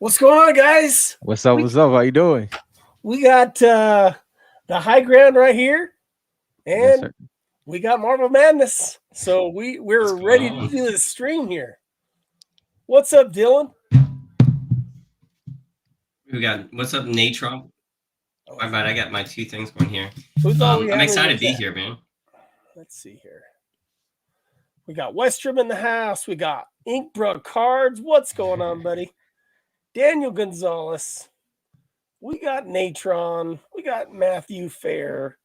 What's going on, guys? What's up? We What's up? How you doing? we got the high ground right here, Yes, and sir. we got Marvel Madness. So What's we're going ready to on? do this stream here. What's up, Dylan? We got what's up, Natron? My bad, I got my two things going here. Who's all we I'm have in excited the to be chat? here, man. Let's see here. We got Westrom in the house. We got Inkbrook Cards. What's going on, buddy? Daniel Gonzalez. We got Natron. We got Matthew Fair.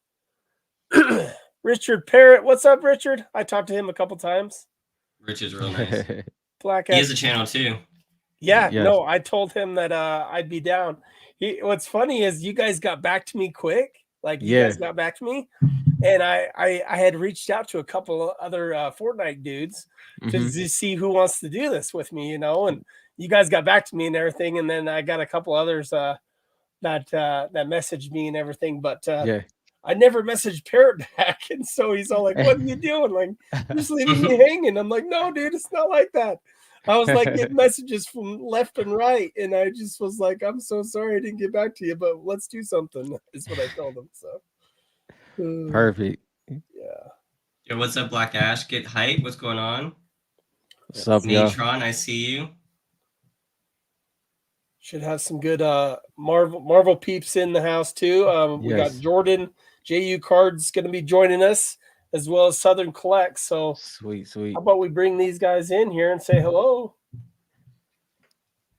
Richard Parrott. What's up, Richard? I talked to him a couple times. Rich is real nice. Black He has Ash. a channel too. Yeah, Yes. no, I told him that I'd be down. What's funny is you guys got back to me quick. Like you Yeah. guys got back to me, and I had reached out to a couple of other Fortnite dudes to Mhm. see who wants to do this with me, and you guys got back to me and everything, and then I got a couple others that messaged me and everything, but Yeah. I never messaged Parrot back, and so he's all like, "What are you doing? Like, you're just leaving me hanging." I'm like, "No, dude, it's not like that." I was like getting messages from left and right, and I just was like, "I'm so sorry I didn't get back to you, but let's do something." Is what I told him. So, Perfect. yeah. Yo, what's up, Black Ash? Get hype. What's going on? What's up, y'all? Natron, I see you. Should have some good Marvel peeps in the house too. We got Yes. Jordan JU Cards going to be joining us, as well as Southern Collect. So Sweet, sweet. how about we bring these guys in here and say hello?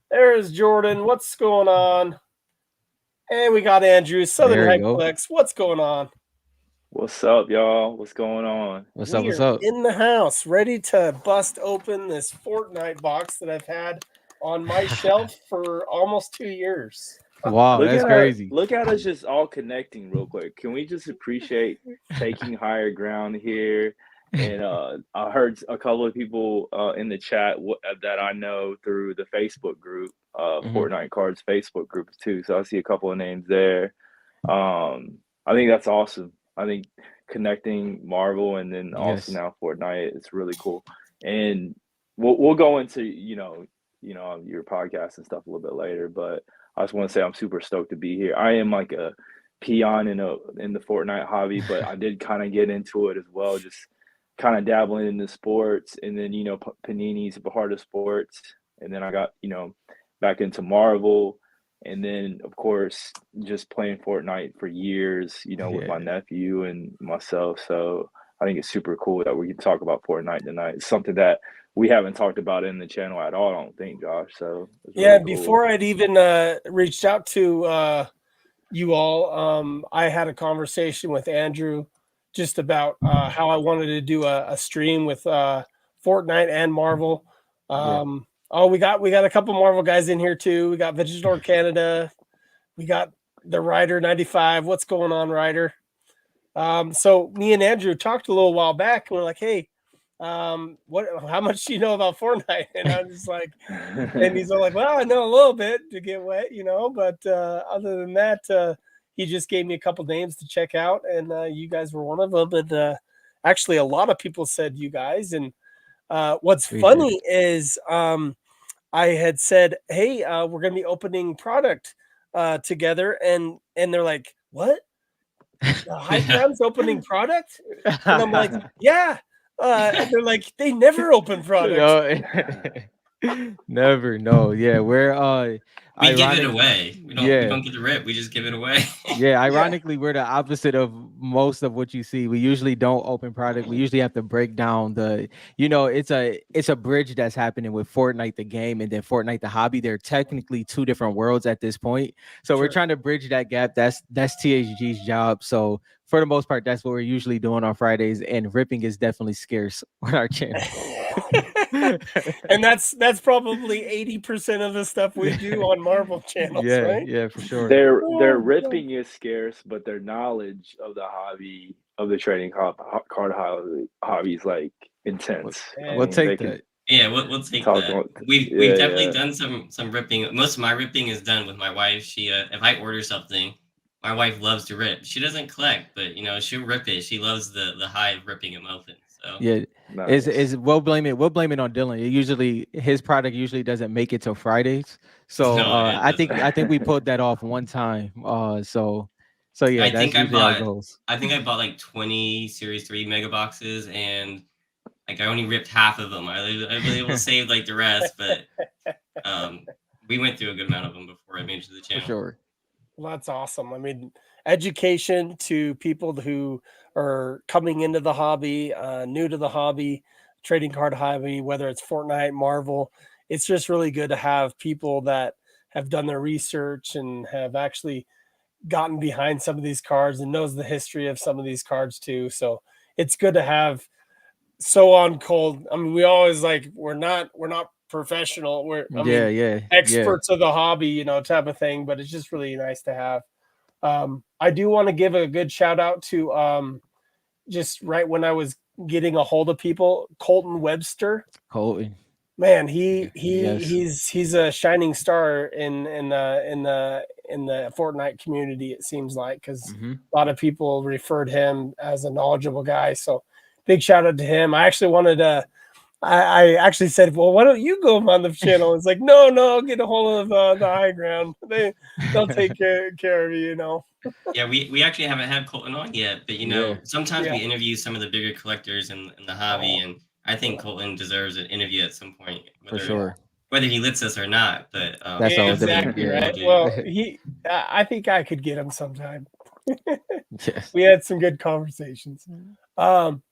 There's Jordan. What's going on? And we got Andrew, Southern There you Hype go. Collects. What's going on? What's up, y'all? What's going on? What's up? We What's are up? in the house, ready to bust open this Fortnite box that I've had on my shelf for almost 2 years. Wow, Look that's at crazy. look at us just all connecting real quick. Can we just appreciate taking higher ground here? And I heard a couple of people in the chat that I know through the Facebook group, Mhm. Fortnite Cards Facebook group too. So I see a couple of names there. I think that's awesome. I think connecting Marvel and then also Yes. now Fortnite is really cool. And we'll go into your podcast and stuff a little bit later, but I just want to say I'm super stoked to be here. I am like a peon in the Fortnite hobby, but I did kind of get into it as well, just kind of dabbling into sports, and then Panini's a part of sports, and then I got back into Marvel, and then of course just playing Fortnite for years, with my Yeah. nephew and myself. So I think it's super cool that we can talk about Fortnite tonight. It's something that we haven't talked about in the channel at all, I don't think, Josh. So it's Yeah, really cool. before I'd even reached out to you all, I had a conversation with Andrew just about how I wanted to do a stream with Fortnite and Marvel. Yeah. Oh, we got a couple Marvel guys in here too. We got Vegetable Canada. We got the Ryder 95. What's going on, Ryder? So me and Andrew talked a little while back, and we're like, "Hey, how much do you know about Fortnite?" And I'm just like, and he's all like, "Well, I know a little bit to get wet, but other than that, he just gave me a couple names to check out, and you guys were one of them. And actually, a lot of people said you guys. And what's Appreciate funny it. is I had said, "Hey, we're going to be opening product together," and they're like, "What? The High Ground's opening product?" And I'm like, "Yeah." And they're like, "They never open product." No. Never. No. Yeah. We're We give it ironic. away. We Yeah. don't get the rip. We just give it away. Yeah, ironically, we're the opposite of most of what you see. We usually don't open product. We usually have to break down it's a bridge that's happening with Fortnite the game and then Fortnite the hobby. They're technically two different worlds at this point. So we're Sure. trying to bridge that gap. That's THG's job. So for the most part, that's what we're usually doing on Fridays. And ripping is definitely scarce on our channel. And that's probably 80% of the stuff we do on Marvel channels, Yeah, right? yeah, for sure. their Oh, ripping is scarce, but their knowledge of the hobby of the trading card hobby is like intense. I We'll mean, they take can that. Yeah, we'll take talk that. on. We've Yeah, definitely yeah. done some ripping. Most of my ripping is done with my wife. She if I order something, my wife loves to rip. She doesn't collect, but she'll rip it. She loves the high of ripping them open. So Yeah, Nice. we'll blame it on Dylan. His product usually doesn't make it till Fridays. So No, it I doesn't. think we pulled that off one time. So yeah, I that's think usually how it goes. I think I bought like 20 Series 3 mega boxes, and like I only ripped half of them. I was able to save like the rest, but we went through a good amount of them before I made it to the For channel. sure. Well, that's awesome. I mean, education to people who are coming into the hobby, new to the hobby, trading card hobby, whether it's Fortnite, Marvel. It's just really good to have people that have done their research and have actually gotten behind some of these cards and knows the history of some of these cards too. So it's good to have so on cold. I mean, we always like we're not professional. Yeah. Experts of the hobby, type of thing. But it's just really nice to have. I do want to give a good shout out to just right when I was getting a hold of people, Colton Webster. Colton. Man, Yes. he's a shining star in the Fortnite community. It seems like because a lot of people referred him as a knowledgeable guy. So big shout out to him. I actually wanted to. I actually said, well, why don't you go on the channel? It's like, no, I'll get a hold of the high ground. They'll take care of you. Yeah, we actually haven't had Colton on yet, but Yeah. sometimes Yeah. we interview some of the bigger collectors in the hobby, and I think Yeah. Colton deserves an interview at some point, For sure. whether he lets us or not. But That's all Exactly different. right. Yeah. Well, I think I could get him sometime. Yes. We had some good conversations.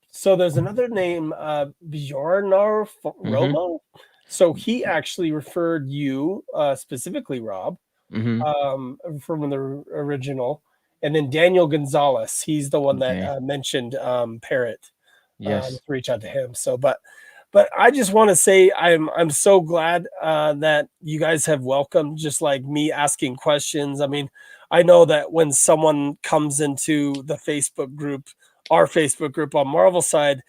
So there's another name, Bjornar Romo. So he actually referred you specifically, Rob, from the original, and then Daniel Gonzalez. He's the one Okay. that mentioned Parrot. Yes. To reach out to him. So, but I just want to say I'm so glad that you guys have welcomed just like me asking questions. I mean, I know that when someone comes into the Facebook group, our Facebook group on Marvel side,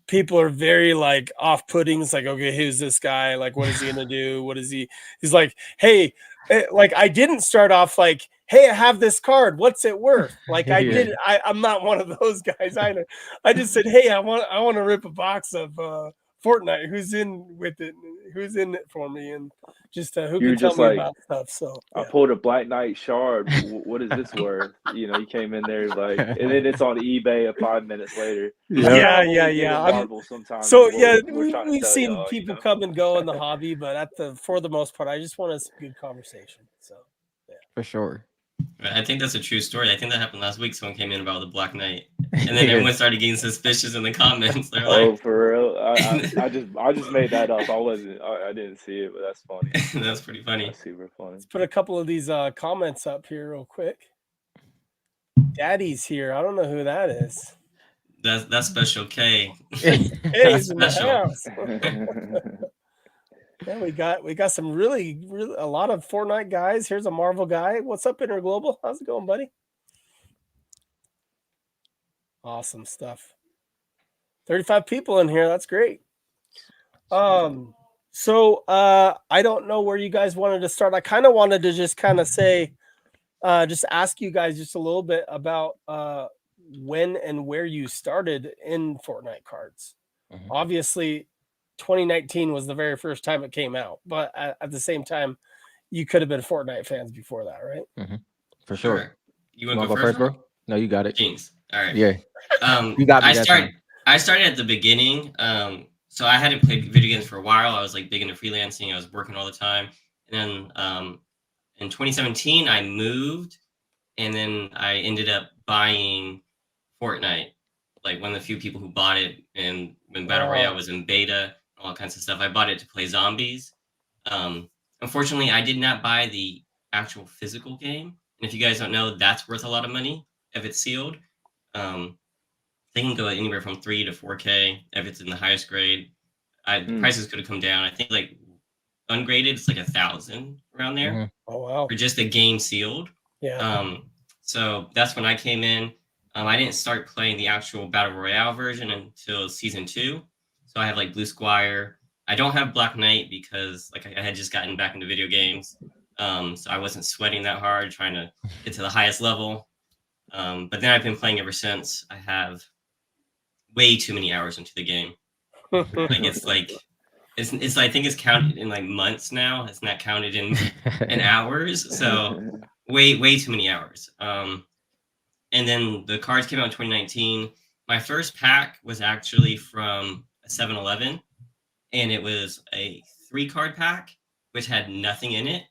people are very like off-putting. It's like, okay, who's this guy? Like, what is he gonna do? What is he? He's like, hey, like I didn't start off like, hey, I have this card. What's it worth? Like I Yeah. did. I'm not one of those guys either. I just said, hey, I want to rip a box of Fortnite. Who's in with it? Who's in it for me? And just who You're can tell just me like, about stuff. So I yeah. pulled a Black Knight shard. What is this worth? You came in there like, and then it's on eBay 5 minutes later. Yep. That's kind of what Yeah. we do with Marvel sometimes. So is yeah, we're trying to we've tell seen y'all, people come and go in the hobby, but for the most part, I just want a good conversation. So yeah, For sure. I think that's a true story. I think that happened last week. Someone came in about the Black Knight, and then everyone started getting suspicious in the comments. They're Oh, like, for real? I just made that up. I didn't see it, but that's funny. that's pretty funny. That's super funny. let's put a couple of these comments up here real quick. Daddy's here. I don't know who that is. That's Special K. Hey, he's in the special. house. Yeah, we got some really a lot of Fortnite guys. Here's a Marvel guy. What's up, Interglobal? How's it going, buddy? Awesome stuff. 35 people in here. That's great. So I don't know where you guys wanted to start. I kind of wanted to just kind of say, just ask you guys just a little bit about when and where you started in Fortnite cards. Obviously, 2019 was the very first time it came out, but at the same time, you could have been Fortnite fans before that, right? For sure. You want to go first, bro? No, you got it. Jeans. All right. Yeah. You got me that time. I started at the beginning. So I hadn't played video games for a while. I was like big into freelancing. I was working all the time. And then in 2017, I moved, and then I ended up buying Fortnite, like one of the few people who bought it. And when Battle Royale was in beta, all kinds of stuff, I bought it to play zombies. Unfortunately, I did not buy the actual physical game. And if you guys don't know, that's worth a lot of money if it's sealed. They can go anywhere from 3 to 4K if it's in the highest grade. Prices could have come down. I think like ungraded, it's like 1,000 around there. Oh wow! For just a game sealed. Yeah. So that's when I came in. I didn't start playing the actual Battle Royale version until season 2. So I have like Blue Squire. I don't have Black Knight because like I had just gotten back into video games. So I wasn't sweating that hard trying to get to the highest level. But then I've been playing ever since. I have way too many hours into the game. It's I think it's counted in like months now. It's not counted in hours. So way too many hours. And then the cards came out in 2019. My first pack was actually from a 7-Eleven, and it was a 3-card pack, which had nothing in it.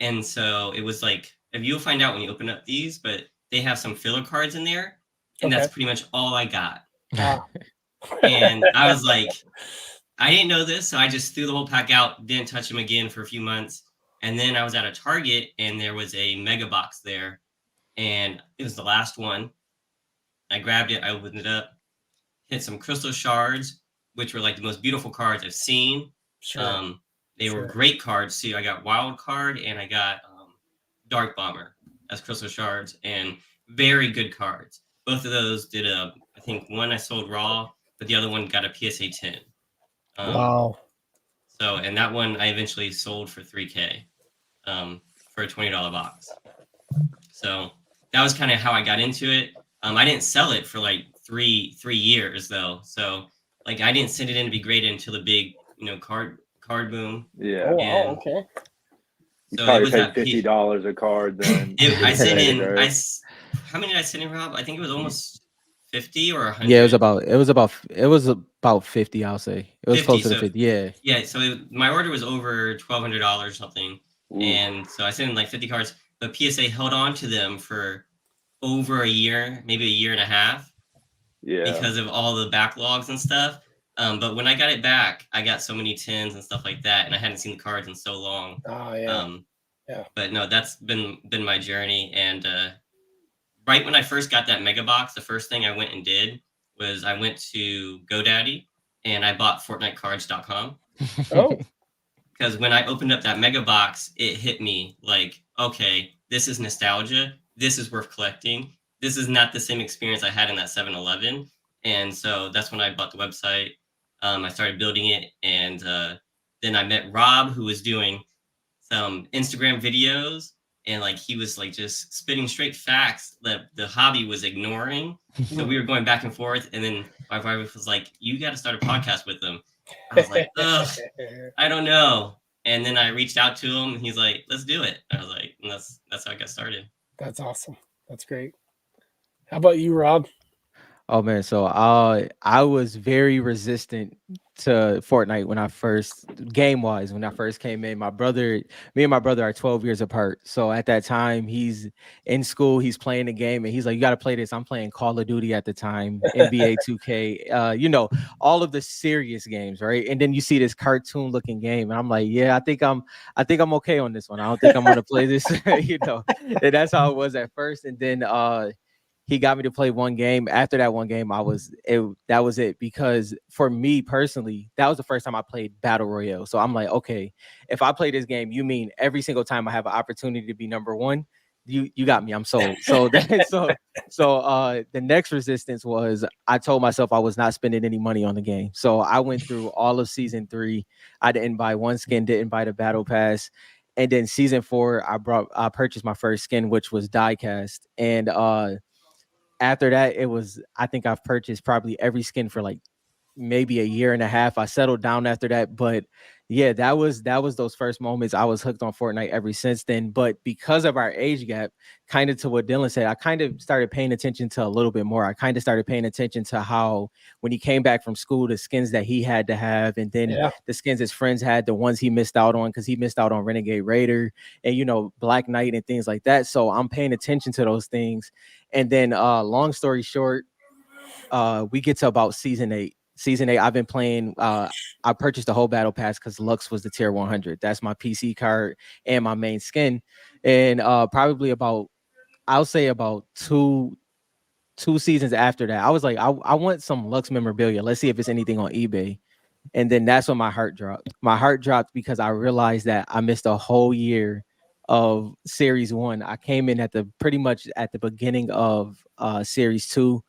And so it was like, if you'll find out when you open up these, but they have some filler cards in there, and that's pretty much all I got. And I was like, I didn't know this, so I just threw the whole pack out, didn't touch them again for a few months. And then I was at a Target, and there was a mega box there, and it was the last one. I grabbed it, I opened it up, hit some crystal shards, which were like the most beautiful cards I've seen. Sure. They were great cards too. I got Wild Card and I got Dark Bomber as crystal shards, and very good cards. Both of those did I think one I sold raw, but the other one got a PSA 10. Wow. So, and that one I eventually sold for $3K for a $20 box. So that was kind of how I got into it. I didn't sell it for like three years though. So like I didn't send it in to be graded until the big, card boom. Yeah. Oh, wow, okay. You So probably it was paid $50 a card then. I sent in. Right? How many did I send in, Rob? I think it was almost 50 or 100. Yeah, it was about 50. I'll say it was 50, closer so, to 50. Yeah. Yeah. So my order was over $1,200 or something, Ooh. and so I sent in like 50 cards. But PSA held on to them for over a year, maybe a year and a half. Yeah. Because of all the backlogs and stuff. But when I got it back, I got so many tins and stuff like that, and I hadn't seen the cards in so long. Oh, yeah. Yeah. But no, that's been my journey. And right when I first got that mega box, the first thing I went and did was I went to GoDaddy and I bought FortniteCards.com. Oh. Because when I opened up that mega box, it hit me like, okay, this is nostalgia. This is worth collecting. This is not the same experience I had in that 7-Eleven. And so that's when I bought the website. I started building it. And then I met Rob, who was doing some Instagram videos. And like he was like just spitting straight facts that the hobby was ignoring. So we were going back and forth. And then my wife was like, you got to start a podcast with them. I was like, ugh, I don't know. And then I reached out to him and he's like, let's do it. I was like, and that's how I got started. That's awesome. That's great. How about you, Rob? Oh man, so I was very resistant to Fortnite when I first game wise when I first came in. Me and my brother are 12 years apart. So at that time, he's in school, he's playing the game, and he's like, "You got to play this." I'm playing Call of Duty at the time, NBA 2K, all of the serious games, right? And then you see this cartoon looking game, and I'm like, "Yeah, I think I'm okay on this one. I don't think I'm gonna play this," And that's how it was at first, and then he got me to play one game. After that one game, that was it. Because for me personally, that was the first time I played Battle Royale. So I'm like, okay, if I play this game, you mean every single time I have an opportunity to be number one, you got me. I'm sold. So the next resistance was I told myself I was not spending any money on the game. So I went through all of season 3. I didn't buy one skin, didn't buy the battle pass. And then season 4, I purchased my first skin, which was diecast. And after that, I think I've purchased probably every skin for like maybe a year and a half. I settled down after that, but yeah, that was those first moments. I was hooked on Fortnite ever since then. But because of our age gap, kind of to what Dylan said, I kind of started paying attention to a little bit more. I kind of started paying attention to how when he came back from school, the skins that he had to have, and then the skins his friends had, the ones he missed out on, because he missed out on Renegade Raider and Black Knight and things like that. So I'm paying attention to those things. And then long story short, we get to about season 8. Season 8, I've been playing. I purchased the whole battle pass because Lux was the tier 100. That's my PC card and my main skin. And probably I'll say about two seasons after that, I was like, I want some Lux memorabilia. Let's see if it's anything on eBay. And then that's when my heart dropped. My heart dropped because I realized that I missed a whole year of Series 1. I came in pretty much at the beginning of Series 2.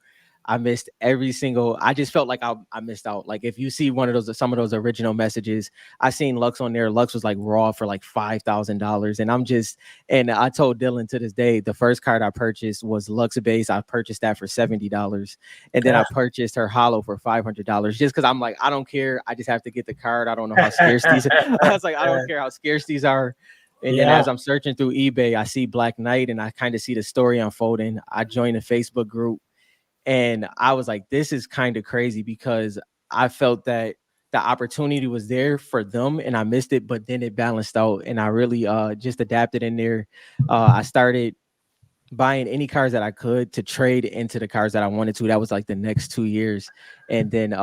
I missed every single. I just felt like I missed out. Like if you see some of those original messages, I seen Lux on there. Lux was like raw for like $5,000, and I told Dylan to this day the first card I purchased was Lux base. I purchased that for $70, and then I purchased her holo for $500 just because I'm like, I don't care. I just have to get the card. I don't know how scarce these. I was like, I don't care how scarce these are. And then as I'm searching through eBay, I see Black Knight and I kind of see the story unfolding. I joined a Facebook group and I was like, this is kind of crazy because I felt that the opportunity was there for them and I missed it, but then it balanced out and I really just adapted in there. I started buying any cars that I could to trade into the cars that I wanted to. That was like the next 2 years. And then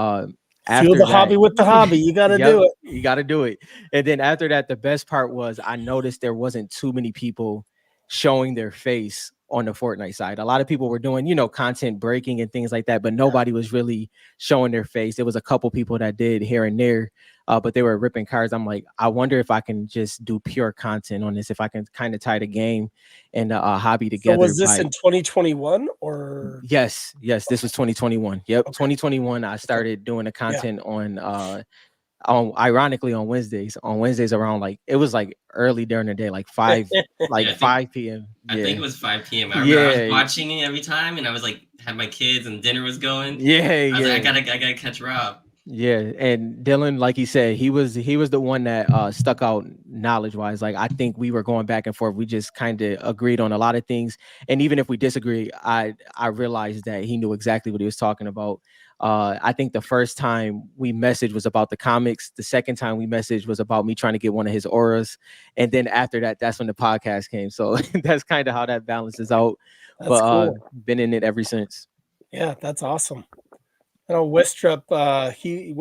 Fuel the hobby with the hobby. You got to do it. You got to do it. And then after that, the best part was I noticed there wasn't too many people showing their face on the Fortnite side. A lot of people were doing, content breaking and things like that, but nobody was really showing their face. There was a couple people that did here and there, but they were ripping cards. I'm like, I wonder if I can just do pure content on this, if I can kind of tie the game and a hobby together. So was this in 2021 or? Yes, this was 2021. Yep, okay. 2021. I started doing the content on ironically on Wednesdays. On Wednesdays around it was early during the day, like 5 p.m. I think it was 5 p.m. I remember I was watching it every time, and I was like, had my kids and dinner was going. I was like, I gotta catch Rob. Yeah, and Dylan, like he said, he was the one that stuck out knowledge-wise. Like I think we were going back and forth. We just kind of agreed on a lot of things, and even if we disagree, I realized that he knew exactly what he was talking about. I think the first time we messaged was about the comics. The second time we messaged was about me trying to get one of his auras, and then after that, that's when the podcast came. So that's kind of how that balances out. That's cool. Been in it ever since. Yeah, that's awesome. I know Westrup, he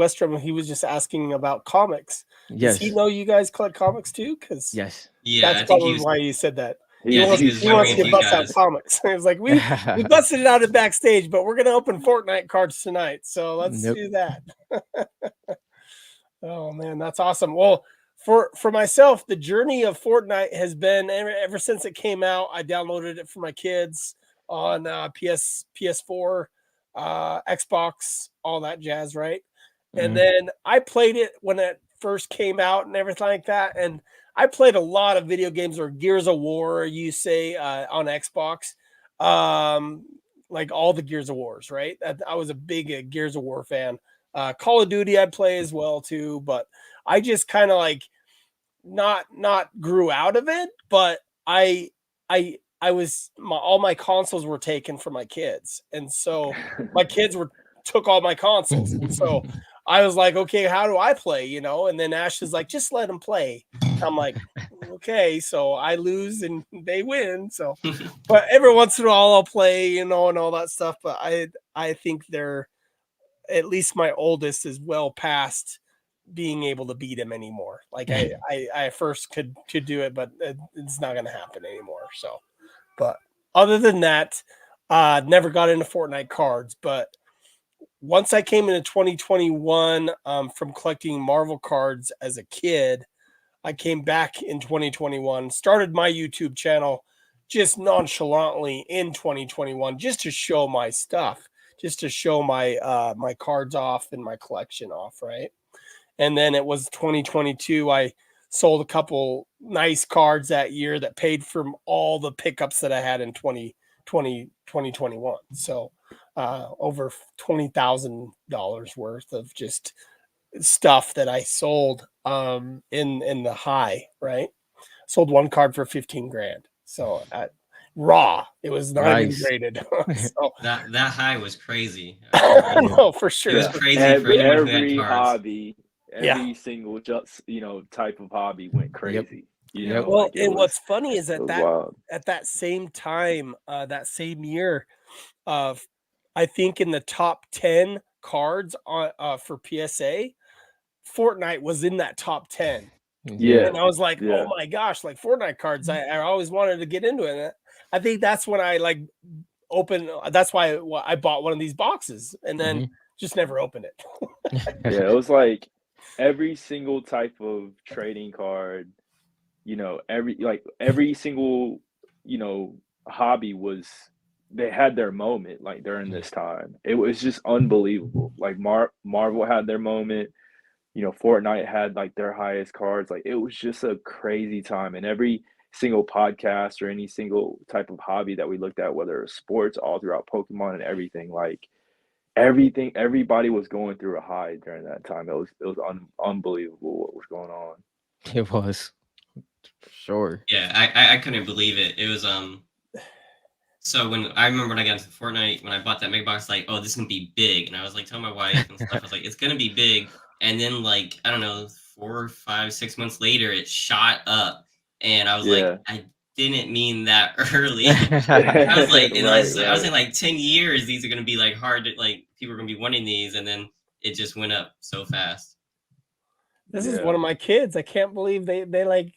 was just asking about comics. Yes. Does he know you guys collect comics too? Because yes. Yeah, that's probably why you said that. He Yeah, wants to get bust out comics. It was like, we busted it out at backstage, but we're going to open Fortnite cards tonight. So let's do that. Oh, man, that's awesome. Well, for myself, the journey of Fortnite has been, ever since it came out, I downloaded it for my kids on PS4, Xbox, all that jazz, right? Mm-hmm. And then I played it when it first came out and everything like that. And I played a lot of video games, or Gears of War, you say, on Xbox, like all the Gears of Wars, right? I was a big Gears of War fan. Call of Duty I'd play as well too, but I just kind of not grew out of it. But I was all my consoles were taken from my kids, and so my kids took all my consoles, and so I was like, okay, how do I play? And then Ash is like, just let them play. I'm like, okay, so I lose and they win. So, but every once in a while I'll play, and all that stuff. But I think they're, at least my oldest is well past being able to beat him anymore. Like I first could do it, but it's not going to happen anymore. So, but other than that, never got into Fortnite cards, but once I came into 2021 from collecting Marvel cards as a kid, I came back in 2021, started my YouTube channel just nonchalantly in 2021, just to show my stuff, just to show my my cards off and my collection off, right? And then it was 2022, I sold a couple nice cards that year that paid for all the pickups that I had in 2021. So over $20,000 worth of just stuff that I sold in the high, right? Sold one card for 15 grand. So at raw, it was not even graded. So that high was crazy. No, for sure. It was crazy for anyone who had cards. Hobby, every single type of hobby went crazy. Yep. Well, and what's funny is at that same time, that same year, I think in the top 10 cards for PSA, Fortnite was in that top 10. Yeah. And I was like, oh my gosh, like Fortnite cards. I always wanted to get into it. I think that's when I that's why I bought one of these boxes and then just never opened it. Yeah, it was like every single type of trading card, every single, hobby was they had their moment like during this time. It was just unbelievable. Like Marvel had their moment. You know, Fortnite had like their highest cards. Like it was just a crazy time. And every single podcast or any single type of hobby that we looked at, whether it was sports, all throughout Pokemon and everything, like everything, everybody was going through a high during that time. It was unbelievable what was going on. It was for sure. Yeah, I couldn't believe it. It was So when I remember when I got into Fortnite, when I bought that mega box, like, oh, this is gonna be big, and I was like telling my wife and stuff, I was like, it's gonna be big, and then like I don't know, 4, 5, 6 months later, it shot up, and I was like, Yeah. I didn't mean that early. I was like, I was right. saying like 10 years, these are gonna be like hard, to, like people are gonna be wanting these, and then it just went up so fast. This is Yeah. one of my kids. I can't believe they like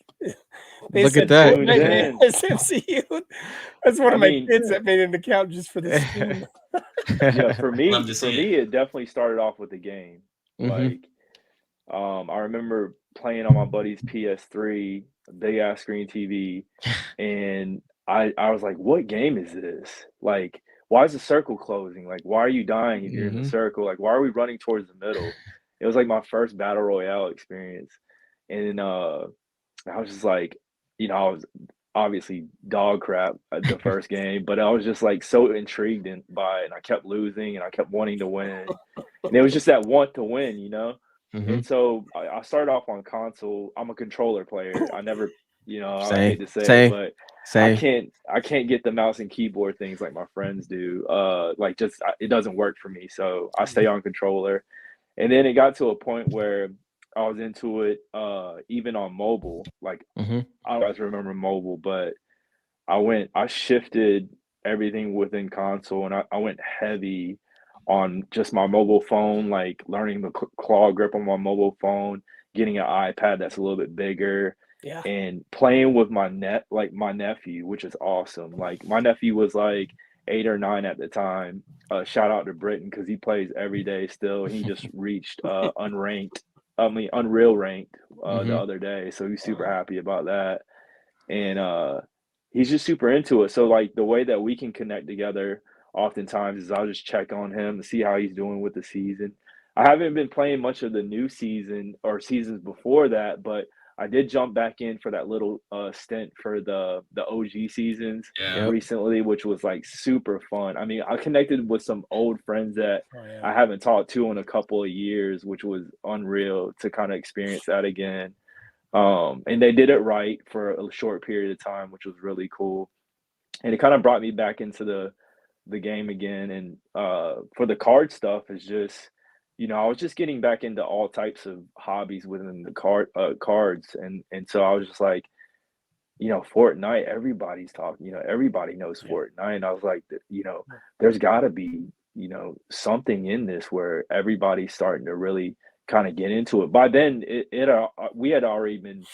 they Look said at that. Tuned Fortnite in. versus MCU. That's one I of my mean, kids that made an account just for this stream. yeah, for Love to see me, it definitely started off with the game. Mhm. Like, I remember playing on my buddy's PS3, a big ass screen TV, and I was like, "What game is this? Like, why is the circle closing? Like, why are you dying if you're in the Mhm. circle? Like, why are we running towards the middle?" It was like my first battle royale experience, and I was just like, I was obviously dog crap at the first game, but I was just like so intrigued by it, and I kept losing, and I kept wanting to win, and it was just that want to win, you know. And Mhm. so I started off on console. I'm a controller player. I never, I hate Same. to say it, Same. but I Same. can't get the mouse and keyboard things like my friends do. Like just it doesn't work for me. So I stay on controller. And then it got to a point where I was into it, even on mobile. Like Mhm. I don't know if you guys remember mobile, but I shifted everything within console, and I went heavy on just my mobile phone, like learning the claw grip on my mobile phone, getting an iPad that's a little bit bigger, Yeah. and playing with my nephew, which is awesome. Like my nephew was like 8 or 9 at the time. Shout out to Britain because he plays every day still. He just reached Unreal ranked the Mhm. other day, so he's super Wow. happy about that. And he's just super into it. So like the way that we can connect together oftentimes is I'll just check on him to see how he's doing with the season. I haven't been playing much of the new season or seasons before that, but I did jump back in for that little stint for the OG seasons Yeah. Yep. recently, which was like super fun. I mean, I connected with some old friends that Oh, yeah. I haven't talked to in a couple of years, which was unreal to kind of experience that again. And they did it right for a short period of time, which was really cool. And it kind of brought me back into the game again. And for the card stuff is just, I was just getting back into all types of hobbies within the cards, and so I was just like, Fortnite, everybody's talking, everybody knows Yeah. Fortnite. And I was like, there's got to be, something in this where everybody's starting to really kind of get into it. By then, we had already been,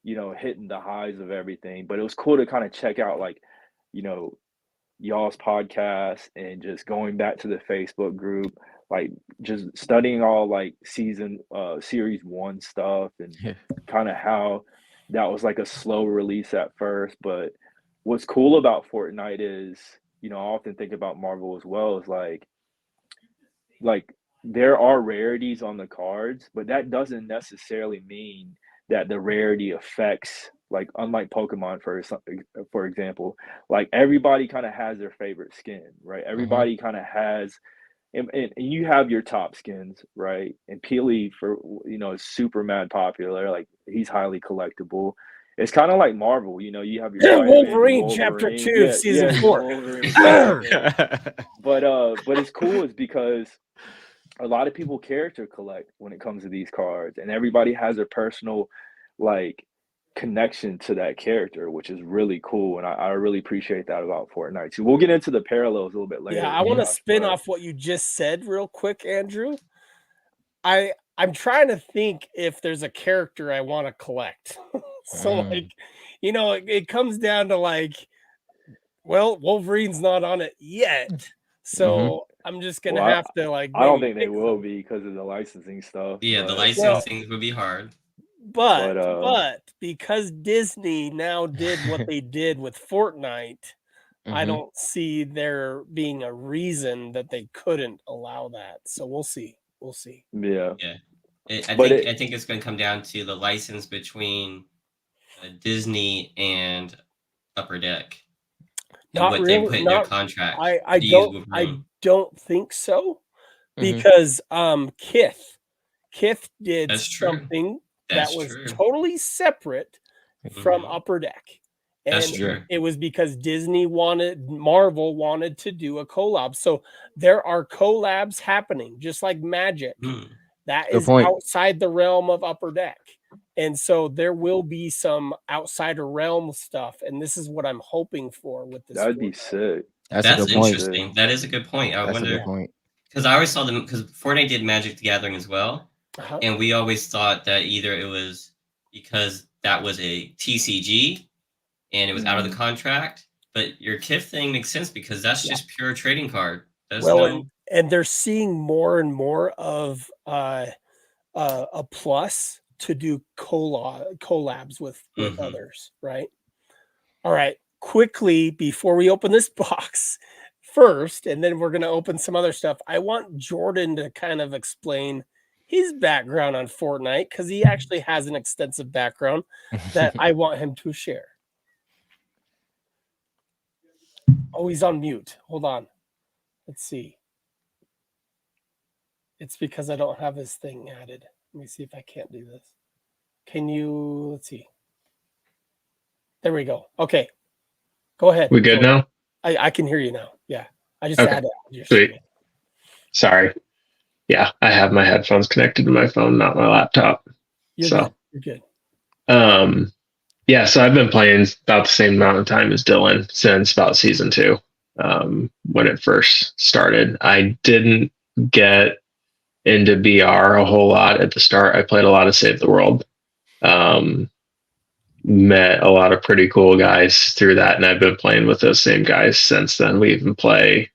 hitting the highs of everything, but it was cool to kind of check out like, you know, y'all's podcast and just going back to the Facebook group, like just studying all like series 1 stuff and Yeah. kind of how that was like a slow release at first. But what's cool about Fortnite is, I often think about Marvel as well, is like there are rarities on the cards, but that doesn't necessarily mean that the rarity affects, like unlike Pokemon for example, like everybody kind of has their favorite skin, right? Mhm. Everybody kind of has, and you have your top skins, right? And Peely is super mad popular. Like he's highly collectible. It's kind of like Marvel, you have your Spider-Man, your Wolverine Chapter Wolverine, 2, yeah, Season yeah, your 4. Wolverine, yeah. But it's cool is because a lot of people character collect when it comes to these cards, and everybody has a personal like connection to that character, which is really cool. And I really appreciate that about Fortnite too. We'll get into the parallels a little bit Yeah, later, I want to Josh, spin but off what you just said real quick, Andrew. I'm trying to think if there's a character I want to collect. So like, it comes down to like, well, Wolverine's not on it yet. Mhm. So I'm just gonna well, have to like I don't maybe think they pick will some. be because of the licensing stuff, Yeah, the Well, licensing would be hard. but but but because Disney now did what they did with Fortnite, I Mhm. don't see there being a reason that they couldn't allow that. So we'll see. We'll see. Yeah. Yeah. But I think it's going to come down to the license between Disney and Upper Deck and Not what they really. put in their Not. contract I to use don't. with I room. don't think so Mhm. because Kith did That's true. something that That's was true. totally separate from Mhm. Upper Deck. That's And true. it was because Marvel wanted to do a collab. So there are collabs happening, just like Magic. Mm. That Good is point. outside the realm of Upper Deck. And so there will be some outsider realm stuff. And this is what I'm hoping for with this. that'd be Fortnite. sick. That's a That's good point. interesting. That is a good point. I That's a good wonder point. because I always saw them because Fortnite did Magic the Gathering as well, Uh-huh. and we always thought that either it was because that was a TCG and it was out of the contract, but your KIF thing makes sense because that's Yeah. just pure trading card. There's Well, no. and they're seeing more and more of a plus to do collabs with Mhm. others, right? All right, quickly before we open this box first, and then we're going to open some other stuff. I want Jordan to kind of explain his background on Fortnite because he actually has an extensive background that I want him to share. Oh, he's on mute. Hold on. Let's see. It's because I don't have his thing added. Let me see if I can't do this. Can you, let's see. There we go. Okay. Go ahead. We good now? I can hear you now. Yeah. I just Okay. added your Sweet. screen. Sorry. Yeah, I have my headphones connected to my phone, not my laptop. You're So, good. You're good. Yeah, so I've been playing about the same amount of time as Dylan since about season 2, when it first started. I didn't get into BR a whole lot at the start. I played a lot of Save the World. Met a lot of pretty cool guys through that, and I've been playing with those same guys since then. We play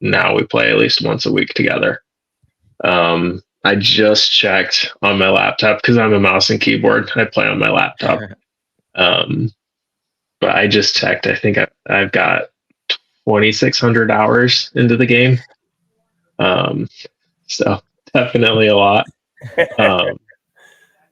at least once a week together. I just checked on my laptop because I'm a mouse and keyboard. I play on my laptop. But I just checked. I think I've got 2,600 hours into the game. So definitely a lot.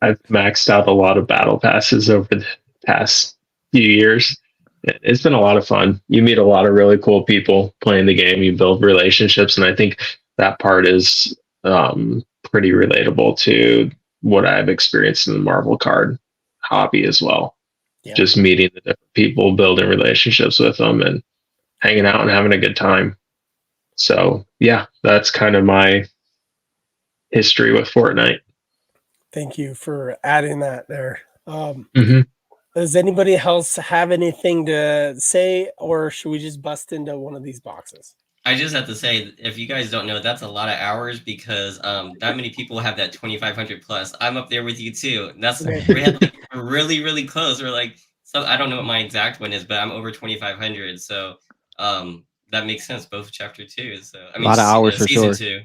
I've maxed out a lot of battle passes over the past few years. It's been a lot of fun. You meet a lot of really cool people playing the game. You build relationships, and I think that part is pretty relatable to what I've experienced in the Marvel card hobby as well. Yeah. Just meeting the different people, building relationships with them, and hanging out and having a good time. So yeah, that's kind of my history with Fortnite. Thank you for adding that there. Mm-hmm. Does anybody else have anything to say, or should we just bust into one of these boxes? I just have to say, if you guys don't know, that's a lot of hours because that many people have that 2,500 plus. I'm up there with you too. That's Okay. we're really, really close. We're like, so I don't know what my exact one is, but I'm over 2,500. So that makes sense. Both chapter 2. So I mean, Lot of hours for season sure. 2.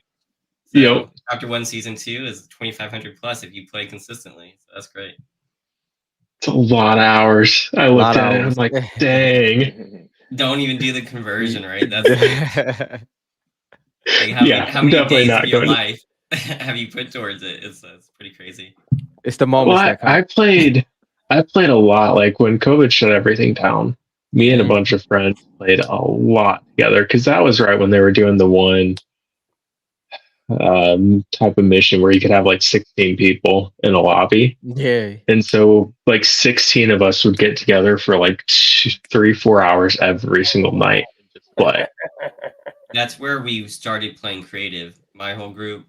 So Yep. chapter 1, season 2 is 2,500 plus if you play consistently. So that's great. It's a lot of hours. I looked at it. I'm like, dang. Don't even do the conversion, right? That's like, how many definitely days not of your going. life have you put towards it? It's pretty crazy. It's the moments that count. I played a lot. Like when COVID shut everything down, me and a bunch of friends played a lot together because that was right when they were doing the one type of mission where you could have like 16 people in a lobby. Yeah. And so like 16 of us would get together for like 3-4 hours every single night and just play. That's where we started playing creative. My whole group,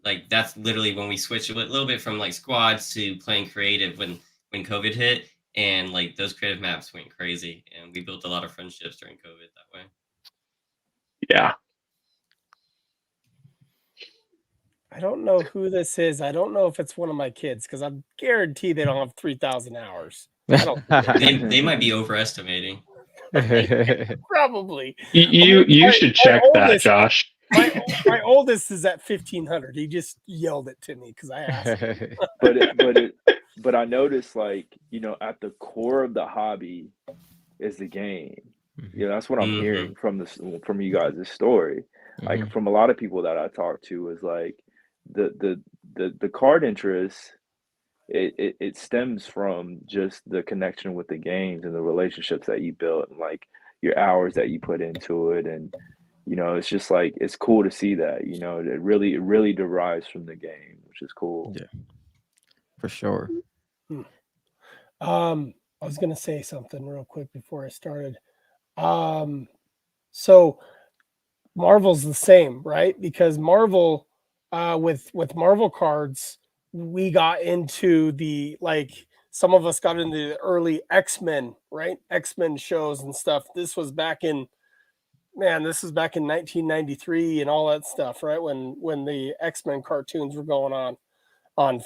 like that's literally when we switched a little bit from like squads to playing creative when COVID hit, and like those creative maps went crazy, and we built a lot of friendships during COVID that way. Yeah. I don't know who this is. I don't know if it's one of my kids because I'm guaranteed they don't have 3,000 hours. I don't. They might be overestimating. Probably. You should check that, Josh. My oldest is at 1,500. He just yelled it to me because I asked him. But I noticed, like, at the core of the hobby is the game. You know, that's what I'm Mhm. hearing from you guys' story. Like Mhm. from a lot of people that I talk to is like the card interest it stems from just the connection with the games and the relationships that you built and like your hours that you put into it and you know it's just like it's cool to see that you know it really derives from the game which is cool. Yeah, for sure. Hmm. I was gonna say something real quick before I started. Um, so Marvel's the same, right? Because Marvel, with Marvel cards, we got into the like some of us got into the early X-Men, right? X-Men shows and stuff. This was back in 1993 and all that stuff, right? When the X-Men cartoons were going on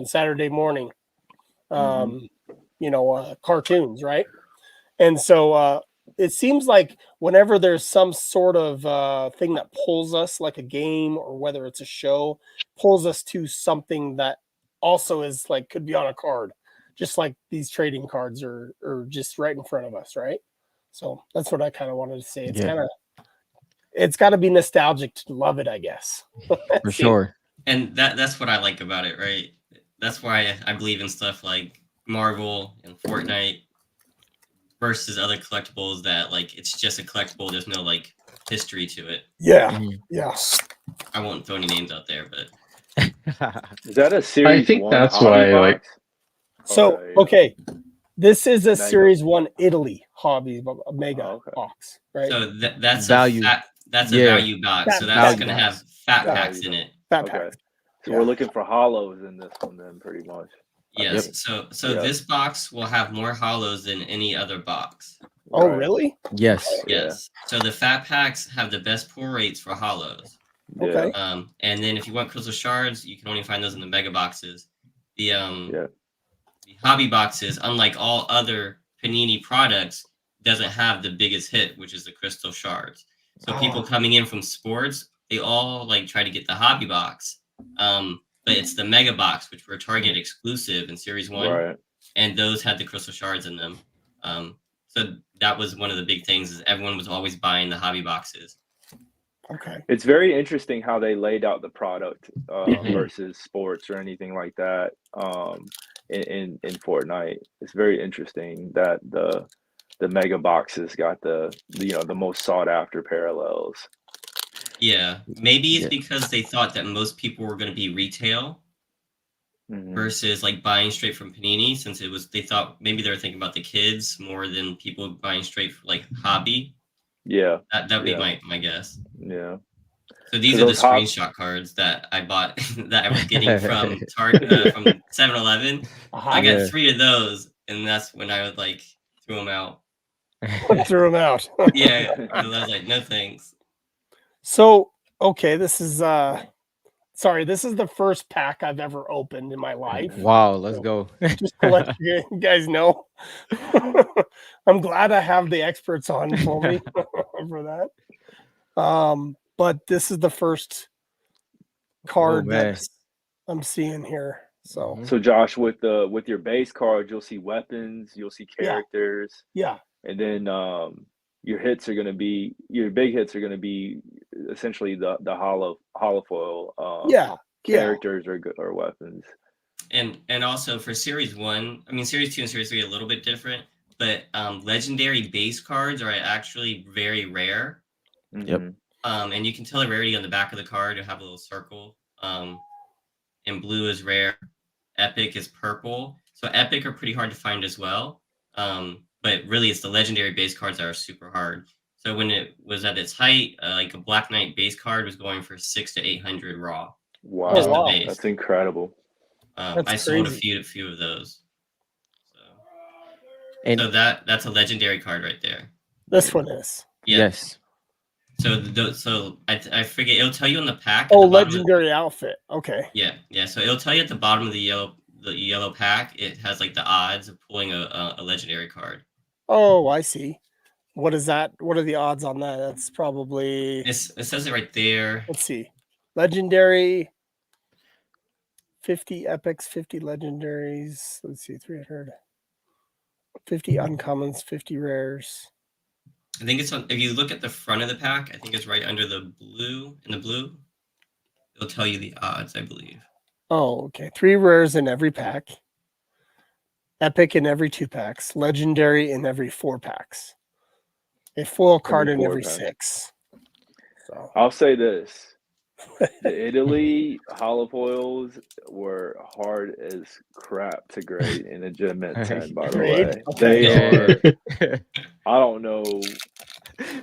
Saturday morning. Hmm. Cartoons, right? And so it seems like whenever there's some sort of thing that pulls us, like a game or whether it's a show, pulls us to something that also is like could be on a card, just like these trading cards are just right in front of us, right? So that's what I kind of wanted to say. Yeah, It's got to be nostalgic to love it, I guess. for sure. And that's what I like about it, right? That's why I believe in stuff like Marvel and Fortnite versus other collectibles that like it's just a collectible. There's no like history to it. Yeah, Mhm. yeah. I won't throw any names out there, but Is that a I series think one that's hobby why, like, box? So Yeah. okay, this is a Now you go. Series One Italy hobby mega Okay. box, right? so that's Value. that's Yeah. a value box. So that's Value gonna box. have fat Yeah. packs in it. Fat Okay. packs. So Yeah. we're looking for hollows in this one then pretty much. I Yes. think. So Yeah. this box will have more hollows than any other box. Oh, Right. really? Yes. Yeah. Yes. So the fat packs have the best pull rates for hollows. Yeah. Okay. And then if you want crystal shards, you can only find those in the mega boxes. The Yeah. the hobby boxes, unlike all other Panini products, doesn't have the biggest hit, which is the crystal shards. So people coming in from sports, they all like try to get the hobby box. But it's the mega box, which were Target exclusive in Series One, Right. and those had the crystal shards in them. So that was one of the big things is everyone was always buying the hobby boxes. Okay. It's very interesting how they laid out the product Mhm. versus sports or anything like that in Fortnite. It's very interesting that the mega boxes got the most sought after parallels. Yeah, maybe it's Yeah. because they thought that most people were going to be retail Hmm. versus like buying straight from Panini, since it was they thought maybe they were thinking about the kids more than people buying straight for like hobby. Yeah. That'd be Yeah. my guess. Yeah. So these Because are the those hot. screenshot cards that I bought that I was getting from from 7-Eleven. I got Yeah. 3 of those, and that's when I would like threw them out. Threw them out. Yeah, 'cause I was like, no thanks. So okay, this is the first pack I've ever opened in my life. Wow, let's go. Just to let you guys know. I'm glad I have the experts on for me for that. But this is the first card man. that I'm seeing here. So Mhm. So Josh, with your base cards, you'll see weapons, you'll see Yeah. characters, yeah, and then your big hits are gonna be essentially the holofoil yeah, characters or weapons. And also for Series 1, I mean Series 2 and Series 3 are a little bit different, but legendary base cards are actually very rare. Yep. Mhm. And you can tell the rarity on the back of the card. You have a little circle. And blue is rare. Epic is purple. So epic are pretty hard to find as well. But really, it's the legendary base cards that are super hard. So when it was at its height, like a Black Knight base card was going for 600 to 800 raw. Wow, Just the wow. base. that's incredible. That's I sold a crazy. few of those. And So that's a legendary card right there. This one is. Yeah. yes. So I forget it'll tell you on the pack at Oh, the bottom. legendary outfit. Okay. Yeah. So it'll tell you at the bottom of the yellow pack. It has like the odds of pulling a legendary card. Oh, I see. What is that? What are the odds on that? That's probably, It says it right there. let's see. Legendary 50 epics, 50 legendaries. Let's see, 300. 50 uncommons, 50 rares. I think it's on. If you look at the front of the pack, I think it's right under the blue. In the blue, it'll tell you the odds, I believe. Oh, okay. 3 rares in every pack. Epic in every 2 packs. Legendary in every 4 packs. A foil card in 4 every packs. 6. So I'll say this: the Italy holofoils were hard as crap to grade in a Gem Mint 10. By the Grade? way, Okay. they are. I don't know.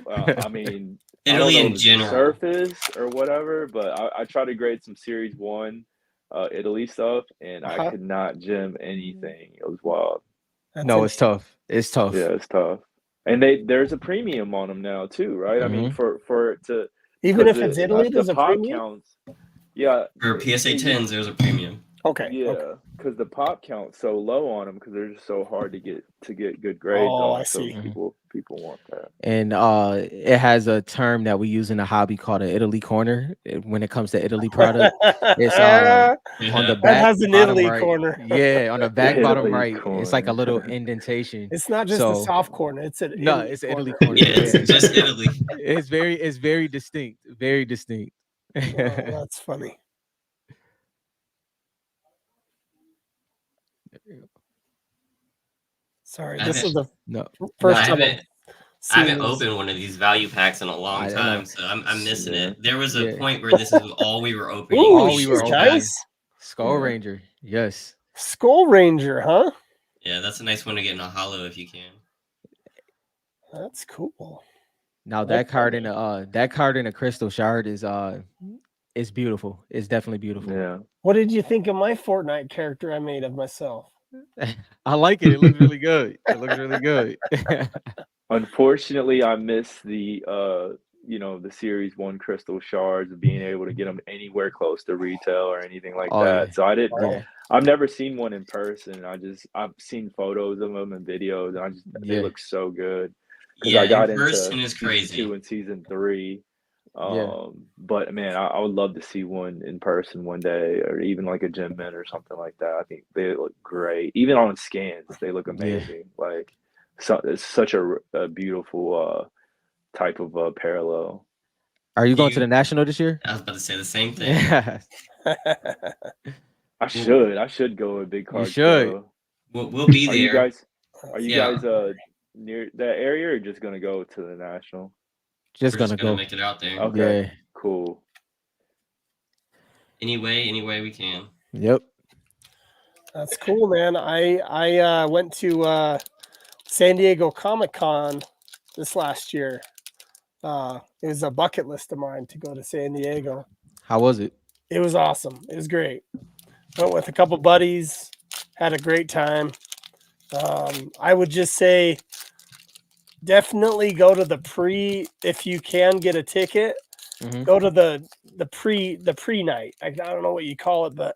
I mean, I don't Italy know in if it's general. surface or whatever, but I tried to grade some Series 1 Italy stuff, and I Uh-huh. could not gem anything. It was wild. That's No, it's interesting. tough. It's tough. Yeah, it's tough. And there's a premium on them now too, right? I mean, for it to Even if because it's Italy, the there's a pop premium? counts. Yeah, For PSA 10s, there's a premium. Okay. yeah, because the pop count's so low on them because they're just so hard to get good grades Oh, on. I So see. people want that. And it has a term that we use in the hobby called an Italy corner. When it comes to Italy product, it's on the That back has an bottom Italy right. corner. Yeah, on the back bottom Italy right, it's like a corner. little indentation. It's not just the soft corner. It's an No, Italy it's an Italy corner. corner. Yeah, it's just Italy. It's very distinct. Very distinct. Oh, that's funny. Sorry, this is the No. first I time haven't seeing this. opened one of these value packs in a long I know. time, so I'm missing Yeah. it. There was a Yeah. point where this is all we were opening. Ooh, All we were she's opening. nice. Skull Yeah. Ranger. Yes. Skull Ranger, huh? Yeah, that's a nice one to get in a hollow if you can. That's cool. Now That's that card funny. in a crystal shard is beautiful. It's definitely beautiful. Yeah. What did you think of my Fortnite character I made of myself? I like it. It looks really good. It looks really good. Unfortunately, I missed the the Series 1 crystal shards, being able to get them anywhere close to retail or anything like Oh, that. yeah. So I didn't. Yeah. I've never seen one in person. I've seen photos of them and videos, and they Yeah. look so good. Because Yeah, I got in person into is season crazy. 2 and season 3. Yeah. But man, I would love to see one in person one day, or even like a gym mint or something like that. I think they look great. Even on scans, they look amazing. Like, so it's such a beautiful type of parallel. Are you going to You- the national this year? I was about to say the same thing. Yeah. I should go with big You card should. show. We'll be Are you there. guys Yeah. near that area, or just gonna go to the national? Just We're gonna just gonna go. make it out there. Okay, Yeah. cool. Any way we can. Yep. That's cool, man. I went to San Diego Comic-Con this last year. It was a bucket list of mine to go to San Diego. How was it? It was awesome. It was great. Went with a couple buddies, had a great time. I would just say definitely go to the pre if you can get a ticket. Mhm. Go to the pre night. I don't know what you call it, but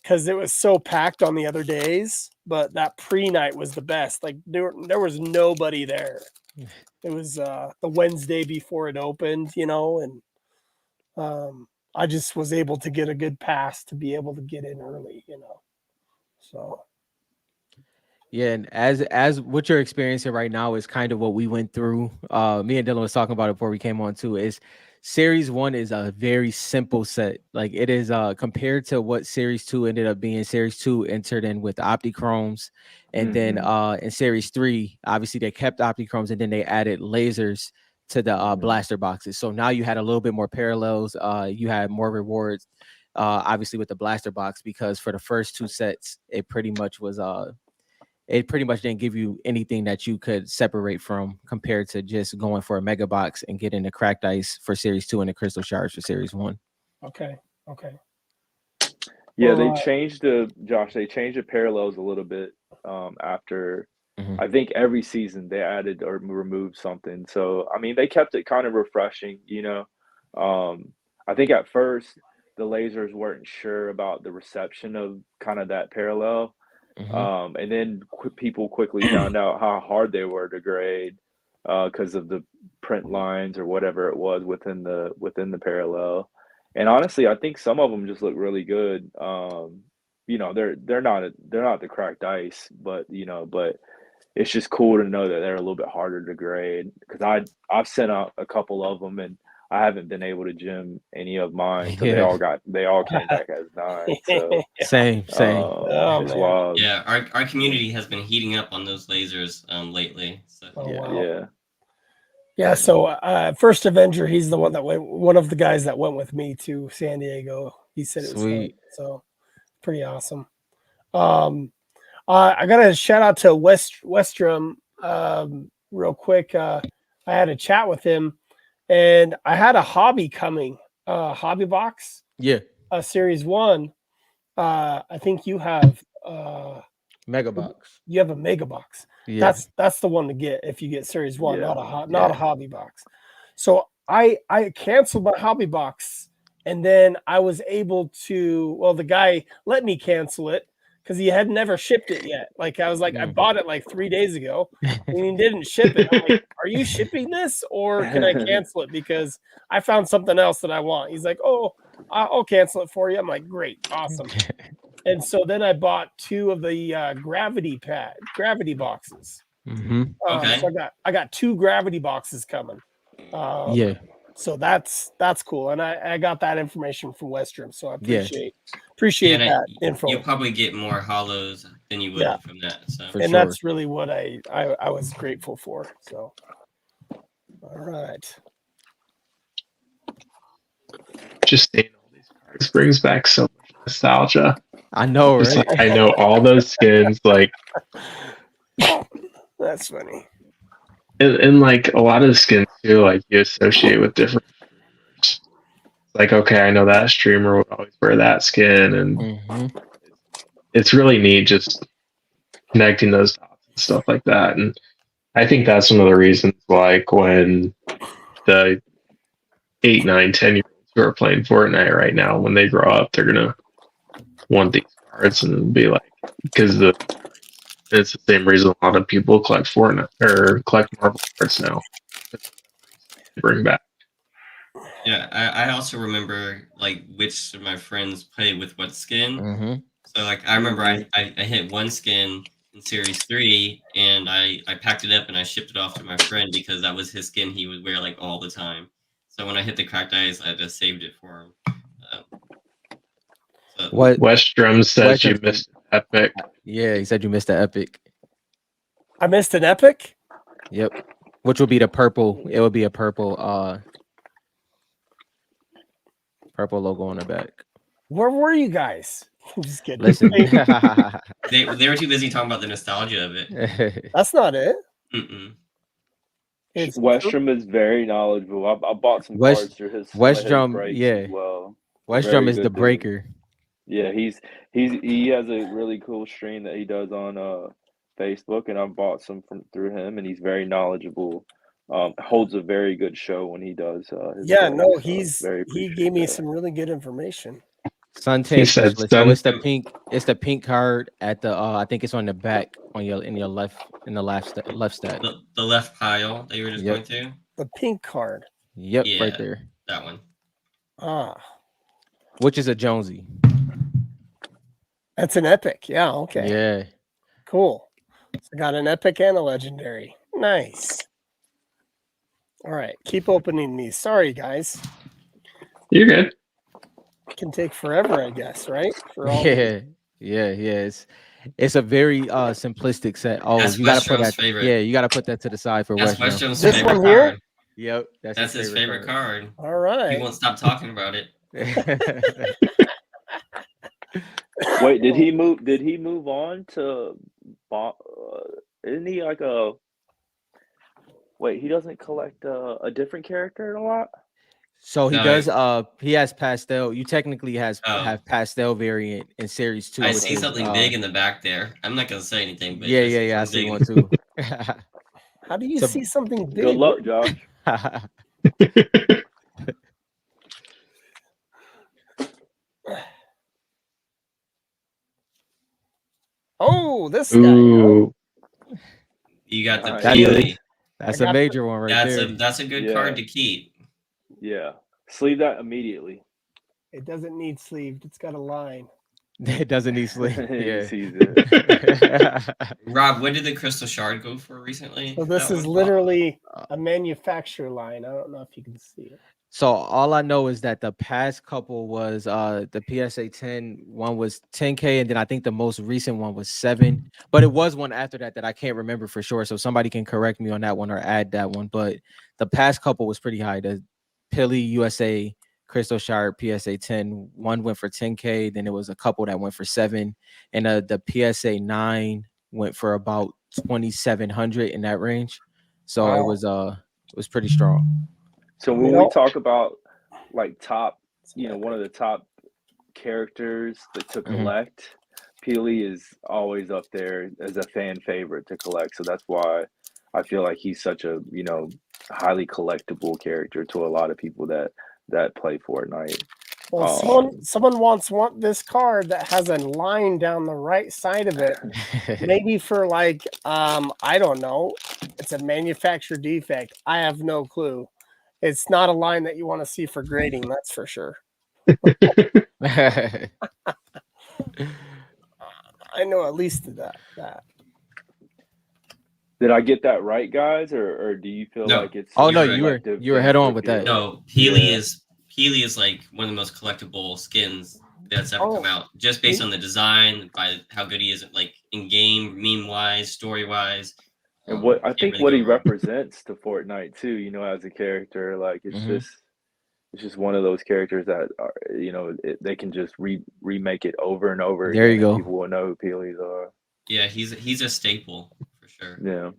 because it was so packed on the other days, but that pre night was the best. Like there was nobody there. It was the Wednesday before it opened, and I just was able to get a good pass to be able to get in early, So Yeah, and as what you're experiencing right now is kind of what we went through. Me and Dylan was talking about it before we came on too. Is Series 1 is a very simple set. Like it is compared to what Series 2 ended up being. Series 2 entered in with Optichromes, and then in Series 3, obviously they kept Optichromes and then they added lasers to the blaster boxes. So now you had a little bit more parallels. You had more rewards, obviously with the blaster box, because for the first 2 sets, it pretty much didn't give you anything that you could separate from compared to just going for a mega box and getting the cracked ice for Series 2 and the crystal shards for Series 1. okay. Yeah, Well, they changed the parallels a little bit after. I think every season they added or removed something. So I mean, they kept it kind of refreshing, I think at first the lasers weren't sure about the reception of kind of that parallel. And then people quickly found out how hard they were to grade because of the print lines or whatever it was within the parallel. And honestly, I think some of them just look really good. They're not the cracked ice, but it's just cool to know that they're a little bit harder to grade because I've sent out a couple of them and I haven't been able to gem any of mine, so Yeah. they all came back as 9. So Same. Oh, it's man. wild. Yeah, our community has been heating up on those lasers lately. So Oh, Yeah. wow. Yeah. Yeah, so First Avenger, he's the one that went, one of the guys that went with me to San Diego. He said it was fun, Sweet. so pretty awesome. I got a shout out to Westrom real quick. I had a chat with him, and I had a hobby coming, hobby box, Yeah. series 1. I think you have Mega box. you have a mega box. Yeah. That's the one to get if you get series 1, Yeah. not a hobby box. So I canceled my hobby box, and then I was able to, well, the guy let me cancel it because he had never shipped it yet. Like I was like, I bought it like 3 days ago and he didn't ship it. I'm like, are you shipping this or can I cancel it? Because I found something else that I want. He's like, oh, I'll cancel it for you. I'm like, great, awesome. And so then I bought 2 of the gravity boxes. Mm-hmm. Okay. So I got 2 gravity boxes coming. Yeah. So that's cool, and I got that information from Western, so I Yeah. appreciate and that info. You'll probably get more hollows than you would Yeah. from that. So For And sure. that's really what I was grateful for. So, all right. Just seeing all these cards brings back so much nostalgia. I know, Just right? like, I know all those skins, like, That's funny. and like a lot of the skins too, like you associate with different streamers. Like, okay, I know that streamer would always wear that skin, and Mm-hmm. it's really neat just connecting those dots and stuff like that. And I think that's one of the reasons, like when the 8, 9, 10-year-olds who are playing Fortnite right now, when they grow up, they're gonna want these cards and be like, because it's the same reason a lot of people collect Fortnite or collect Marvel cards now. Bring back. yeah, I also remember like which of my friends play with what skin. Mm-hmm. So like I remember I hit one skin in series 3 and I packed it up and I shipped it off to my friend because that was his skin he would wear like all the time. So when I hit the cracked ice, I just saved it for him. What? Westrum says you Westrum- missed Epic. Yeah, he said you missed the epic. I missed an epic. Yep. Which will be the purple. It will be a purple logo on the back. Where were you guys? I'm just kidding. Listen. They were too busy talking about the nostalgia of it. That's not it. Mm-mm. It's Westrum is very knowledgeable. I bought some cards through his Westrum, breaks yeah. as well. Westrum is good the dude. breaker. Yeah, he has a really cool stream that he does on Facebook, and I bought some through him, and he's very knowledgeable. Holds a very good show when he does. His yeah, breaks, no, so very he appreciate gave me that. some really good information. Suntan He said specialist. So sun- it's the pink card at the I think it's on the back on your left left stack. The left pile that you were just Yep. going to? The pink card. Yep, Yeah. right there. That one. Which is a Jonesy. That's an epic. Yeah, okay. Yeah. Cool. So I got an epic and a legendary. Nice. All right, keep opening these. Sorry, guys. You're good. It can take forever, I guess, right? For all Yeah. It's a very simplistic set. Oh, That's you gotta put Westrum's that. favorite. Yeah, you gotta put that to the side for That's Westrum. Westrum's This favorite one here? card. Yep, That's his favorite card. All right. He won't stop talking about it. Wait, did he move? Did he move on to? Isn't he like a? Wait, he doesn't collect a different character a lot. So he No, does. He has pastel. You technically have Oh. pastel variant in series 2. I which see is, something big in the back there. I'm not gonna say anything, but Yeah. I something see big. one too. How do you So- see something big? Good luck, Josh. Oh, this guy. Ooh, You got the Nice. Peely. That's I a got major one right there. That's a good Yeah. card to keep. Yeah, sleeve that immediately. It doesn't need sleeved. It's got a line. It doesn't need sleep. He Yeah. sees it. Rob, what did the crystal shard go for recently? So for this that is one? literally a manufacturer line. I don't know if you can see it. So all I know is that the past couple was the PSA 10 one was 10K, and then I think the most recent one was 7. But it was one after that that I can't remember for sure. So somebody can correct me on that one or add that one. But the past couple was pretty high. The Pili USA Crystal Shard PSA 10, one went for 10K, then it was a couple that went for 7, and the PSA 9 went for about 2,700 in that range. So it was pretty strong. So when we talk about like top, one of the top characters to collect, Pili is always up there as a fan favorite to collect. So that's why I feel like he's such a, highly collectible character to a lot of people that play Fortnite. Well, someone want this card that has a line down the right side of it. Maybe for like I don't know. It's a manufacturer defect. I have no clue. It's not a line that you want to see for grading, that's for sure. I know at least that. Did I get that right, guys, or do you feel like it's? Oh no, you were head on with that. No, Pili is like one of the most collectible skins that's ever come out, just based on the design, by how good he is, like in game, meme wise, story wise. And what I think what he represents to Fortnite too, as a character, like it's just one of those characters that are, they can just remake it over and over. There again, you go. People will know who Pilis are. Yeah, he's a staple for sure. Yeah.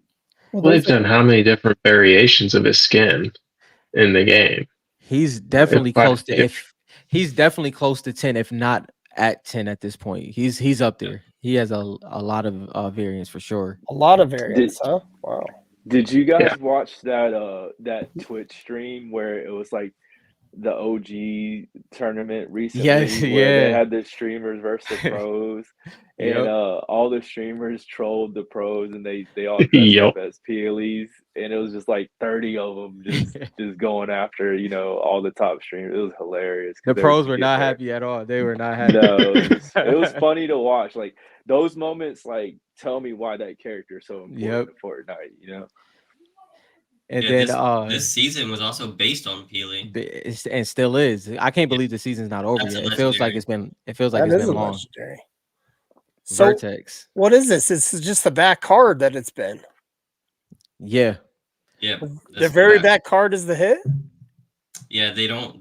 Well, they've done how many different variations of his skin in the game? He's definitely close to he's definitely close to 10, if not at 10 at this point. He's up there. He has a lot of variants for sure. A lot of variants, huh? Wow. Did you guys watch that Twitch stream where it was like the OG tournament recently? Yes, where they had the streamers versus the pros, and Yep. All the streamers trolled the pros, and they all dressed up as Pilis, and it was just like 30 of them just going after all the top streamers. It was hilarious. The pros were not happy at all. They were not happy. No, it was funny to watch. Like those moments, like tell me why that character is so important to Fortnite. And then this season was also based on Pili, and still is. I can't believe the season's not over yet. It feels like it's been long. Legendary. So, Vertex. What is this? This is just the back card that it's been. Yeah. The very back card is the hit. Yeah, they don't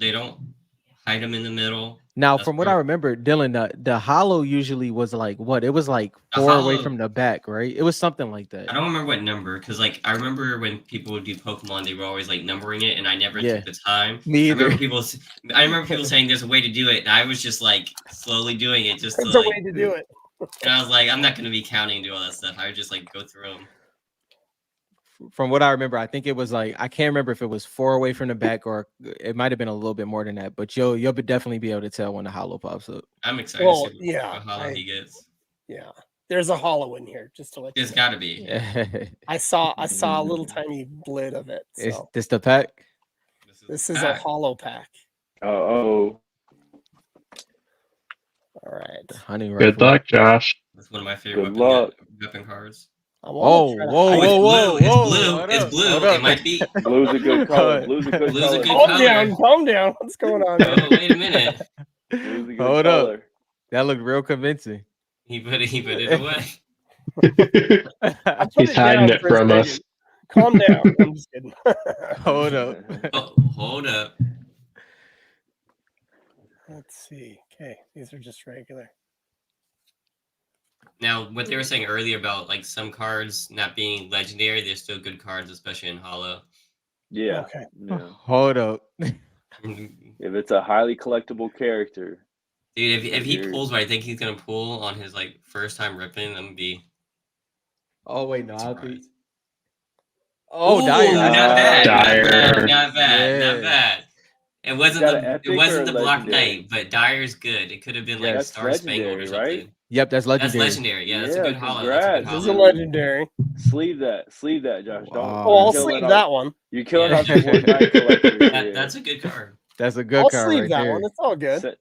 hide them in the middle. Now, from what I remember, Dylan, the hollow usually was like what? It was like 4 away from the back, right? It was something like that. I don't remember what number, because like I remember when people would do Pokemon, they were always like numbering it, and I never took the time. Me either. I remember people saying there's a way to do it, and I was just like slowly doing it just There's to a way to do it. And I was like, I'm not going to be counting and do all that stuff. I would just like go through them. From what I remember, I think it was like, I can't remember if it was 4 away from the back or it might have been a little bit more than that, but you'll definitely be able to tell when the hollow pops up. I'm excited to see what hollow he gets. Yeah, there's a hollow in here, just to let you know. There's got to be. I saw a little tiny blit of it. So. Is this the pack? This is a hollow pack. Oh. All right. Honey Good luck, Josh. That's one of my favorite weapon cards. Whoa! It's blue. It might be. Blue's a good color. Blue's a good color. Calm down. What's going on? Oh, wait a minute. Blue's a good Hold color. up. That looked real convincing. He put it away. He's hiding it from us. Calm down. I'm just kidding. Hold up. Hold up. Let's see. Okay, these are just regular. Now, what they were saying earlier about like some cards not being legendary, they're still good cards, especially in hollow. Yeah. Okay. Yeah. Hold up. If it's a highly collectible character, dude, if he pulls what I think he's gonna pull on his like first time ripping, I'm gonna be. Oh wait, no, I'll be. Oh, Dyer. Not bad. Dyer. Not bad. It wasn't the Block legendary? Knight, but Dyer's good. It could have been like Star Spangled or something. Right? Yep, that's legendary. That's legendary. Yeah, that's a good hollow. Congrats. This is a legendary. Sleeve that, Josh. Don't. Oh, I'll sleeve that one. You're killing off your Fortnite collectors. That's a good card. That's a good I'll card sleeve right that there. one. It's all good.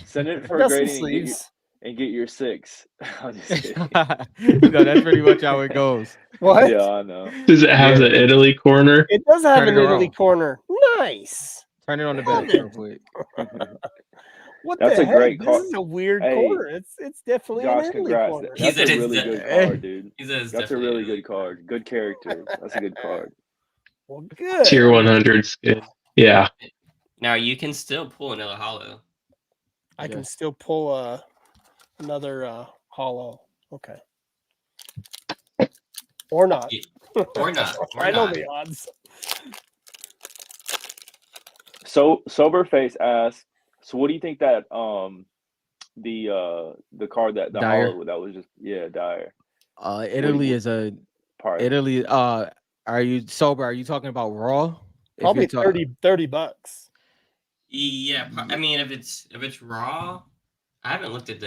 Send it for Got some grading. sleeves. and get your 6. I'm just kidding. No, that's pretty much how it goes. What? Yeah, I know. Does it have Yeah. the Italy corner? It does have Turn an it Italy around. corner. Nice. Turn it on the Love back real it. quick. What That's the a heck? great This card. is a weird Hey, corner. It's definitely an Josh, Italy congrats. corner. He That's said a it's really de- good card, dude. He said it's That's a definitely really Italy. good card. Good character. That's a good card. Well, good. Tier 100 skin. Yeah. Now you can still pull another hollow. I can Yes. still pull another hollow. Okay. Or not. Or not. Or I know not. the odds. So Soberface asks, so what do you think that the card that the Dyer. hollow that was just Dyer. Italy is a Pardon. Italy. Are you sober? Are you talking about raw? If Probably you're ta- $30. Yeah, I mean if it's raw, I haven't looked at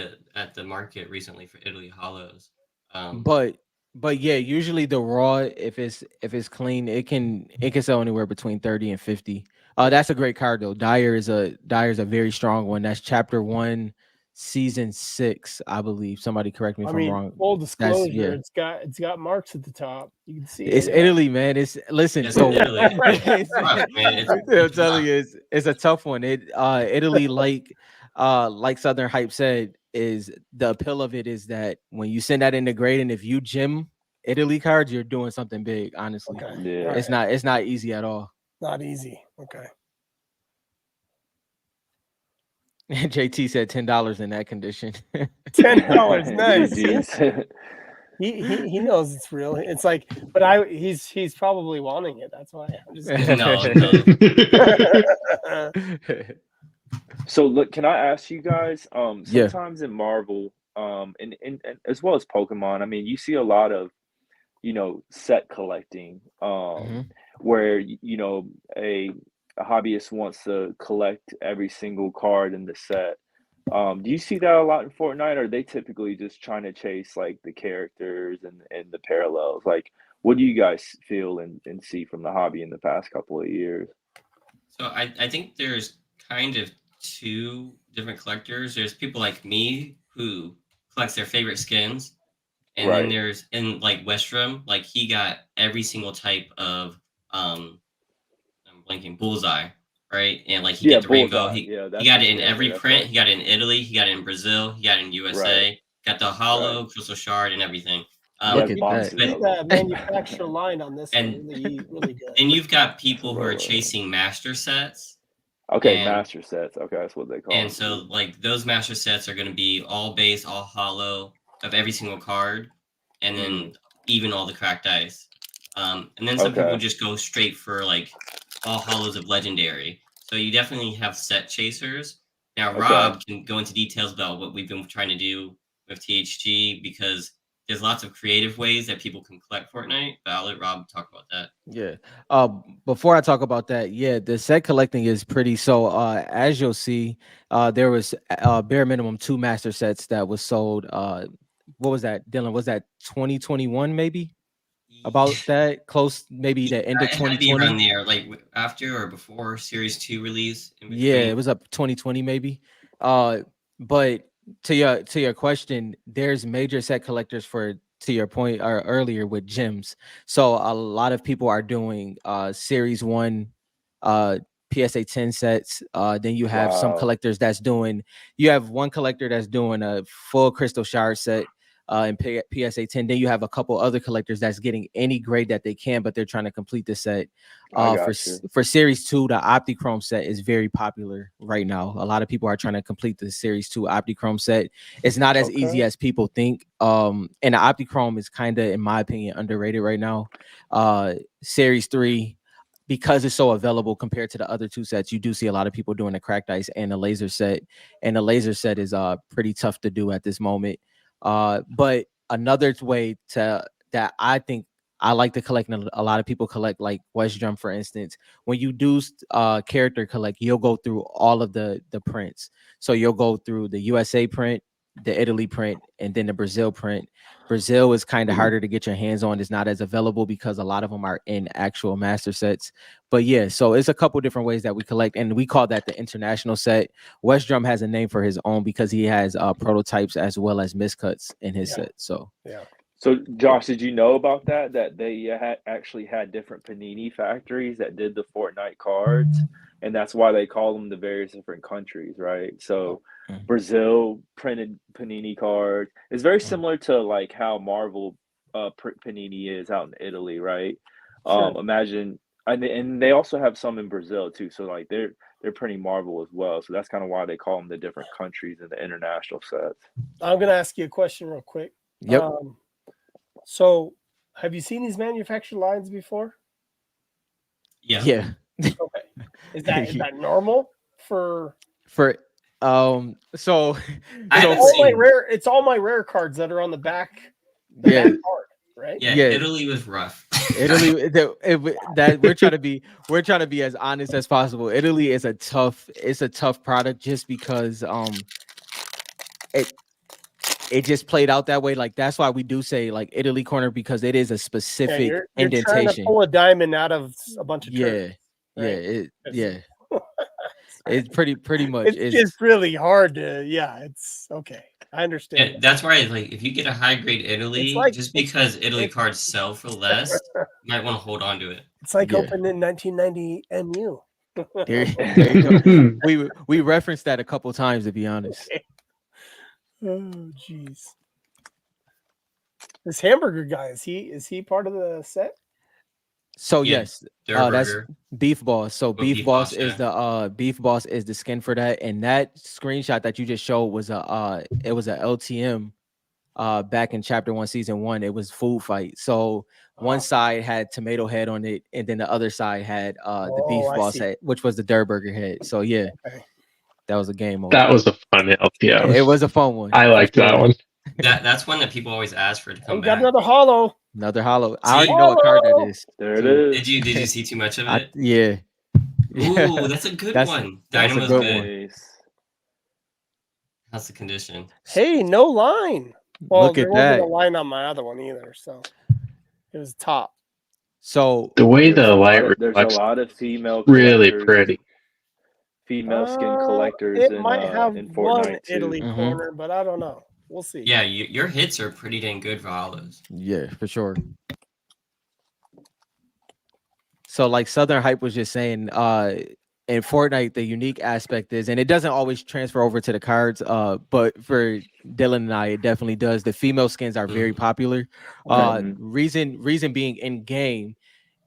the market recently for Italy hollows. But yeah, usually the raw, if it's clean, it can sell anywhere between 30 and 50. That's a great card though. Dyer is a very strong one. That's chapter 1, season 6, I believe. Somebody correct me if I I'm mean, wrong. full disclosure, yeah. it's got marks at the top. You can see It's it. Italy, man. Listen. It's So Italy. It's rough, man. I'm telling you, it's a tough one. Italy, like Southern Hype said, is the appeal of it is that when you send that in the grade, and if you gym Italy cards, you're doing something big. Honestly, Okay. Yeah. it's not easy at all. Not easy. Okay. JT said $10 in that condition. $10. Nice. GGs. He knows it's real. It's like, but he's probably wanting it. That's why I'm just No. So look, can I ask you guys? Yeah. Sometimes in Marvel, and as well as Pokemon, I mean, you see a lot of, set collecting, where a hobbyist wants to collect every single card in the set. Do you see that a lot in Fortnite? Or are they typically just trying to chase like the characters and the parallels? Like, what do you guys feel and see from the hobby in the past couple of years? So I think there's kind of two different collectors. There's people like me who collects their favorite skins, and then Right. there's like Westrom, like he got every single type of I'm blanking bullseye, right? And like he Yeah, did the rainbow. Bullseye. He Yeah, that's got the it in standard. every That's print. right. He got it in Italy. He got it in Brazil. He got it in USA. Got the hollow, crystal shard, and everything. Yeah, Look at boxes that. of them. the manufacturer line on this And- one really, really good. And you've got people who are Right. chasing master sets. Okay, and- master sets. Okay, that's what they call And them. so, like, those master sets are going to be all base, all hollow of every single card, and then even all the cracked dice. And then some people just go straight for, like, all hollows of legendary. So you definitely have set chasers. Now, Rob can go into details about what we've been trying to do with THG, because there's lots of creative ways that people can collect Fortnite, but I'll let Rob talk about that. Yeah. Before I talk about that, the set collecting is pretty. So as you'll see, there was bare minimum 2 master sets that was sold. What was that, Dylan? Was that 2021 maybe? About that close, maybe the end of It had to be 2020. around there, like after or before Series 2 release. Yeah, it was up 2020 maybe. But to your question, there's major set collectors for, to your point or earlier, with gyms. So a lot of people are doing Series 1 PSA 10 sets. Then you have some collectors you have one collector that's doing a full crystal shard set in PSA 10. Then you have a couple other collectors that's getting any grade that they can, but they're trying to complete the set. For Series 2, the Optichrome set is very popular right now. A lot of people are trying to complete the Series 2 Optichrome set. It's not as easy as people think. And the Optichrome is kind of, in my opinion, underrated right now. Series 3, because it's so available compared to the other 2 sets, you do see a lot of people doing the cracked ice and the laser set. And the laser set is pretty tough to do at this moment. But another way that I think I like to collect, and a lot of people collect, like Westdrum, for instance. When you do character collect, you'll go through all of the prints. So you'll go through the USA print, the Italy print, and then the Brazil print. Brazil is kind of harder to get your hands on. It's not as available because a lot of them are in actual master sets. But yeah, so it's a couple different ways that we collect, and we call that the international set. West Drum has a name for his own because he has prototypes as well as miscuts in his set. So Yeah. So, Josh, did you know about that? That they actually had different Panini factories that did the Fortnite cards, and that's why they call them the various different countries, right? So, Mm. Brazil printed Panini cards. It's very Mm. similar to like how Marvel Panini is out in Italy, right? Sure. Imagine, and they also have some in Brazil too. So, like they're printing Marvel as well. So that's kind of why they call them the different countries in the international sets. I'm gonna ask you a question real quick. Yep. So have you seen these manufactured lines before? Yeah. yeah. Okay. Is that normal for For so I it's haven't all my seen- rare cards that are on the back yeah. back card, right? Yeah, Yeah. Italy was rough. Italy that we're trying to be as honest as possible. Italy is a tough product just because it just played out that way. Like that's why we do say like Italy corner, because it is a Yeah, specific you're trying to indentation. pull a diamond out of a bunch of turds, Yeah, right? it's pretty much It's just really hard to it's okay. I understand. Yeah, that's why like if you get a high grade Italy, like- just because Italy it's- cards sell for less, you might want to hold on to it. It's like Yeah. opening 1990 MU. there you go. We referenced that a couple times, to be honest. Oh jeez. This hamburger guy, is he part of the set? So Yeah, yes, Durr that's Burger. Beef Boss. So Beef Beef Boss Boss, is the Beef Boss is the skin for that, and that screenshot that you just showed was a LTM back in chapter 1 season 1. It was Food Fight. So one side had tomato head on it, and then the other side had the Beef I Boss see. head, which was the Durr Burger head. So yeah, Okay. that was a game mode. That was a fun LTM. It was a fun one. I liked that one. That's one that people always ask for to Oh, come we got back. another hollow. Another hollow. I See? already know what card that Hollow! is. There it too. is. Did you see too much of it? Yeah. Ooh, that's a good That's- one. that's a Dynamo's good good. one. Nice. How's the condition? Hey, no line. Well, Look there at wasn't that. a line on my other one either, so it was top. So The way There's the a lot light of- there's a reflects, lot of female really collectors, pretty. female skin collectors It in might have in one Fortnite too. Italy Mhm. corner, but I don't know. We'll see. Yeah, your hits are pretty dang good for all those. yeah, for sure. So like Southern Hype was just saying, in Fortnite, the unique aspect is, and it doesn't always transfer over to the cards, but for Dylan and I, it definitely does. The female skins are very popular. Okay. Reason being in game,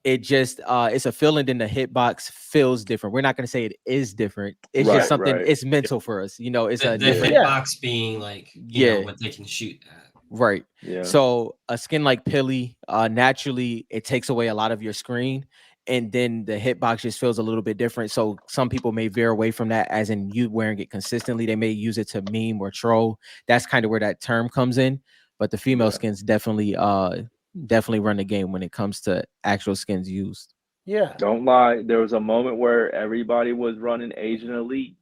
it just it's a feeling, then the hitbox feels different. We're not gonna say it is different. It's Right, just something. right. It's mental for us, you know. It's The a different. hitbox being like you know Yeah. what they can shoot at. Right. Yeah. So a skin like Pilly, naturally it takes away a lot of your screen, and then the hitbox just feels a little bit different. So some people may veer away from that, as in you wearing it consistently. They may use it to meme or troll. That's kind of where that term comes in. But the female skins definitely run the game when it comes to actual skins used. Yeah. Don't lie. There was a moment where everybody was running Asian Elite.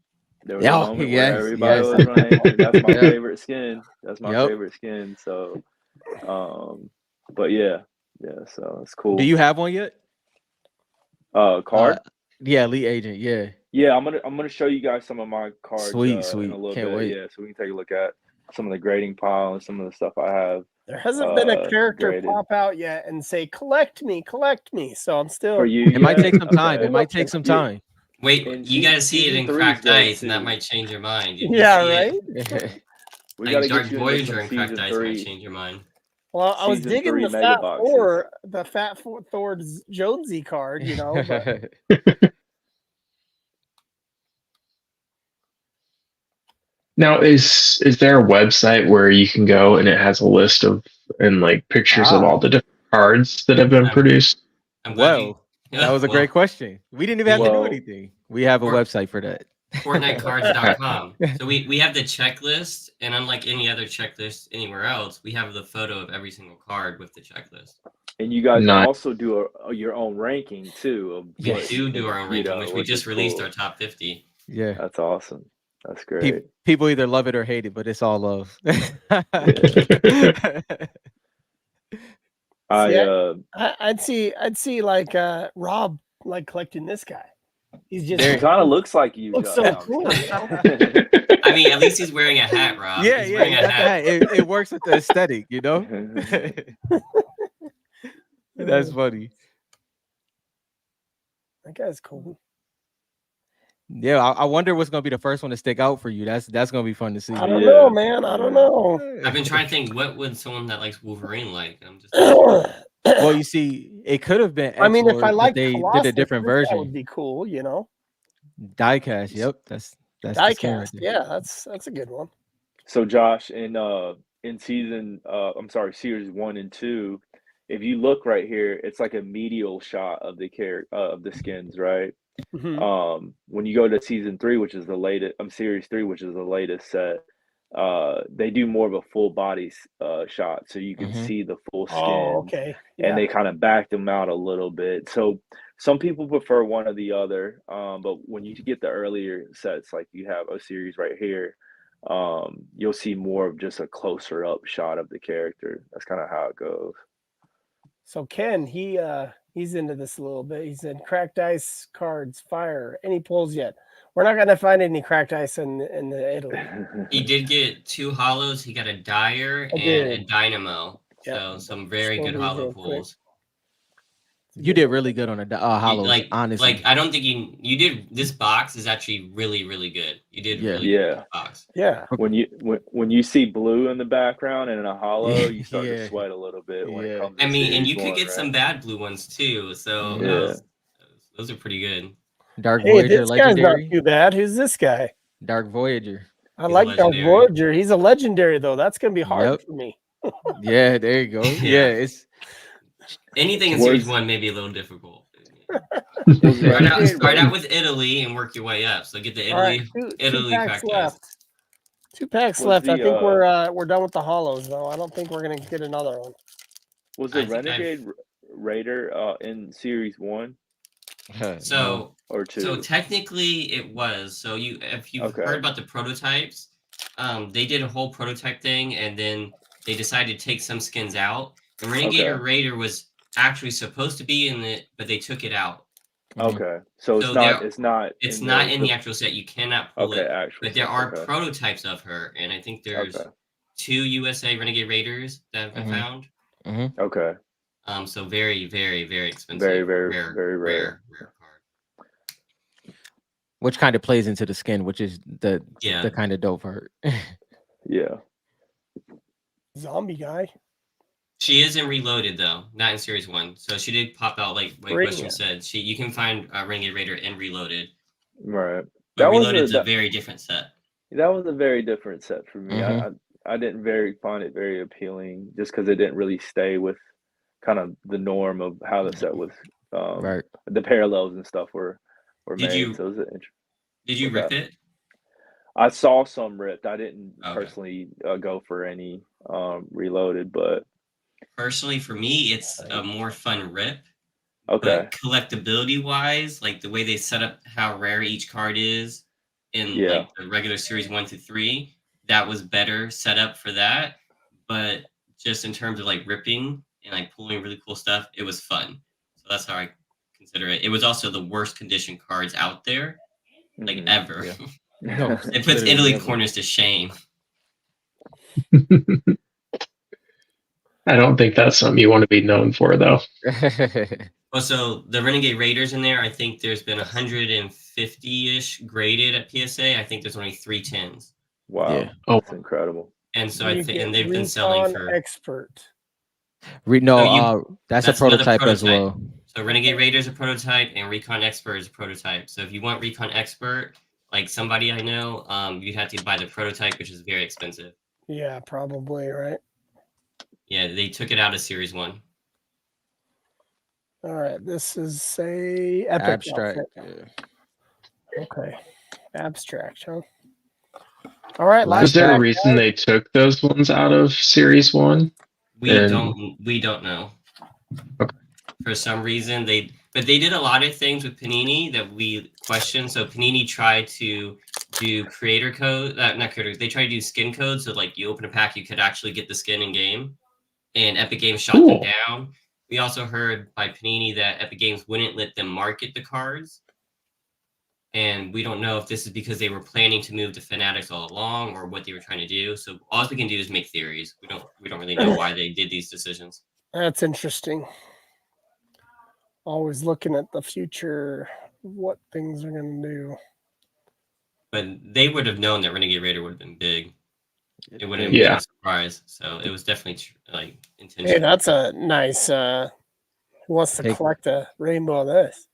There was a Oh, moment yes, where everybody yes. was running Asian. That's my Yeah. favorite skin. That's my Yep. favorite skin. So, but yeah, so it's cool. Do you have one yet? Card? Yeah, Elite Agent. Yeah. Yeah, I'm gonna show you guys some of my cards Sweet. in a little Can't bit. wait. Yeah, so we can take a look at some of the grading pile and some of the stuff I have. There hasn't been a character graded. pop out yet and say, collect me. So I'm still For you, It might yeah? take some time. Okay. It might take some Yeah. time. Wait, And you gotta see it season in 3 is cracked great, ice, and that too. might change your mind. If you Yeah, see right. it, We like gotta Dark get you into Voyager some and cracked season ice 3. might change your mind. Well, I was Season digging 3 the mega Fat boxes. Thor's Jonesy card, you know. But Now, is there a website where you can go and it has a list of and like pictures of all the different cards that have been produced? I'm glad Well, that was a well, great question. We didn't even have to do Well- anything. We have a Or- website for that. FortniteCards.com. So we have the checklist, and unlike any other checklist anywhere else, we have the photo of every single card with the checklist. And you guys Nice. also do your own ranking too. Of We what do you our own you ranking, know, which we which just is released cool. our top 50. Yeah. That's awesome. That's great. People either love it or hate it, but it's all love. I'd see like Rob like collecting this guy. He's just He kind of looks like you. looks Josh. so cool. I mean, at least he's wearing a hat, Rob. Yeah, He's yeah, wearing you a got the hat. hat. It works with the aesthetic, you know. That's funny. That guy's cool. Yeah, I wonder what's gonna be the first one to stick out for you. That's gonna be fun to see. I don't know, man. I don't know. I've been trying to think, what would someone that likes Wolverine like? I'm just. Well, you see, it could have been. I mean, if I like they Colossus, did a different this guy version. would be cool, you know. Diecast. Yep, that's the skin right Diecast. there. Yeah, that's a good one. So Josh, in series 1 and 2, if you look right here, it's like a medial shot of the of the skins, right? Mhm. When you go to season 3, which is the latest, series 3, which is the latest set, they do more of a full body shot, so you can see the full skin. Oh, okay. Yeah. And they kind of back them out a little bit. So some people prefer one or the other, but when you get the earlier sets, like you have a series right here, you'll see more of just a closer up shot of the character. That's kind of how it goes. So Ken, he's into this a little bit. He said cracked ice cards, fire. Any pulls yet? We're not gonna find any cracked ice in the Italy. He did get 2 hollows. He got a Dyer and a Dynamo. So some very good hollow pulls. You did really good on the hollows, honestly. Like I don't think you did. This box is actually really, really good. You did really good in this box. Yeah. When you see blue in the background and in a hollow, you start to sweat a little bit when it comes to I mean, and you series could 1, get right? some bad blue ones too. So those are pretty good. Dark Voyager, this legendary. guy's not too bad. Who's this guy? Dark Voyager. I like Dark Voyager. He's a legendary though. That's gonna be hard for me. Yeah, there you go. Yeah, it's anything in series 1 may be a little difficult. Start out with Italy and work your way up. So get the Italy, two packs cracked left. ice. 2 packs left. I think we're done with the hollows though. I don't think we're gonna get another one. Was the Renegade Raider in series 1? So or 2? So technically it was. So if you've heard about the prototypes, they did a whole prototype thing and then they decided to take some skins out. The Renegade Raider was actually supposed to be in it, but they took it out. Okay. So it's not in the actual set. You cannot pull it. But there are okay. prototypes of her, and I think there's 2 USA Renegade Raiders that have been found. Okay. So very, very, very expensive. Very rare card. Which kind of plays into the skin, which is the kind of dope part. Yeah. Zombie guy. She is in Reloaded though, not in Series 1. So she did pop out like Western said. You can find Renegade Raider in Reloaded. Right. But Reloaded is a very different set. That was a very different set for me. I didn't find it very appealing just because it didn't really stay with kind of the norm of how the set was. The parallels and stuff were made. Did you rip it? I saw some ripped. I didn't personally go for any Reloaded, but personally for me it's a more fun rip. Okay. But collectability wise, like the way they set up how rare each card is in like the regular series 1 through 3, that was better set up for that. But just in terms of like ripping and like pulling really cool stuff, it was fun. So that's how I consider it. It was also the worst condition cards out there, like ever. No, it puts Italy corners to shame. I don't think that's something you want to be known for, though. Well, so the Renegade Raiders in there, I think there's been 150-ish graded at PSA. I think there's only 3 10s. Wow. Yeah. That's incredible. And so I think, and they've been selling for expert. That's a prototype as well. So Renegade Raiders a prototype, and Recon Expert is a prototype. So if you want Recon Expert, like somebody I know, you'd have to buy the prototype, which is very expensive. Yeah, probably, right? Yeah, they took it out of Series 1. All right, this is a epic abstract. Okay, abstract, huh? All right. Was there a reason they took those ones out of Series 1? We don't know. Okay. For some reason they did a lot of things with Panini that we questioned. So Panini tried to do creator code, not creator. They try to do skin codes, so like you open a pack, you could actually get the skin in game, and Epic Games shot them Cool. down. We also heard by Panini that Epic Games wouldn't let them market the cards, and we don't know if this is because they were planning to move to Fanatics all along or what they were trying to do. So all we can do is make theories. We don't really know why they did these decisions. That's interesting. Always looking at the future, what things are going to do. But they would have known that Renegade Raider would have been big. It wouldn't have Yeah. been a surprise. So it was definitely like intentional. Hey, that's a nice. Who wants to Hey. collect a rainbow of this?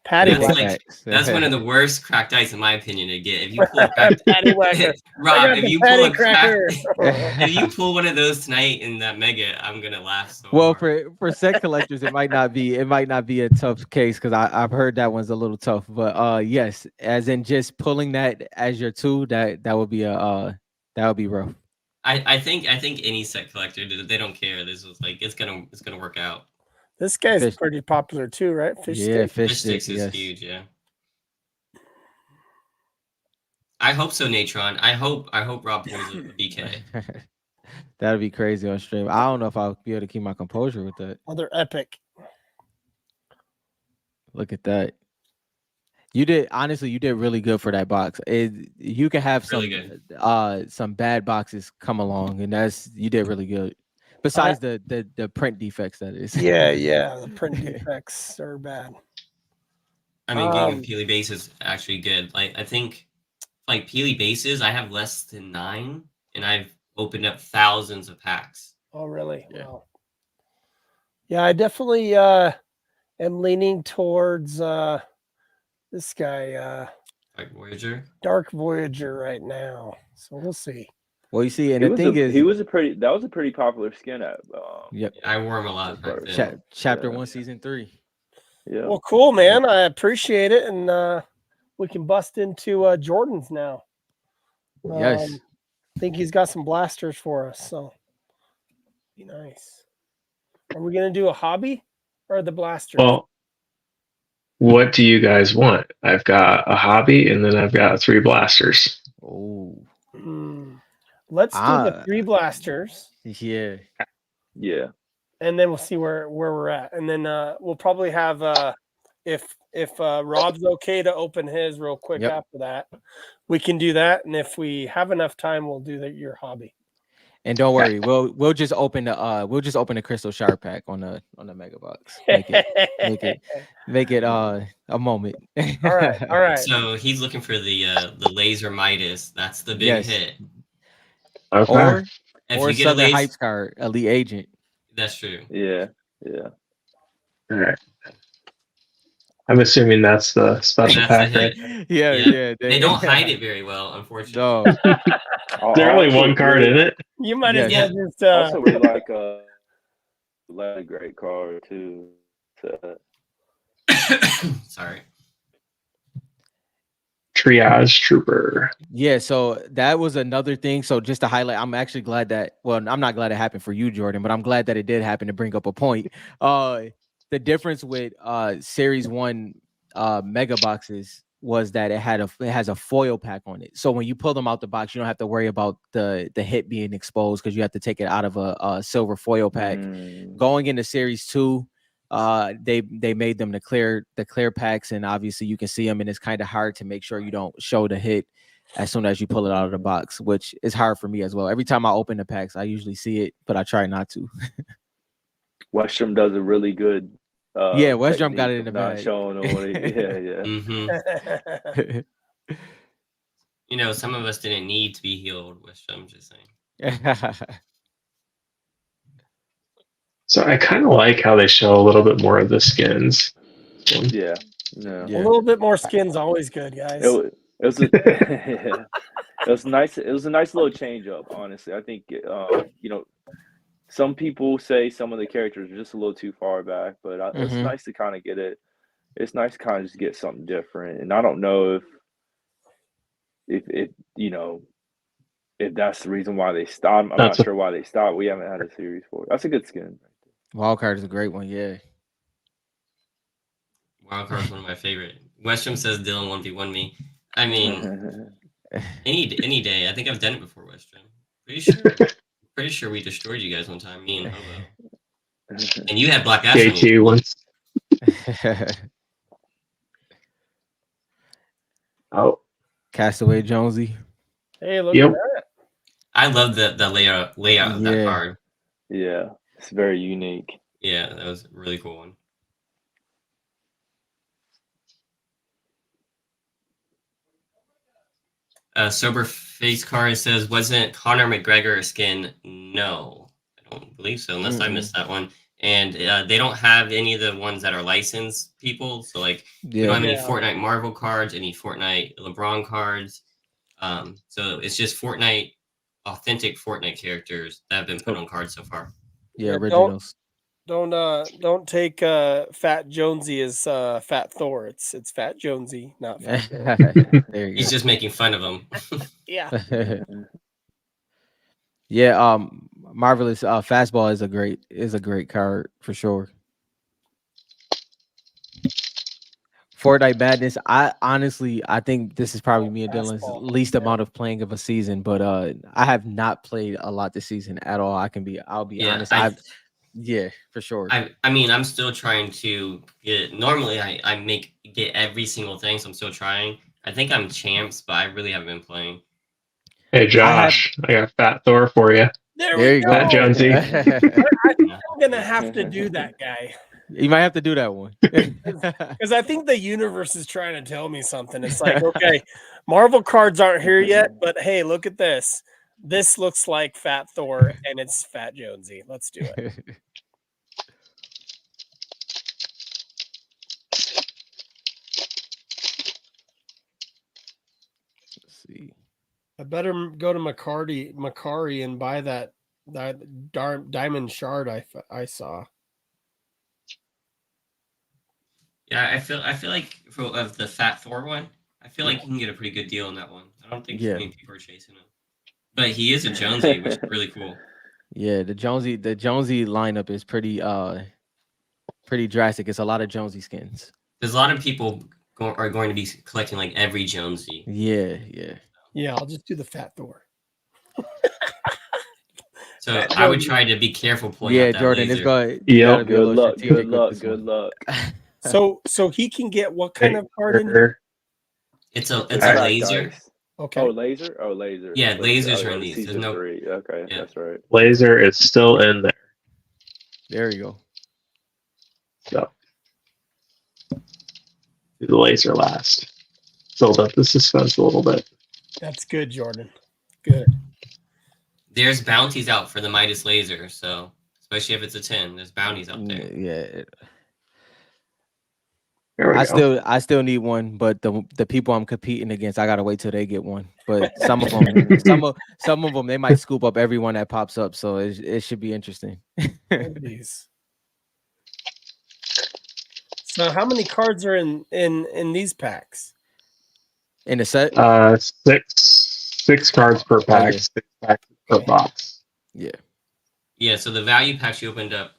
Patty That's Whacker. like that's one of the worst cracked ice in my opinion to get. If you pull a cracked Patty Whacker. Rob, if you pull a cracker. if you pull one of those tonight in that mega, I'm gonna laugh so Well, hard. for set collectors, it might not be a tough case because I've heard that one's a little tough. But yes, as in just pulling that as your two, that would be that would be rough. I think any set collector, they don't care. This was like it's gonna work out. This guy's Fish- pretty popular too, right? Fish yeah, stick. fish Fish sticks sticks, is yes. huge, yeah. I hope so, Natron. I hope Rob pulls a BK. That'd be crazy on stream. I don't know if I'll be able to keep my composure with that. Other epic. Look at that. You did really good for that box. You can have Really some bad boxes come along, and you did really good. Besides the print defects, that is. Yeah, the print defects are bad. I mean, getting Peely base is actually good. Like I think, like Peely bases, I have less than 9, and I've opened up thousands of packs. Oh, really? Yeah. Wow. Yeah, I definitely am leaning towards this guy, Like Voyager. Dark Voyager, right now. So we'll see. Well, you see, and That the thing is, was a pretty popular skin at. yep. I wore him a lot back then. Chapter Yeah. 1, season 3. Yeah. Well, cool, man. I appreciate it, and we can bust into Jordan's now. Yes. I think he's got some blasters for us, so be nice. Are we gonna do a hobby or the blasters? Well, what do you guys want? I've got a hobby, and then I've got 3 blasters. Oh. Let's do the 3 blasters, Yeah. Yeah. and then we'll see where we're at, and then we'll probably have if Rob's okay to open his real quick Yep. after that, we can do that, and if we have enough time, we'll do your hobby. And don't worry, we'll just open the crystal shard pack on the mega box. Make it a moment. All right. So he's looking for the laser Midas. That's the big Yes. hit. Okay. Or If or you get a Southern laser, Hypes card, Elite Agent. that's true. Yeah. All right. I'm assuming that's the special That's pack, the right? hit. Yeah. They don't hide it very well, unfortunately. No. Is there only one card in it? You might as Yes. well just Also, really like a great card too. So, Sorry. Triage Trooper. Yeah, so that was another thing. So just to highlight, I'm actually glad that, well, I'm not glad it happened for you, Jordan, but I'm glad that it did happen to bring up a point. The difference with Series 1 mega boxes was that it has a foil pack on it. So when you pull them out the box, you don't have to worry about the hit being exposed because you have to take it out of a silver foil pack. Going into Series 2, they made them the clear packs, and obviously you can see them, and it's kind of hard to make sure you don't show the hit as soon as you pull it out of the box, which is hard for me as well. Every time I open the packs, I usually see it, but I try not to. Westrum does a really good. Yeah, Westrum got it in the not bag. showing them what yeah. Mm-hmm. You know, some of us didn't need to be healed, which I'm just saying. So I kind of like how they show a little bit more of the skins. Yeah. A little bit more skin's always good, guys. It was it was nice. It was a nice little change up, honestly. I think some people say some of the characters are just a little too far back, but it's nice to kind of get it. It's nice to kind of just get something different. And I don't know if that's the reason why they stopped. I'm not sure why they stopped. We haven't had a series for it. That's a good skin. Wildcard is a great one, yeah. Wildcard is one of my favorite. Westrum says Dylan 1v1 me. I mean, Any day. I think I've done it before, Western. Pretty sure we destroyed you guys one time, me and Hobo. And you had Black Ash on JT you. once. Oh, Castaway Jonesy. Hey, look Yep. at that. I love the layout of that Yeah. card. Yeah, it's very unique. Yeah, that was a really cool one. Sober Face Card says, wasn't Conor McGregor a skin? No, I don't believe so, unless I missed that one. And they don't have any of the ones that are licensed people. So, like, we don't have any Yeah. Fortnite Marvel cards, any Fortnite LeBron cards. So it's just Fortnite, authentic Fortnite characters that have been put on cards so far. Yeah, Yeah, originals. Don't take Fat Jonesy as Fat Thor. It's Fat Jonesy, not Fat Thor. There you He's go. just making fun of him. Yeah. Yeah, Marvelous Fastball is a great card for sure. Fortnite Madness. I think this is probably me and Dylan's Fastball. least amount of playing of a season, but I have not played a lot this season at all. I'll be Yeah, honest. Yeah, for sure. I mean, I'm still trying to get. Normally, I get every single thing, so I'm still trying. I think I'm champs, but I really haven't been playing. Hey Josh, I got Fat Thor for you. There There we you go. Fat Jonesy. I think I'm gonna have to do that guy You might have to do that one. because I think the universe is trying to tell me something. It's like, okay, Marvel cards aren't here yet, but hey, look at this. This looks like Fat Thor, and it's Fat Jonesy. Let's do it. Let's see. I better go to Macari and buy that diamond shard I saw. Yeah, I feel like of the Fat Thor one, I feel like you can get a pretty good deal on that one. I don't think too many people are chasing him, but he is a Jonesy, which is really cool. Yeah, the Jonesy lineup is pretty drastic. It's a lot of Jonesy skins. There's a lot of people are going to be collecting like every Jonesy. Yeah. Yeah, I'll just do the Fat Thor. So Fat I would Jonesy. try to be careful pulling Yeah, out that Jordan, laser. it's going. Yep. Good luck. Good luck. Good luck. So he can get what kind of card in here? Laser. It's a Black laser. dice. Okay. Oh, laser. Oh, laser. Yeah, lasers are Oh, in these. season There's no. 3. Okay, Yeah. that's right. Laser is still in there. There you go. So do the laser last. Build up the suspense a little bit. That's good, Jordan. Good. There's bounties out for the Midas laser, so especially if it's a 10, there's bounties out there. Yeah. There we go. I still need one, but the people I'm competing against, I gotta wait till they get one. But some of them, they might scoop up everyone that pops up, so it should be interesting. These. So how many cards are in these packs? In the set? Six cards per pack, yeah. 6 packs per box. Yeah. Yeah, so the value packs he opened up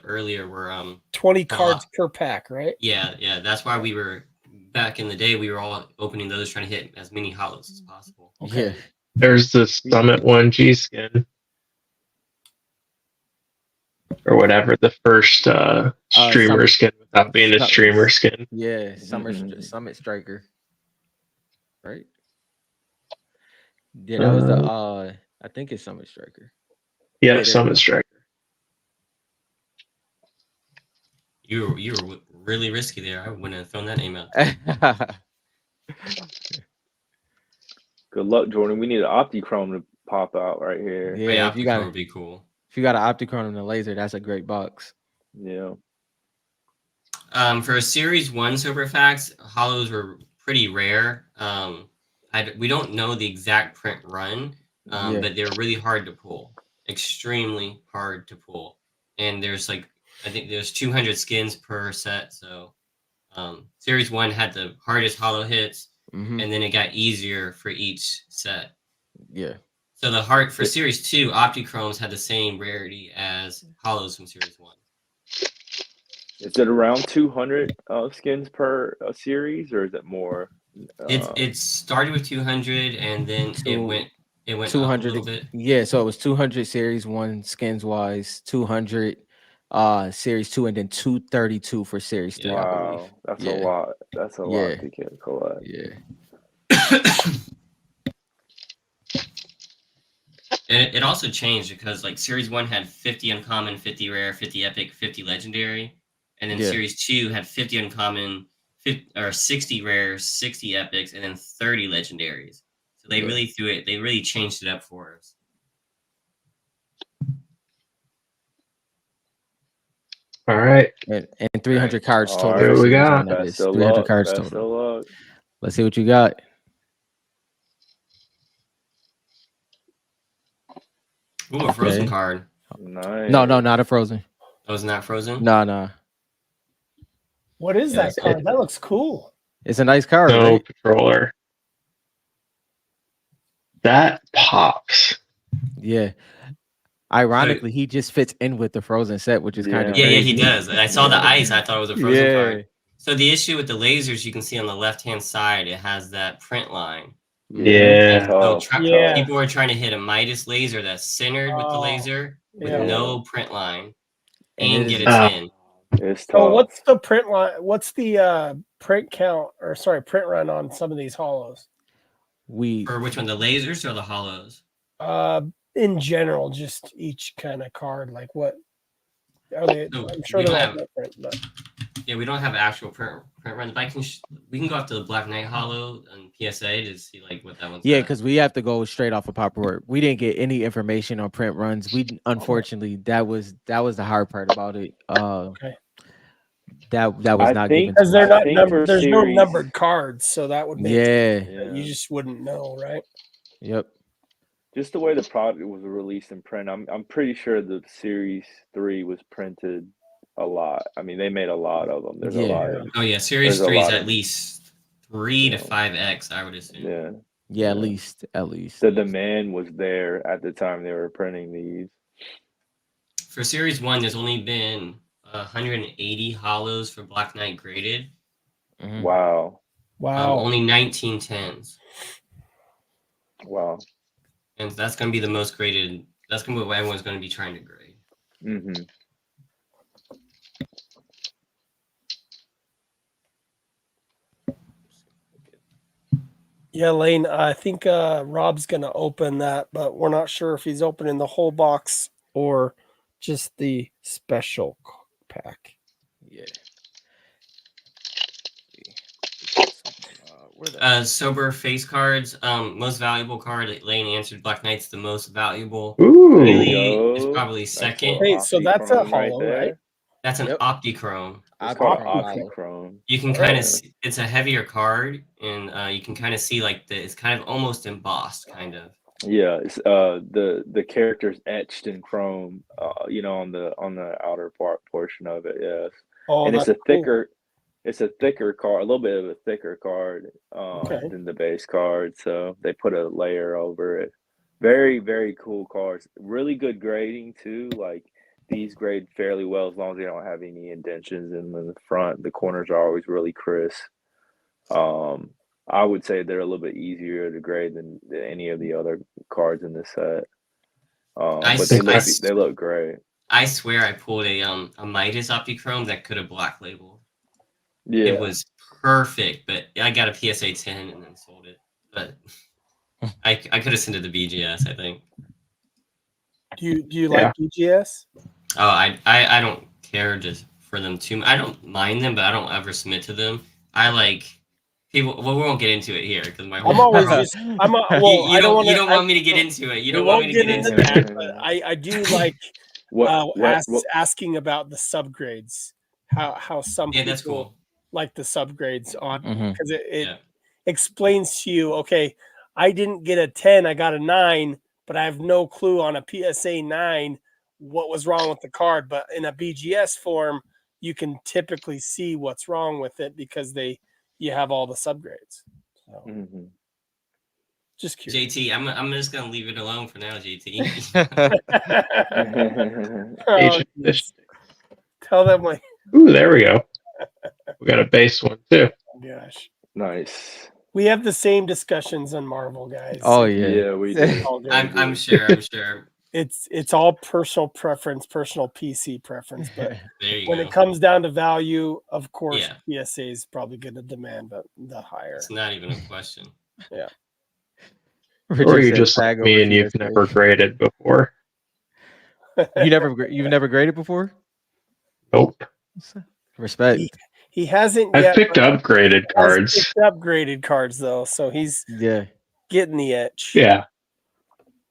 earlier were 20 cards per pack, right? Yeah. That's why we were back in the day. We were all opening those, trying to hit as many hollows as possible. Okay. Yeah. There's the Summit 1G skin. Or whatever, the first streamer skin without being a streamer skin. Yeah, Summit Striker. Right? Yeah, that was the I think it's Summit Striker. Yeah, Summit Striker. You were really risky there. I wouldn't have thrown that name out. Good luck, Jordan. We need an Optichrome to pop out right here. Yeah, Optichrome would be cool. If you got an Optichrome and a laser, that's a great box. Yeah. For a Series 1 Super Facts, hollows were pretty rare. We don't know the exact print run, but they're really hard to pull. Extremely hard to pull. And I think there's 200 skins per set. So Series 1 had the hardest hollow hits, and then it got easier for each set. Yeah. So for Series 2, Optichromes had the same rarity as hollows from Series 1. Is it around 200 skins per series, or is it more It started with 200 and then it went up a 200. little bit. Yeah, so it was 200 series 1 skins wise, 200 series 2, and then 232 for series 3, I believe. Wow, that's a Yeah. lot. That's a Yeah. lot to get collect. Yeah. And it also changed because like Series 1 had 50 uncommon, 50 rare, 50 epic, 50 legendary. And then Yeah. Series 2 had 50 uncommon, 50, or 60 rare, 60 epics, and then 30 legendaries. So they really changed it up for us. All right. And 300 cards All total Here for we series go. 1. That is Best of 300 luck. cards Best total. of luck. Let's see what you got. Ooh, a frozen Okay. card. Nice. No, not a frozen. Oh, it's not frozen? No. What is that card? That looks cool. It's a nice card, No right? controller. That pops. Yeah. Ironically, he just fits in with the frozen set, which is kind of Yeah, crazy. he does. I saw the ice. I thought it was a frozen card. So the issue with the lasers, you can see on the left-hand side, it has that print line. Yeah. So Yeah. people are trying to hit a Midas laser that's centered with the laser with yeah. no print line And and it get is- a 10. It's tough. So what's the print line? What's the print count or sorry, print run on some of these hollows? For which one, the lasers or the hollows? In general, just each kind of card. Like what are they? So I'm sure we they're don't all have- different, but Yeah, we don't have actual print runs, but we can go up to the Black Knight Hollow on PSA to see like what that one's Yeah, at. because we have to go straight off of paperwork. We didn't get any information on print runs. We unfortunately that was the hard part about it. okay. That was I not think- given Because to they're us. not think numbered. for There's no series- numbered cards, so that would make Yeah. sense that you just wouldn't know, right? Yep. Just the way the product was released in print, I'm pretty sure the Series 3 was printed a lot. I mean, they made a lot of them. There's a lot of Oh yeah, Series There's a 3 is lot at of- least 3 to 5x, I would assume. yeah. Yeah, at least. The demand was there at the time they were printing these. For Series 1, there's only been 180 hollows for Black Knight graded. Mhm. Wow. Only 19 10s. Wow. And that's going to be the most graded. That's going to be what everyone's going to be trying to grade. Mm-hmm. Yeah, Lane. I think Rob's gonna open that, but we're not sure if he's opening the whole box or just the special pack. Yeah. Sober face cards. Most valuable card. Lane answered. Black Knight's the most valuable. Ooh. Really, it's probably second. Hey, so that's a Optichrome hollow, right? That's an Yep. Optichrome. It's called Optichrome. Optichrome. You can All kind right. of see, it's a heavier card, and you can kind of see like it's kind of almost embossed, kind of. Yeah, it's the characters etched in chrome, on the outer portion of it, yes. Oh, And it's that's a cool. thicker card, a little bit of a thicker card Okay. than the base card, so they put a layer over it. Very, very cool cards. Really good grading too. Like these grade fairly well as long as they don't have any indentions in the front. The corners are always really crisp. I would say they're a little bit easier to grade than any of the other cards in this set. But they look great. I swear I pulled a Midas Optichrome that could have black labeled. Yeah. It was perfect, but I got a PSA 10 and then sold it. But I could have sent it to BGS, I think. Do you like BGS? Oh, I don't care just for them too. I don't mind them, but I don't ever submit to them. I like people. Well, we won't get into it here because my whole. I'm always just. I'm a, well. you I don't want. you don't want me to get into it. You We don't want won't me to get into it. that, but I do like asking about the subgrades. How some Yeah, people that's cool. like the subgrades on Mhm. because it explains to you. Okay, I didn't get a 10. I got a 9, but I have no clue on a PSA 9 what was wrong with the card. But in a BGS form, you can typically see what's wrong with it because you have all the subgrades. So, just curious. JT, I'm just gonna leave it alone for now, JT. Oh, geez. Tell them like, Ooh, there we go. We got a base one too. gosh. Nice. We have the same discussions on Marvel, guys. Oh yeah. Yeah, we do. All good. I'm sure. It's all personal preference, personal PC preference. But There you when go. it comes down to value, of course, Yeah. PSA is probably going to demand the higher. It's not even a question. Or Richard you said just tag like me over and you've PSA. never graded before. You've never graded before? Nope. Respect. He hasn't I've yet. picked but up graded he has cards. picked up graded cards though, so he's Yeah. getting the itch. Yeah.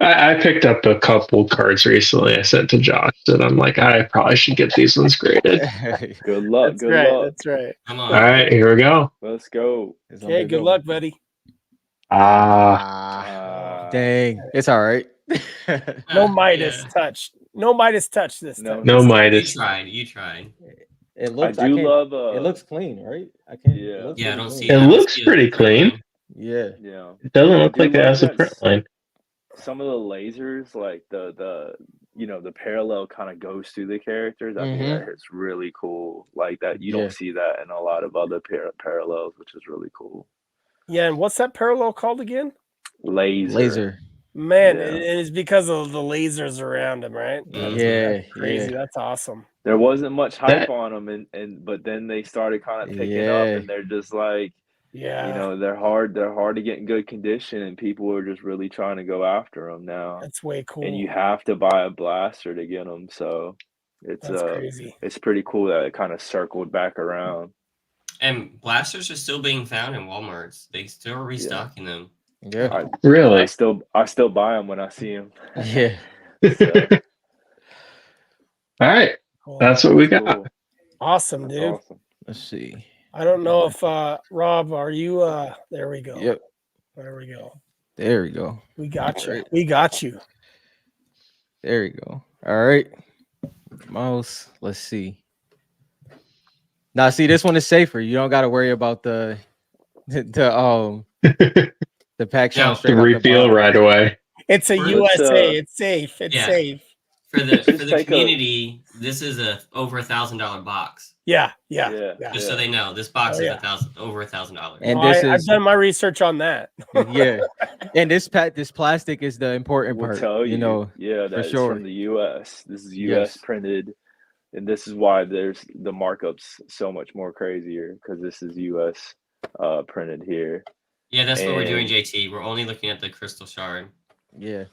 I picked up a couple cards recently I sent to Josh that I'm like, I probably should get these ones graded. Good luck. That's Good right. luck. That's right. Come All on. right, here we go. Let's go. Okay, good luck, buddy. Dang. It's all right. No Midas touch. No Midas touch this No, time. No You Midas. tried. You tried. It I looks do love. it looks clean, right? I can't. Yeah. It looks Yeah, I pretty don't clean. see. It I don't looks see a pretty print clean. line. Yeah. Yeah. It doesn't I look do like it like has a that print line. Some of the lasers, like the the parallel kind of goes through the characters. I think that it's really cool. Like that, you Yeah. don't see that in a lot of other parallels, which is really cool. Yeah, and what's that parallel called again? Laser. Man, Yeah. it is because of the lasers around him, right? Yeah. Crazy. Yeah. That's awesome. There wasn't much hype That- on them, and but then they started kind of picking Yeah. up, and they're just like, Yeah. you know, they're hard to get in good condition, and people are just really trying to go after them now. That's way cool. And you have to buy a blaster to get them, so it's That's crazy. it's pretty cool that it kind of circled back around. And blasters are still being found in Walmarts. They still are restocking them. Yeah. Really? I still buy them when I see them. Yeah. So, All right. Cool. That's what we got. cool. Awesome, That's dude. awesome. Let's see. I don't know if Rob, are you there we go. Yep. There we go. There we go. We got you. Right. We got you. There we go. All right. Mouse. Let's see. Now, see, this one is safer. You don't got to worry about the pack showing Yeah, straight The off the reveal bottom. right away. It's a Let's, USA. It's safe. It's yeah. safe. For the take a- community, this is a over $1,000 box. Yeah. Just so they know, this box Oh, is yeah. over $1,000. And Well, this I've is done my research on that. yeah. And this plastic is the important We'll part. tell you, You know, yeah, that's sure. from the U.S. This is U.S. Yes. printed, and this is why there's the markups so much more crazier because this is U.S. Printed here. Yeah, that's what we're doing, And- JT. We're only looking at the crystal shard. yeah.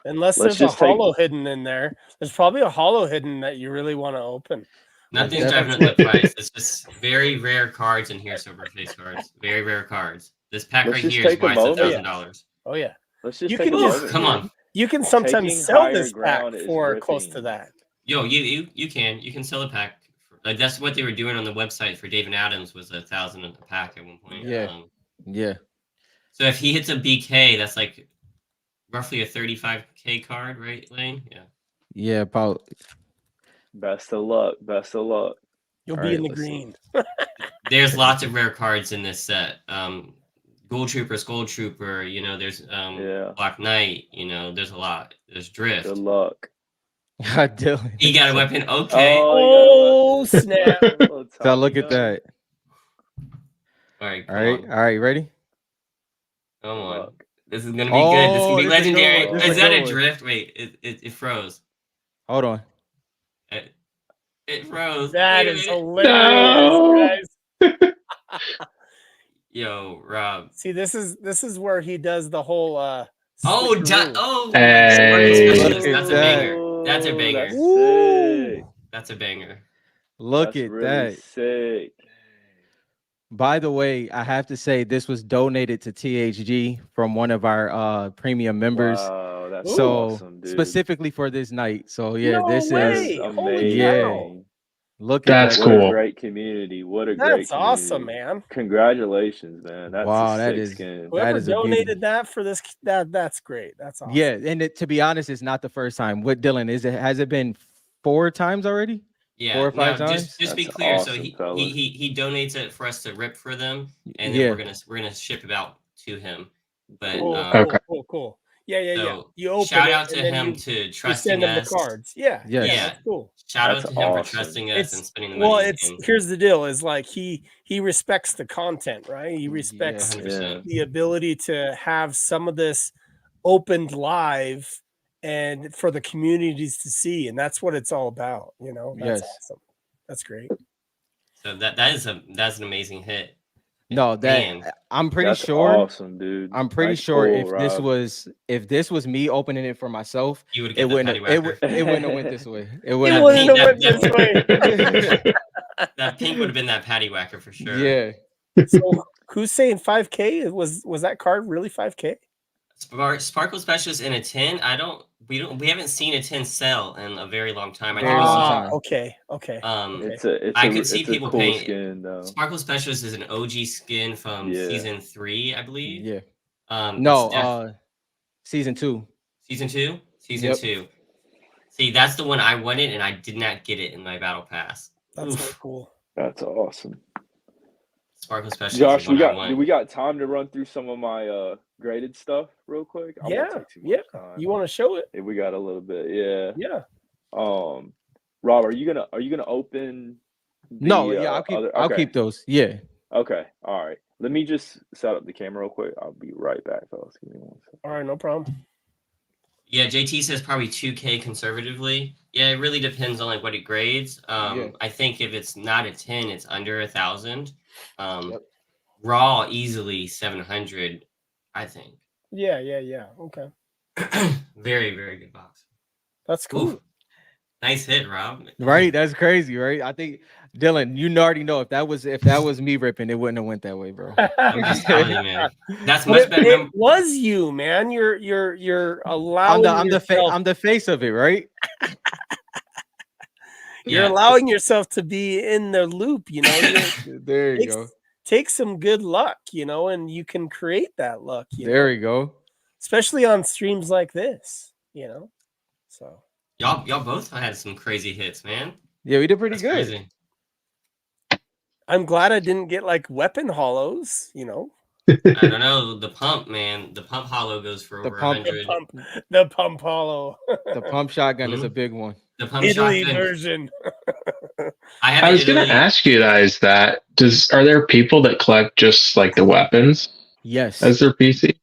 Unless Let's there's a just take- hollow hidden in there. There's probably a hollow hidden that you really want to open. Nothing's Yeah, driving up the price. It's just very rare cards in here, Silverface cards. Very rare cards. This pack Let's right just here is take a why it's moment. $1,000. Oh yeah. Let's just You take can a just- moment Come here. on. You can sometimes Taking sell higher this pack ground is for close to ripping. that. Yo, you can sell a pack. Like that's what they were doing on the website for David Adams was $1,000 a pack at one point. Yeah. Yeah. So if he hits a BK, that's like roughly a 35K card, right, Lane? Yeah. Yeah. About Best of luck. Best of luck. You'll All be right, in the let's see. green. There's lots of rare cards in this set. Gold Trooper, you know, there's Yeah. Black Knight, you know, there's a lot. There's Drift. Good luck. God, Dylan. He got a weapon. Okay. Oh snap! So look at that. All right. All right. All right. You ready? Come on. Luck. This is gonna be good. This is gonna be Oh, this is a good legendary. one. This is Is a that good a one. drift? Wait, it froze. Hold on. It froze. That Wait a is minute. hilarious, No. guys. Yo, Rob. See, this is where he does the whole Oh, switcheroo. Hey. Specialist. Look That's at a that. banger. That's a banger. That's Woo. sick. That's a banger. Look That's at really that. sick. By the way, I have to say this was donated to THG from one of our premium members. Wow, that's So awesome, dude. specifically for this night. So yeah, No this way. is That's Holy amazing. Yeah. look at That's that. What cool. a great community. What a great That's community. awesome, man. Congratulations, man. That's Wow, a that sick is- skin. Whoever is a beauty. donated that for this, that's great. That's awesome. Yeah, and to be honest, it's not the first time. What Dylan has it been 4 times already? Yeah. 4 or 5 now, times? just be That's clear. So awesome, he fellas. he donates it for us to rip for them, and then Yeah. we're gonna ship it out to him. But Cool, Okay. cool. Yeah. So You open shout it out to and then him you, to you trusting send him the us. cards. Yeah, Yes. yeah, Yeah. that's cool. Shout That's out to him for awesome. trusting us and spending the Well, money. it's And here's the deal: is like he respects the content, right? He Yeah. respects 100%. the ability to have some of this opened live and for the communities to see, and that's what it's all about. You know, that's Yes. awesome. That's great. So that's an amazing hit. No, Man. I'm pretty That's sure. awesome, dude. I'm pretty Nice sure pull, if this was me opening it for myself, You would it get the wouldn't patty have, whacker. it wouldn't have went this way. It It wouldn't wouldn't have have that- went this way. been. That pink would have been that patty whacker for sure. Yeah. So who's saying 5K? Was that card really 5K? Sparkle specials in a tin. We haven't seen a tin sell in a very long time. I Very think long we time. Okay. I could see it's a people cool paying. skin though. Sparkle specials is an OG skin from Yeah. season 3, I believe. Yeah. It's No, season 2. season 2. Season Yep. 2. See, that's the one I wanted, and I did not get it in my battle pass. That's Oof. really cool. That's awesome. Sparkle specials. Josh, is what I want. do we got time to run through some of my graded stuff real quick? I won't take too much time. You want to show it? Yeah, we got a little bit, yeah. Yeah. Rob, are you gonna open No, the, yeah, I'll okay. keep those. Yeah. Okay, all right. Let me just set up the camera real quick. I'll be right back, fellas. Give me 1 second. All right, no problem. Yeah, JT says probably 2K conservatively. Yeah, it really depends on like what it grades. Yeah. I think if it's not a 10, it's under 1,000. Yep. Raw easily 700, I think. Yeah. Okay. Very, very good box. That's cool. Ooh, nice hit, Rob. Right? That's crazy, right? I think Dylan, you already know if that was me ripping, it wouldn't have went that way, bro. I'm just telling you, man. That's But much better. it was you, man. You're allowing I'm yourself, the face of it, right? you're Yeah. allowing yourself to be in the loop, you know. There you go. Take some good luck, you know, and you can create that luck, There you go. especially on streams like this, you know. So Y'all both had some crazy hits, man. Yeah, we did pretty That's good. crazy. I'm glad I didn't get like weapon hollows, you know. I don't know. The pump, man. The pump hollow goes for The over pump- 100. The pump hollow. The pump shotgun is a big one. The pump Italy shotgun. version. I was going to ask you guys that. Are there people that collect just like the weapons Yes. as their PC?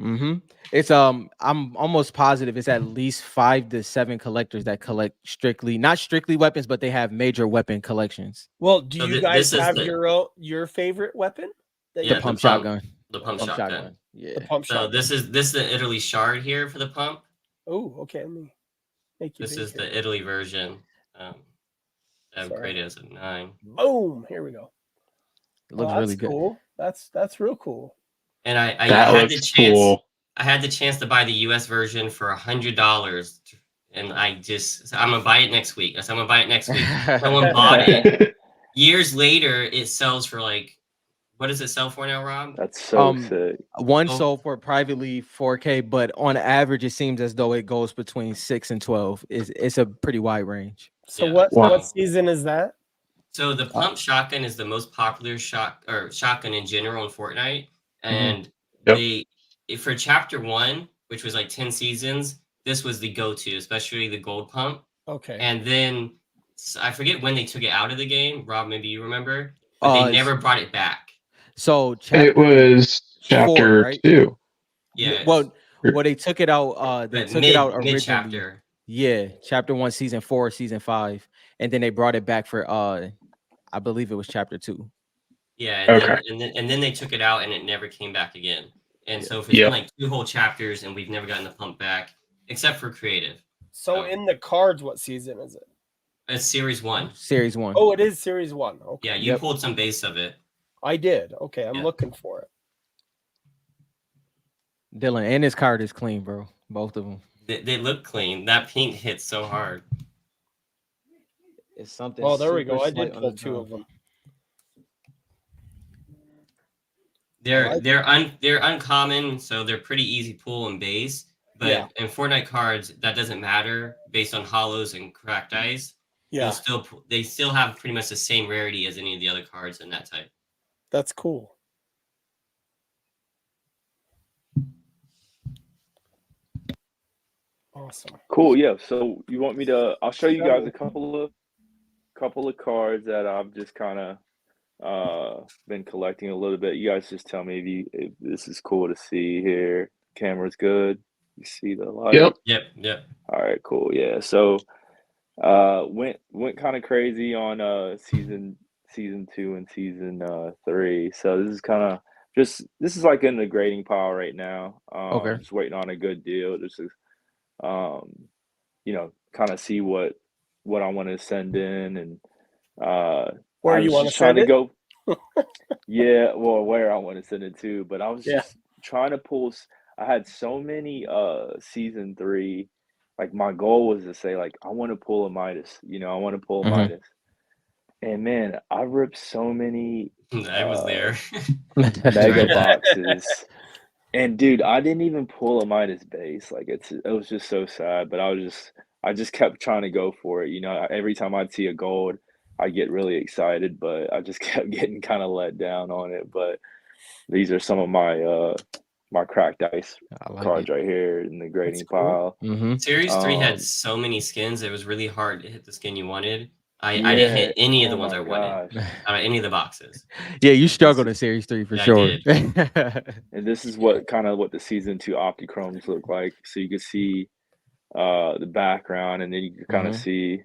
Mm-hmm. It's I'm almost positive it's at least 5 to 7 collectors that collect not strictly weapons, but they have major weapon collections. Well, do So you guys this is have the- your favorite weapon? That Yeah, you- The pump shotgun. The pump Pump shotgun. shotgun. Yeah. the pump So shotgun. this is the Italy shard here for the pump. Oh, okay. Let me make you This big is here. the Italy version. I've Sorry. graded as a 9. Boom. Here we go. It looks Well, really good. Cool. That's real cool. And I That had the looks chance. cool. I had the chance to buy the US version for $100, and I'm gonna buy it next week. I'm gonna buy it next week. Someone bought it. Years later, it sells for like, what does it sell for now, Rob? That's so sick. One Oh. sold for privately 4K, but on average, it seems as though it goes between 6 and 12. It's a pretty wide range. So Yeah. what Wow. season is that? So the pump shotgun is the most popular shotgun in general in Fortnite, and Yep. for chapter 1, which was like 10 seasons, this was the go-to, especially the gold pump. Okay. And then I forget when they took it out of the game. Rob, maybe you remember, but they never brought it back. So It was chapter 4, right? 2. Yeah. Well, they took it out. They took it out originally. Mid-chapter. Yeah, chapter 1, season 4, season 5, and then they brought it back for I believe it was chapter 2. Yeah, Okay. and then they took it out and it never came back again. And Yeah. so it's been like 2 whole chapters and we've never gotten the pump back, except for creative. So in the cards, what season is it? It's series 1. Series 1. Oh, it is series 1. Okay. Yeah, you pulled some base of it. I did. Okay, I'm Yeah. looking for it. Dylan, and his card is clean, bro. Both of them. They look clean. That pink hits so hard. It's something. Well, there we super go. I slight did on pull the 2 drum. of them. They're uncommon, so they're pretty easy pull and base. But Yeah. in Fortnite cards, that doesn't matter based on hollows and cracked ice. Yeah, They still have pretty much the same rarity as any of the other cards in that type. that's cool. Awesome. Cool. Yeah. So you want me to? I'll show you guys a couple of cards that I've just kind of been collecting a little bit. You guys just tell me if this is cool to see here. Camera's good. You see the light? Yep. Yep. All right, cool. Yeah. So went kind of crazy on season 2 and season 3. So this is kind of this is like in the grading pile right now. Okay. Just waiting on a good deal. This is kind of see what I want to send in, and Where I you was want to just trying send to it? go. Yeah, well, where I want to send it to, but I was Yeah. just trying to I had so many season 3. Like my goal was to say like I want to pull a Midas, I want to pull a Mhm. Midas. And man, I ripped so many I was there. mega Right. boxes. And dude, I didn't even pull a Midas base. Like it was just so sad, but I just kept trying to go for it. Every time I'd see a gold, I'd get really excited, but I just kept getting kind of let down on it. But these are some of my cracked ice I like cards it. right here in the That's grading cool. pile. Mm-hmm. Series 3 had Um, so many skins, it was really hard to hit the skin you wanted. I didn't yeah. hit any of the Oh ones my I wanted gosh. out of any of the boxes. Yeah, you struggled This in Series 3 for Yeah, I sure. did. And this is what the season 2 Optichromes look like. So you can see the background, and then you can kind of Mhm.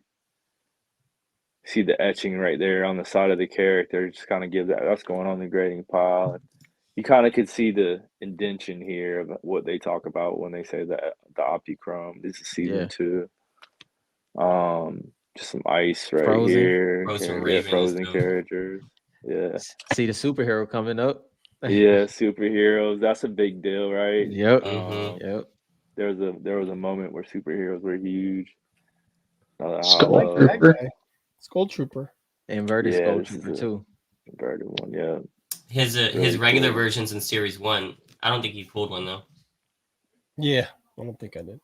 see the etching right there on the side of the character. Just kind of give that's going on the grading pile. And you kind of could see the indention here of what they talk about when they say the Optichrome. This is season Yeah. 2. Just some ice right Frozen. here. Frozen Yeah, Raven is frozen dope. characters. Yeah. See the superhero coming up. Yeah, superheroes. That's a big deal, right? Yep. Mhm. Yep. There was a moment where superheroes were huge. Another I Skull like hollow. that Trooper. guy. Skull Trooper. Inverted Yeah, Skull this is Trooper a too. converted one. Yeah, His really regular cool. versions in Series 1, I don't think he pulled one though. Yeah. I don't think I did.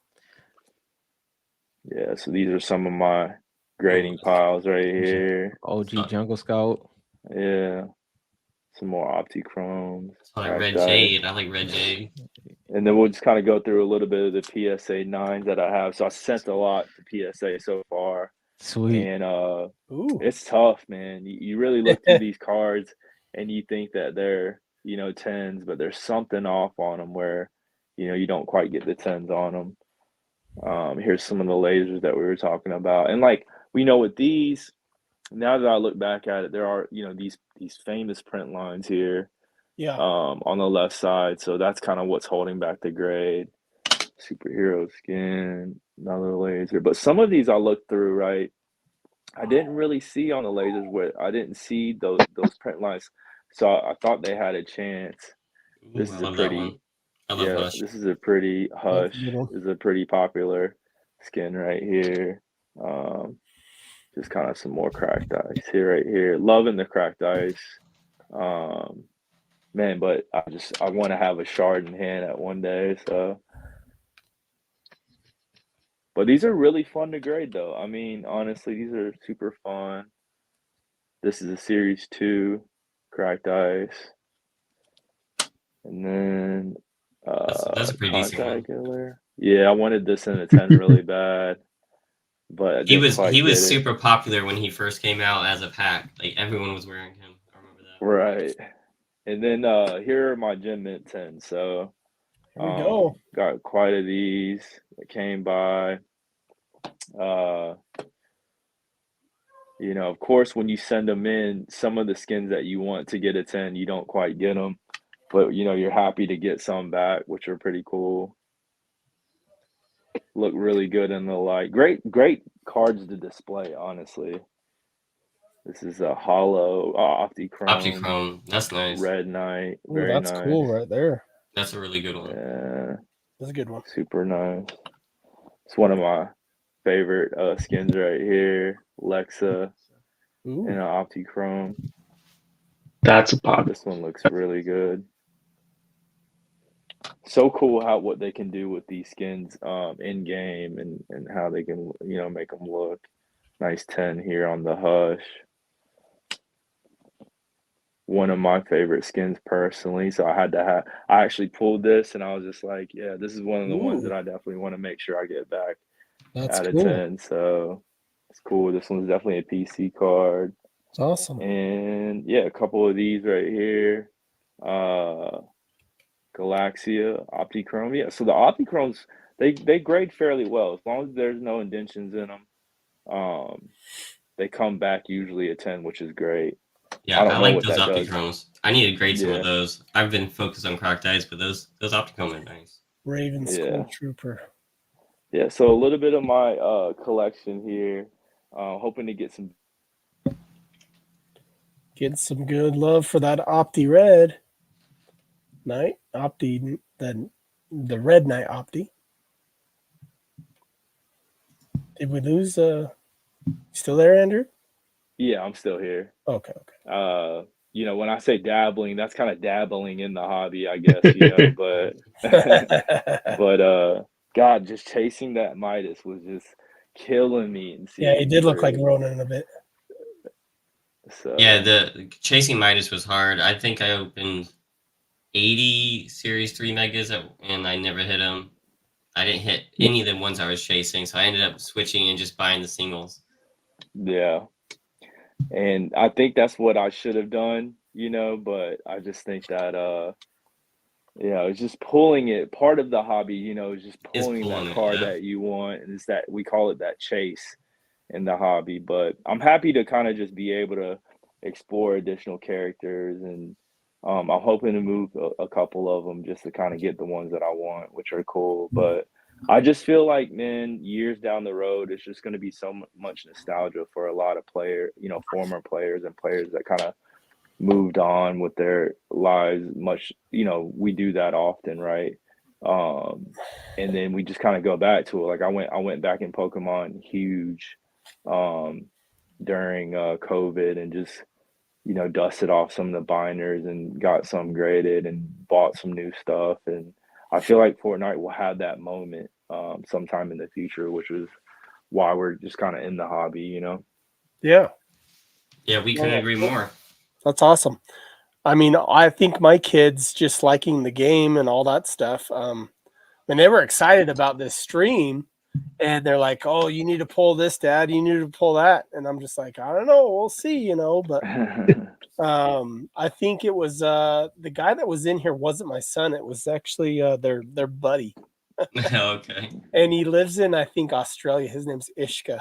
Yeah, so these are some of my Ooh, grading piles right here. OG uh, Jungle Scout. Yeah, some more Optichromes, I like cracked Red ice. Jade. I like Red Jade. And then we'll just kind of go through a little bit of the PSA 9s that I have. So I sent a lot to PSA so far. Sweet. And Ooh. it's tough, man. You really look through these cards and you think that they're, 10s, but there's something off on them where, you don't quite get the 10s on them. Here's some of the lasers that we were talking about. And like we know with these, now that I look back at it, there are, these famous print lines here Yeah. on the left side. So that's kind of what's holding back the grade. Superhero skin, another laser. But some of these I looked through, right? I didn't really see on the lasers where I didn't see those print lines. So I thought they had a chance. Ooh, This I is a love that one. pretty I love Yeah, Hush. this is a pretty That's a Hush good one. is a pretty popular skin right here. Just kind of some more cracked ice here, right here. Loving the cracked ice. Man, but I want to have a shard in hand at one day. So, but these are really fun to grade, though. I mean, honestly, these are super fun. This is a series 2, cracked ice, and then That's a pretty decent one. contact killer. Yeah, I wanted this in a 10 really bad, but I didn't He quite was get it. super popular when he first came out as a pack. Like everyone was wearing him. I remember that. Right. And then here are my Gem Mint 10. So Here we go. got quite a these that came by. Uh, of course, when you send them in, some of the skins that you want to get a 10, you don't quite get them. But, you're happy to get some back, which are pretty cool. Look really good in the light. Great cards to display, honestly. This is a hollow Optichrome Optichrome. That's nice. Red Knight. Ooh, Very that's nice. cool right there. That's a really good one. Yeah, That's a good one. super nice. It's one of my favorite skins right here. Lexa Ooh. and an Optichrome. That's a pop. This one looks really good. So cool what they can do with these skins in game, and how they can make them look nice. 10 here on the Hush. one of my favorite skins personally. So I actually pulled this and I was just like, yeah, this is one of the ones that Ooh, I definitely want to make sure I get back that's out of cool. 10. So it's cool. This one's definitely a PC card. It's awesome. And yeah, a couple of these right here. Uh Galaxia, Optichrome. Yeah, so the Optichromes they grade fairly well as long as there's no indentions in them. They come back usually a 10, which is great. Yeah, I I don't know like what those that does. Optichromes. I need to grade some of Yeah, those. I've been focused on cracked ice, but those Optichrome are nice. Raven School yeah, Trooper. yeah. So a little bit of my collection here. Hoping to get some. Get some good love for that Opti Red Knight. Opti, the Red Knight Opti. Did we lose? Still there, Andrew? Yeah, I'm still here. Okay, When I say dabbling, that's kind of dabbling in the hobby, I guess. But okay. God, just chasing that Midas was just killing me in Yeah, he season did look like 3. Ronan a bit. Yeah, So the chasing Midas was hard. I think I opened 80 Series 3 Megas and I never hit them. I didn't hit any of the ones I was chasing, so I ended up switching and just buying the singles. yeah. And I think that's what I should have done, but I just think that it's just pulling it. Part of the hobby, is just Is pulling that pulling it, card yeah. that you want, and it's that we call it that chase in the hobby. But I'm happy to kind of just be able to explore additional characters, and I'm hoping to move a couple of them just to kind of get the ones that I want, which are cool. But I just feel like, man, years down the road, it's just going to be so much nostalgia for a lot of former players and players that kind of moved on with their lives we do that often, right? um and then we just kind of go back to it. Like I went back in Pokemon huge um during COVID, and just dusted off some of the binders and got some graded and bought some new stuff. And I feel like Fortnite will have that moment sometime in the future, which is why we're just kind of in the hobby. Yeah, Yeah, we couldn't agree more. that's awesome. I mean, I think my kids just liking the game and all that stuff. And they were excited about this stream, and they're like, "Oh, you need to pull this, Dad. You need to pull that." And I'm just like, "I don't know. We'll see." But I think it was the guy that was in here wasn't my son. It was actually their buddy, Okay. and he lives in, I think, Australia. His name's Ishka.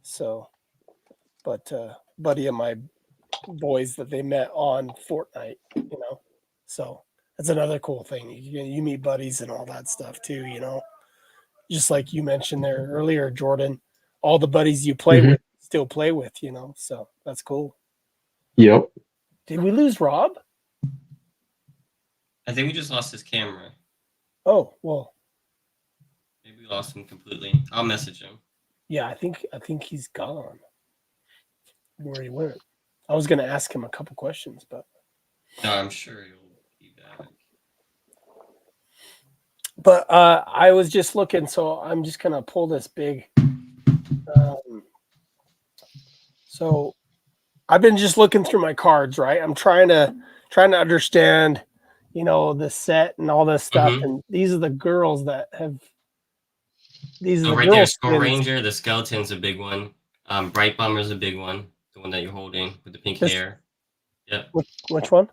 So, but buddy of my boys that they met on Fortnite. So that's another cool thing. You meet buddies and all that stuff too. Just like you mentioned there earlier, Jordan, all the buddies you play with still play with. So that's cool. Yep. Did we lose Rob? I think we just lost his camera. Oh, well, Maybe we lost him completely. I'll message him. yeah, I think he's gone. Where he went. I was gonna ask him a couple questions, but No, I'm sure he'll be back. I was just looking, so I'm just gonna pull this big. So I've been just looking through my cards, right? I'm trying to understand, the set and all this stuff. And these are the girls that have. These are So the right there, girls' Skull skins. Ranger, the skeleton's a big one. Bright Bomber's a big one, the one that you're holding with the pink hair. Yep. Which one?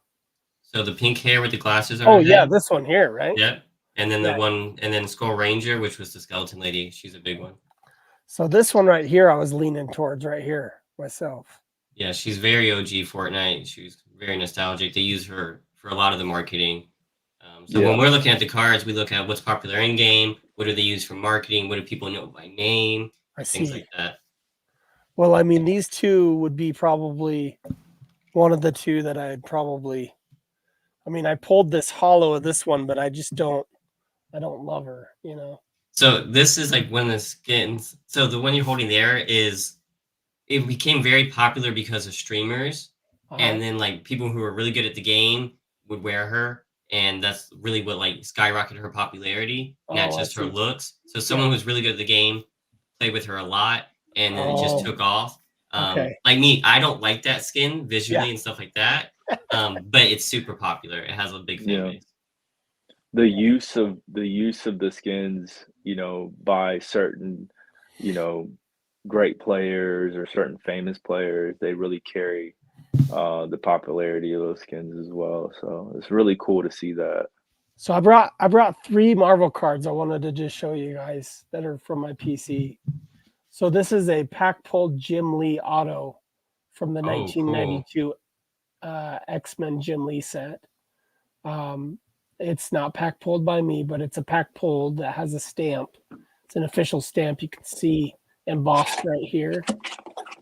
So the pink hair with the glasses on Oh her yeah, head. this one here, right? Yep. And then Yeah. the one, and then Skull Ranger, which was the skeleton lady. She's a big one. So this one right here, I was leaning towards right here myself. Yeah, she's very OG Fortnite. She's very nostalgic. They use her for a lot of the marketing. So when we're looking at the cards, we look at what's popular in game, what do they use for marketing, what do people know by name, things like that. Well, I mean, these two would be probably one of the two that I'd probably. I mean, I pulled this hollow of this one, but I don't love her. So this is like one of the skins. So the one you're holding there it became very popular because of streamers, and then like people who were really good at the game would wear her, and that's really what like skyrocketed her popularity, not just her looks. So someone who's really good at the game played with her a lot, and then it just took off. Okay. Like me, I don't like that skin visually and stuff like that. But it's super popular. It has a big fan Yeah. base. The use of the skins, by certain, you know, great players or certain famous players, they really carry the popularity of those skins as well. So it's really cool to see that. So I brought 3 Marvel cards I wanted to just show you guys that are from my PC. So this is a pack pulled Jim Lee auto from the Oh, cool. 1992 X-Men Jim Lee set. It's not pack pulled by me, but it's a pack pulled that has a stamp. It's an official stamp you can see embossed right here.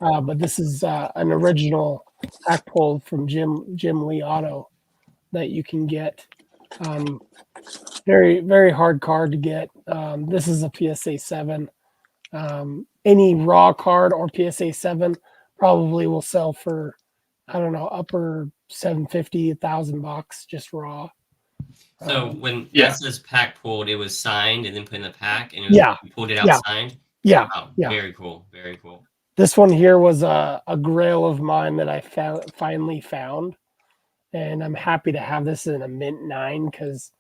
But this is an original pack pulled from Jim Lee auto that you can get. Very, very hard card to get. This is a PSA 7. Any raw card or PSA 7 probably will sell for, I don't know, upper 750, $1,000 just raw. So when Yeah. that says pack pulled, it was signed and then put in the pack, and it was, Yeah. you pulled it out Yeah. signed. Yeah. Wow, Yeah. very cool, very cool. This one here was a grail of mine that I finally found. And I'm happy to have this in a mint 9 because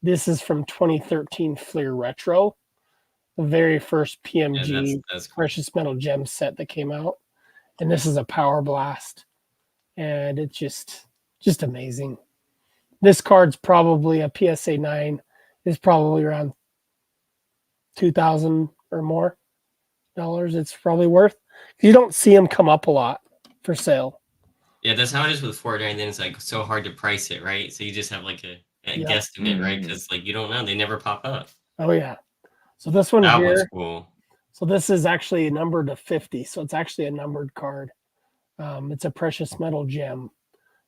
this is from 2013 Fleer Retro, the very first Yeah, PMG that's cool. Precious Metal Gem set that came out. And this is a Power Blast. And it's just amazing. This card's probably a PSA 9 is probably around $2,000 or more dollars. It's probably worth. You don't see them come up a lot for sale. Yeah, that's how it is with Fortnite. And then it's like so hard to price it, right? So you just have like a Yeah. guesstimate, right? Mhm. Because like you don't know, they never pop up. Oh yeah. So this one That here. one's cool. So this is actually numbered to 50. So it's actually a numbered card. It's a precious metal gem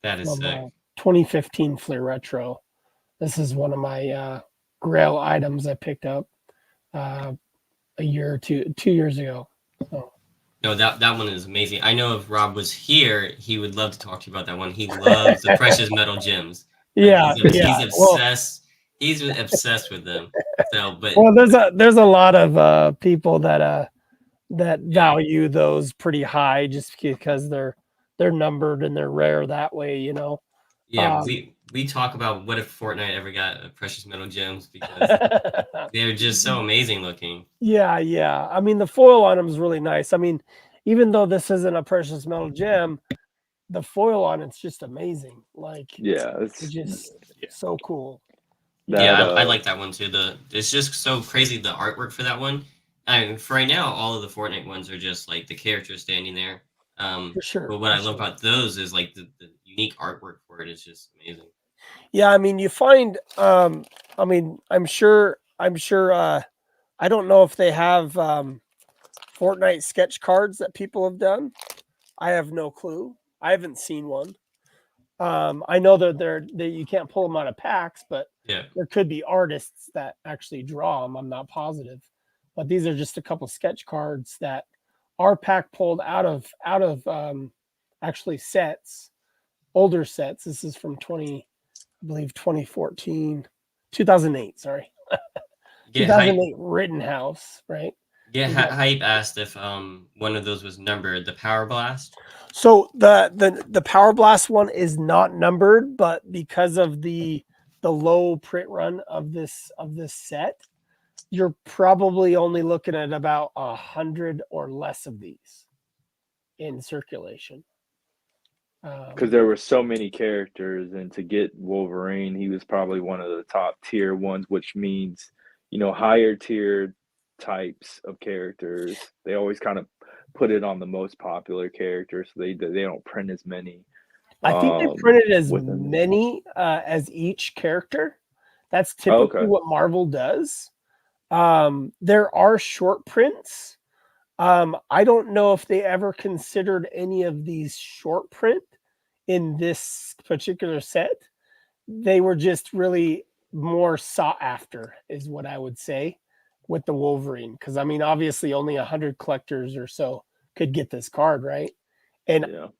That is from sick. 2015 Fleer Retro. This is one of my grail items I picked up a year or 2 years ago. So. No, that one is amazing. I know if Rob was here, he would love to talk to you about that one. He loves the precious metal gems. Like, Yeah, he's obsessed. He's obsessed with them. So, but well, there's a lot of people that value those pretty high just because they're numbered and they're rare that way, you know. yeah, we talk about what if Fortnite ever got precious metal gems because they're just so amazing looking. Yeah. I mean, the foil on them is really nice. I mean, even though this isn't a precious metal gem, the foil on it's just amazing. Like, Yeah, it's just so cool. I like that one too. It's just so crazy the artwork for that one. I mean, for right now, all of the Fortnite ones are just like the characters standing there. For sure. But what I love about those is like the unique artwork for it is just amazing. Yeah, I mean, you find. I mean, I'm sure. I don't know if they have Fortnite sketch cards that people have done. I have no clue. I haven't seen one. I know that you can't pull them out of packs, but Yeah. there could be artists that actually draw them. I'm not positive, but these are just a couple sketch cards that are pack pulled out of actually sets, older sets. This is from 2014, 2008. Sorry, 2008 Rittenhouse, right? Yeah, Hype asked if one of those was numbered, the Power Blast. So the Power Blast one is not numbered, but because of the low print run of this set, you're probably only looking at about 100 or less of these in circulation. Because there were so many characters, and to get Wolverine, he was probably one of the top tier ones, which means, higher tier types of characters. They always kind of put it on the most popular characters, so they don't print as many. I think they printed as within- many as each character. That's typically what Marvel does. There are short prints. I don't know if they ever considered any of these short print in this particular set. They were just really more sought after, is what I would say, with the Wolverine. Because I mean, obviously, only 100 collectors or so could get this card, right? And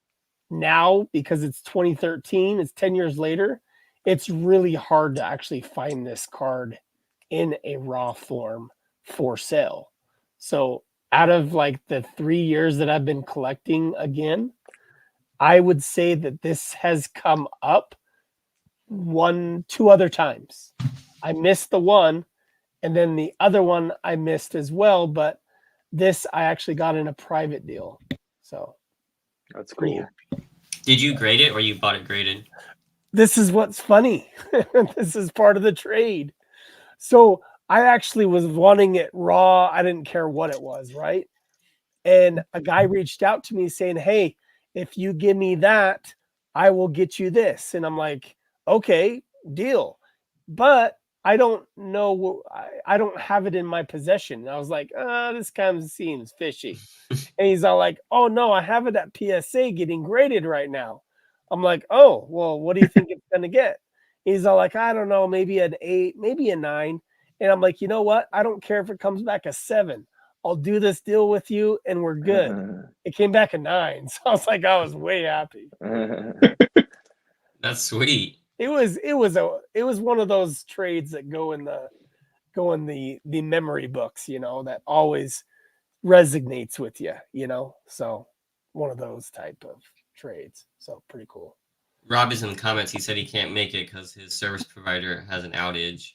now, because it's 2013, it's 10 years later, it's really hard to actually find this card in a raw form for sale. So out of like the 3 years that I've been collecting again, I would say that this has come up 2 other times. I missed the one, and then the other one I missed as well, but this I actually got in a private deal. So That's pretty cool. happy. Did you grade it or you bought it graded? This is what's funny. This is part of the trade. So I actually was wanting it raw. I didn't care what it was, right? And a guy reached out to me saying, "Hey, if you give me that, I will get you this." And I'm like, "Okay, deal." But I don't know. I don't have it in my possession. And I was like, this kind of seems fishy. And he's all like, "Oh no, I have it at PSA getting graded right now." I'm like, "Oh, well, what do you think it's gonna get?" He's all like, "I don't know, maybe an 8, maybe a 9." And I'm like, "You know what? I don't care if it comes back a 7. I'll do this deal with you and we're good." It came back a 9. So I was like, I was way happy. That's sweet. It was one of those trades that go in the memory books, that always resonates with you. So one of those type of trades. So pretty cool. Rob is in the comments. He said he can't make it because his service provider has an outage.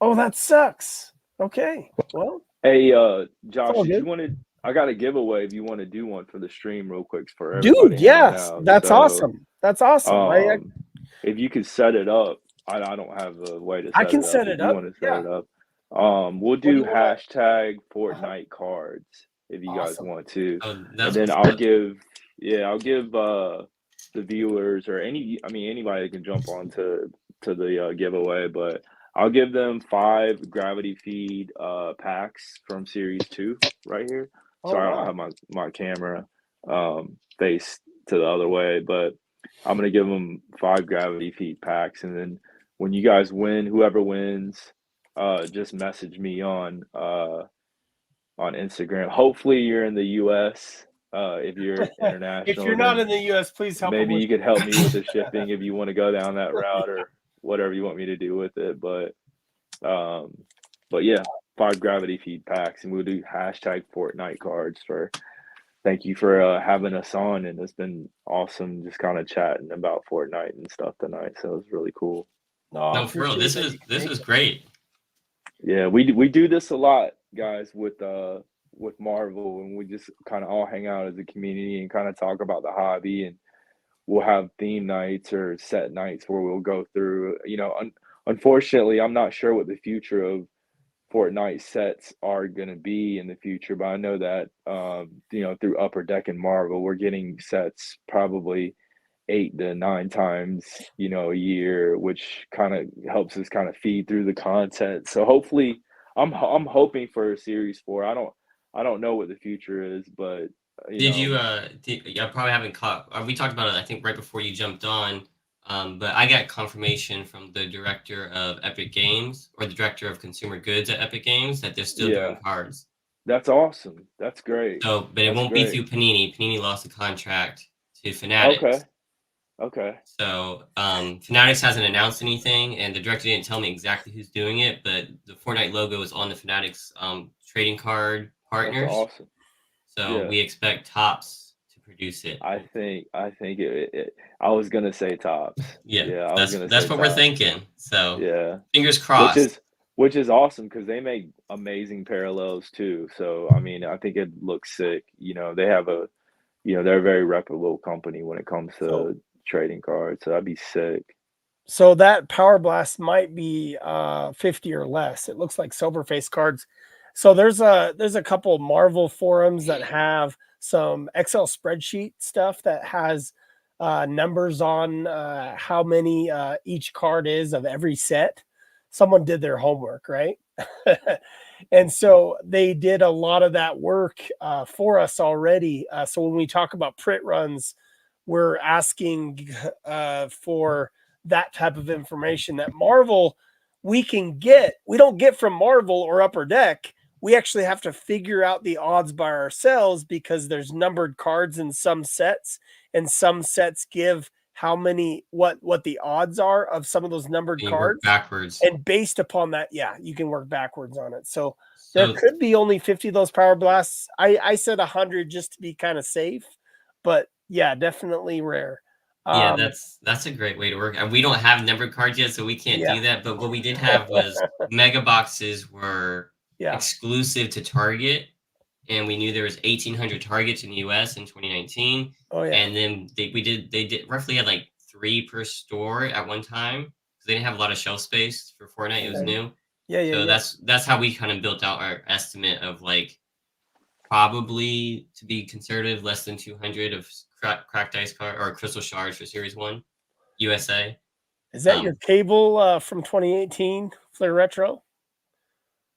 Oh, that sucks. Okay. Well, Hey, Josh, all if you good. wanted, I got a giveaway if you want to do one for the stream real quick for everybody Dude, hanging yes. out. That's So, awesome. That's awesome. if you could set it up, I don't have a way to I set can it up. set If it you up. want to set Yeah. it up, we'll What do do you wanna- hashtag Fortnite cards if you guys Awesome. want to. Oh, And that's then what's I'll up. give the viewers or anybody that can jump on to the giveaway, but I'll give them 5 gravity feed packs from series 2 right here. Oh, Sorry, I wow. don't have my camera faced to the other way, but I'm gonna give them 5 gravity feed packs, and then when you guys win, whoever wins, just message me on Instagram. Hopefully, you're in the U.S. If you're If international, you're not then in the US, please help them maybe with you could help me with the shipping shipping. if you want to go down that route or whatever you want me to do with it. But yeah, 5 gravity feed packs, and we'll do hashtag Fortnite cards for. Thank you for having us on, and it's been awesome just kind of chatting about Fortnite and stuff tonight. So it's really cool. No, I No, for real. appreciate that you can This make is it. great. Yeah, we do this a lot, guys, with Marvel, and we just kind of all hang out as a community and kind of talk about the hobby, and we'll have theme nights or set nights where we'll go through. Unfortunately, I'm not sure what the future of Fortnite sets are going to be in the future, but I know that through Upper Deck and Marvel, we're getting sets probably 8 to 9 times, a year, which kind of helps us kind of feed through the content. So hopefully, I'm hoping for a series 4. I don't know what the future is, but Did you I probably haven't caught we talked about it I think right before you jumped on, but I got confirmation from the director of Epic Games or the director of consumer goods at Epic Games that they're still doing yeah, cards. that's awesome. That's great. So, but it That's won't be great. through Panini. Panini lost the contract to Fanatics. Okay. Okay. So, Fanatics hasn't announced anything, and the director didn't tell me exactly who's doing it, but the Fortnite logo is on the Fanatics trading card That's partners. awesome. So Yeah. we expect Tops to produce it. I think I was gonna say Tops. Yeah, Yeah, I was gonna that's say what we're Tops. thinking. So Yeah. fingers Which crossed. is awesome because they make amazing parallels too. So I mean, I think it looks sick. They have they're a very reputable company when it comes So, to trading cards. So that'd be sick. so that Power Blast might be 50 or less. It looks like Silverface cards. So there's a couple Marvel forums that have some Excel spreadsheet stuff that has numbers on how many each card is of every set. Someone did their homework, right? And so they did a lot of that work for us already. So when we talk about print runs, we're asking for that type of information that Marvel we don't get from Marvel or Upper Deck. We actually have to figure out the odds by ourselves because there's numbered cards in some sets, and some sets give how many what the odds are of some of those numbered And you work cards, backwards. and based upon that, yeah, you can work backwards on it. So So there could be only 50 of those power blasts. I said 100 just to be kind of safe, but yeah, definitely rare. yeah, that's a great way to work. And we don't have numbered cards yet, so we can't Yeah. do that. But what we did have was mega boxes were Yeah. exclusive to Target, and we knew there was 1,800 Targets in the U.S. in 2019. Oh yeah. And then they did roughly had like 3 per store at one time because they didn't have a lot of shelf space for Fortnite. It was Okay. new. Yeah. So that's how we kind of built out our estimate of like probably, to be conservative, less than 200 of cracked ice card or crystal shards for Series 1 USA. Is that your cable from 2018 Flair Retro?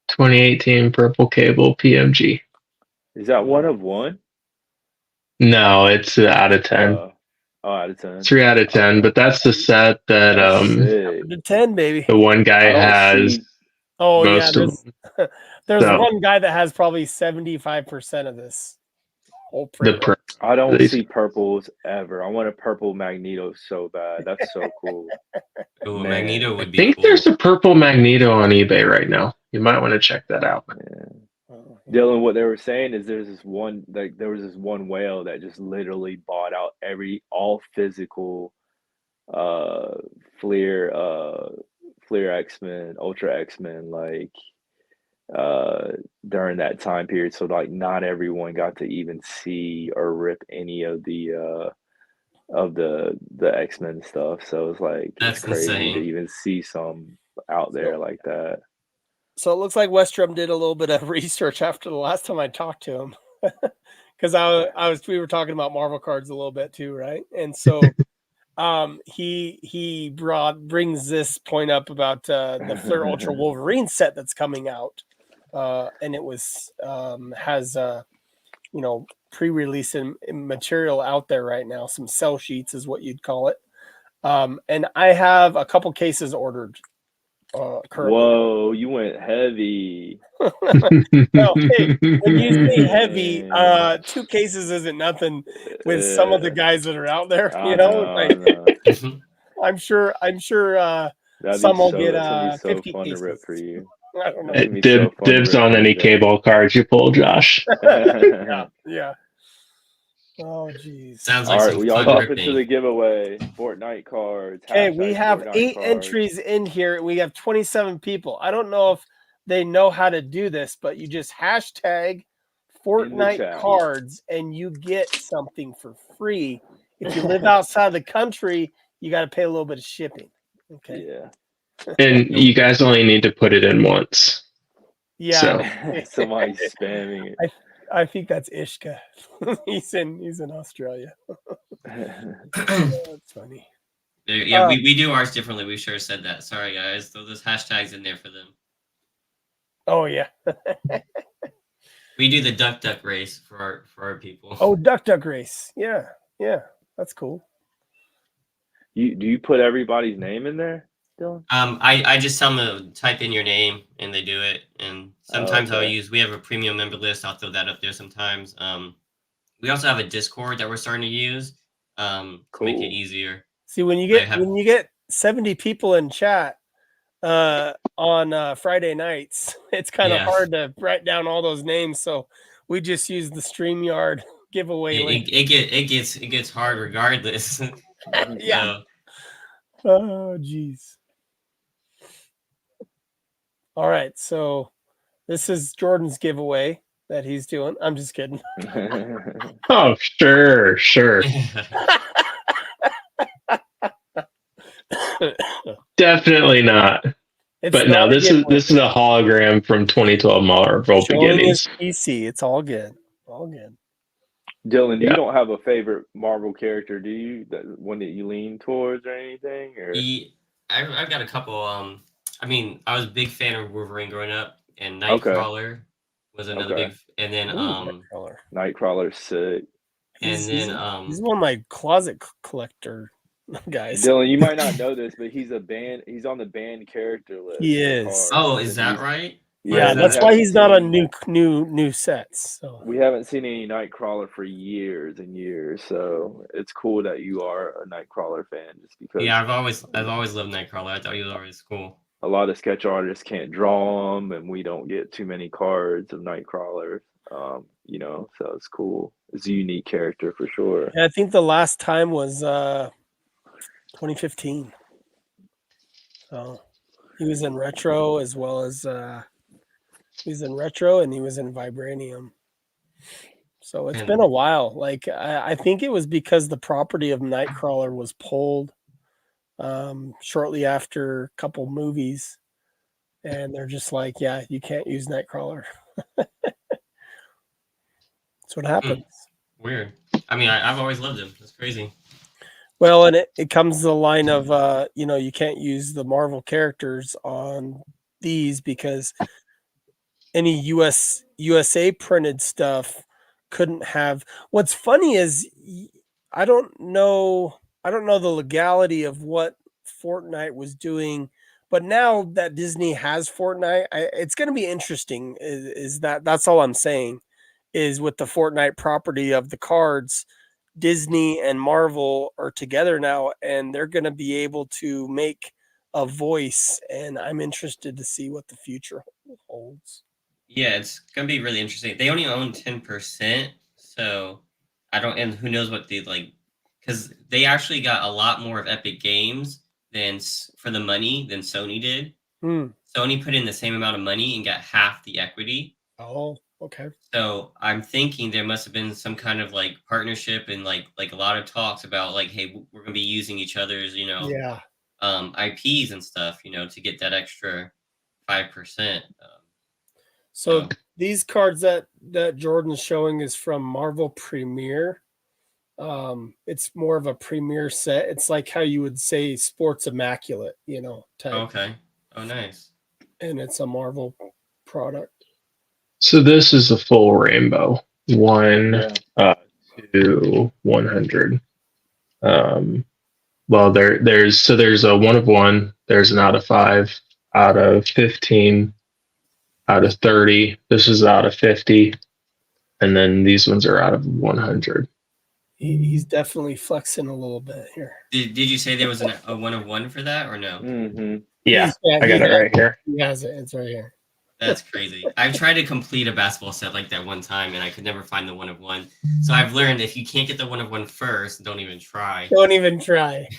2018 purple cable PMG. Is that one of one? No, it's out of 10. Out of 10. 3 out of 10, Okay. but that's the set that That's sick. The 10, baby. the one guy I don't has see- Oh yeah, most of there's So- one guy that has probably 75% of this whole the print. I don't These- see purples ever. I want a purple Magneto so bad. That's so cool. Ooh, Man. Magneto I would be think cool. there's a purple Magneto on eBay right now. You might want to check that out. Yeah. Oh, yeah. Dylan, what they were saying is there was this one whale that just literally bought out all physical Fleer X-Men, Ultra X-Men, like during that time period. So like not everyone got to even see or rip any of the X-Men stuff. So it's like That's it's crazy insane. to even see some out there like that. So it looks like Westrom did a little bit of research after the last time I talked to him, because we were talking about Marvel cards a little bit too, right? And so he brings this point up about the Flair Ultra Wolverine set that's coming out, and it was has pre-release material out there right now. Some cell sheets is what you'd call it, and I have a couple cases ordered. Currently. Whoa, you went heavy. Well, hey, when you say heavy, Man. 2 cases isn't nothing with some of the guys that are out there. I You know, know, like I know. I'm sure That'd some be will so, get that's gonna be so 50 fun cases. to rip for you. I don't know. That's gonna be so fun to Dibs rip on for any you, Dylan. cable cards you pull, Josh. Yeah. Oh, geez. Sounds All like right, some we all fun jump into the ripping. giveaway. Fortnite cards. Okay, we hashtag have Fortnite 8 cards. entries in here. We have 27 people. I don't know if they know how to do this, but you just hashtag Fortnite chat. cards and you get something for free. If you live outside the country, you got to pay a little bit of shipping. Okay. Yeah. And you guys only need to put it in once. Yeah. Somebody's spamming it. I think that's Ishka. he's in Australia. That's funny. Yeah, we do ours differently. We sure said that. Sorry, guys. Throw those hashtags in there for them. Oh yeah. We do the duck race for our people. Oh, duck race. Yeah. That's cool. Do you put everybody's name in there, Dylan? I just tell them to type in your name and they do it. And sometimes okay. we have a premium member list. I'll throw that up there sometimes. We also have a Discord that we're starting to use to make it easier. See, when you get 70 people in chat on Friday nights, it's kind of hard to write down all those names. So we just use the StreamYard giveaway link. It gets hard regardless. Yeah. Oh, geez. All right. So this is Jordan's giveaway that he's doing. I'm just kidding. Oh, sure. Definitely not. But no, this is a hologram from 2012 Marvel Beginnings. PC. It's all good. All good. Dylan, you don't have a favorite Marvel character, do you? That one that you lean towards or anything? Or I've got a couple. I mean, I was a big fan of Wolverine growing up, and Nightcrawler was another big. And then Nightcrawler's sick. And then he's one of my closet collector guys. Dylan, you might not know this, but he's on the banned character list. He is. Oh, is that right? Yeah, is that's that? why haven't he's not on seen- new sets. So We haven't seen any Nightcrawler for years and years, so it's cool that you are a Nightcrawler fan, just because Yeah, I've always loved Nightcrawler. I thought he was always cool. a lot of sketch artists can't draw them, and we don't get too many cards of Nightcrawler. You know, so it's cool. It's a unique character for sure. and I think the last time was 2015. So he was in retro as well as he was in retro and he was in vibranium. So it's And been a while. Like I think it was because the property of Nightcrawler was pulled shortly after a couple movies, and they're just like, yeah, you can't use Nightcrawler. That's what happens. weird. I mean, I've always loved him. That's crazy. Well, and it comes to the line of you can't use the Marvel characters on these because any USA printed stuff couldn't have. What's funny is I don't know the legality of what Fortnite was doing, but now that Disney has Fortnite, it's going to be interesting. Is that's all I'm saying? Is with the Fortnite property of the cards, Disney and Marvel are together now, and they're going to be able to make a voice. And I'm interested to see what the future holds. Yeah, it's gonna be really interesting. They only own 10%, so I don't. And who knows what they like? Because they actually got a lot more of Epic Games for the money than Sony did. Hmm. Sony put in the same amount of money and got half the equity. Oh, okay. So I'm thinking there must have been some kind of like partnership and like a lot of talks about like, hey, we're gonna be using each other's Yeah. IPs and stuff, to get that extra 5%. So these cards that Jordan's showing is from Marvel Premiere. It's more of a Premiere set. It's like how you would say Sports Immaculate, type, Okay. Oh, nice. and it's a Marvel product. So this is the full rainbow, one Yeah. to 100. Well, there's a 1 of 1. There's an out of 5, out of 15, out of 30. This is out of 50, and then these ones are out of 100. He's definitely flexing a little bit here. Did you say there was a 1 of 1 for that or no? Mm-hmm. Yeah, I got it right here. He has it. It's right here. That's crazy. I've tried to complete a basketball set like that one time, and I could never find the 1 of 1. So I've learned if you can't get the 1 of 1 first, don't even try. Don't even try.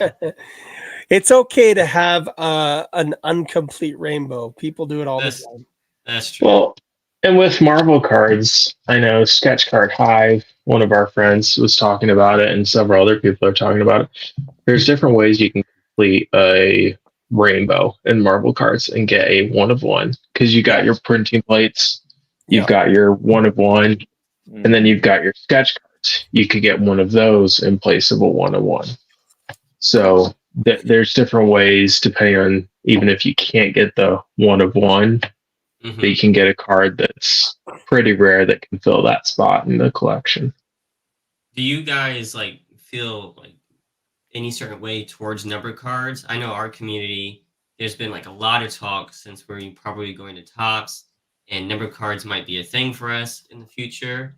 It's okay to have an incomplete rainbow. People do it all the time. That's true. Well, and with Marvel cards, I know Sketch Card Hive, one of our friends, was talking about it, and several other people are talking about it. There's different ways you can complete a rainbow in Marvel cards and get a 1 of 1, because you got your printing plates, you've got your 1 of 1, and then you've got your sketch cards. You could get one of those in place of a 1 of 1. So there's different ways, depending on, even if you can't get the 1 of 1, that you can get a card that's pretty rare that can fill that spot in the collection. Do you guys feel like any certain way towards number cards? I know our community, there's been a lot of talk since we're probably going to Tops, and number cards might be a thing for us in the future.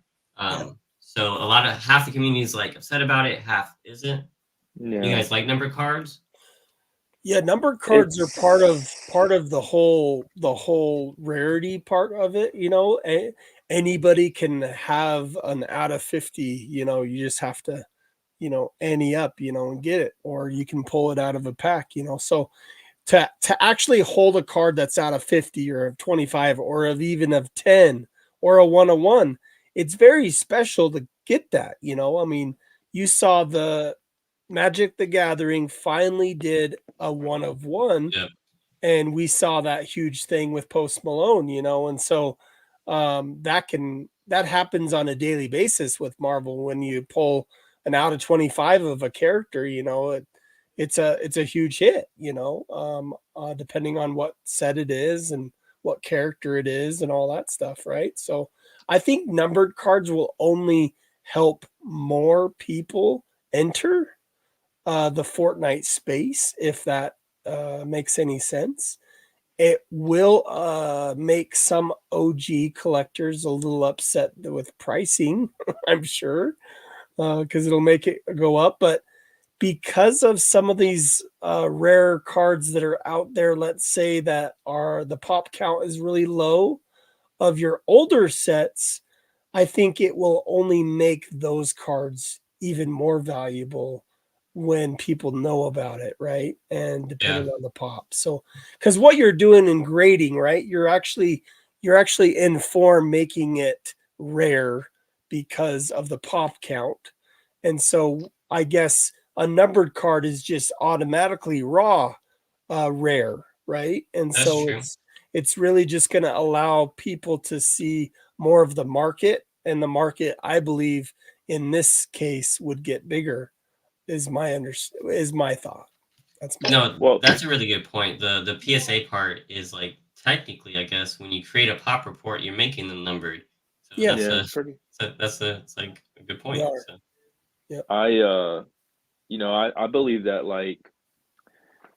So half the community is upset about it, half isn't. Yeah. You guys like number cards? Yeah, number cards are part of the whole rarity part of it. Anybody can have an out of 50. You just have to, ante up, and get it, or you can pull it out of a pack. So to actually hold a card that's out of 50 or of 25 or even of 10 or a 1 of 1, it's very special to get that. I mean, you saw the Magic the Gathering finally did a 1 of 1. Yep. And we saw that huge thing with Post Malone, and so that happens on a daily basis with Marvel. When you pull an out of 25 of a character, it's a huge hit, depending on what set it is and what character it is and all that stuff, right? So I think numbered cards will only help more people enter the Fortnite space, if that makes any sense. It will make some OG collectors a little upset with pricing, I'm sure, because it'll make it go up. But because of some of these rare cards that are out there, let's say that are the pop count is really low of your older sets, I think it will only make those cards even more valuable when people know about it, right? And depending on the pop. So, because what you're doing in grading, right? You're actually in form making it rare because of the pop count. And so I guess a numbered card is just automatically raw rare, right? And That's so true. it's really just going to allow people to see more of the market, and the market, I believe, in this case, would get bigger. Is my thought. That's my No, Well, that's a really good point. The PSA part is like technically, I guess, when you create a pop report, you're making them numbered. So Yeah. that's yeah, a it's pretty. it's like a good They point. are. So I I believe that, like,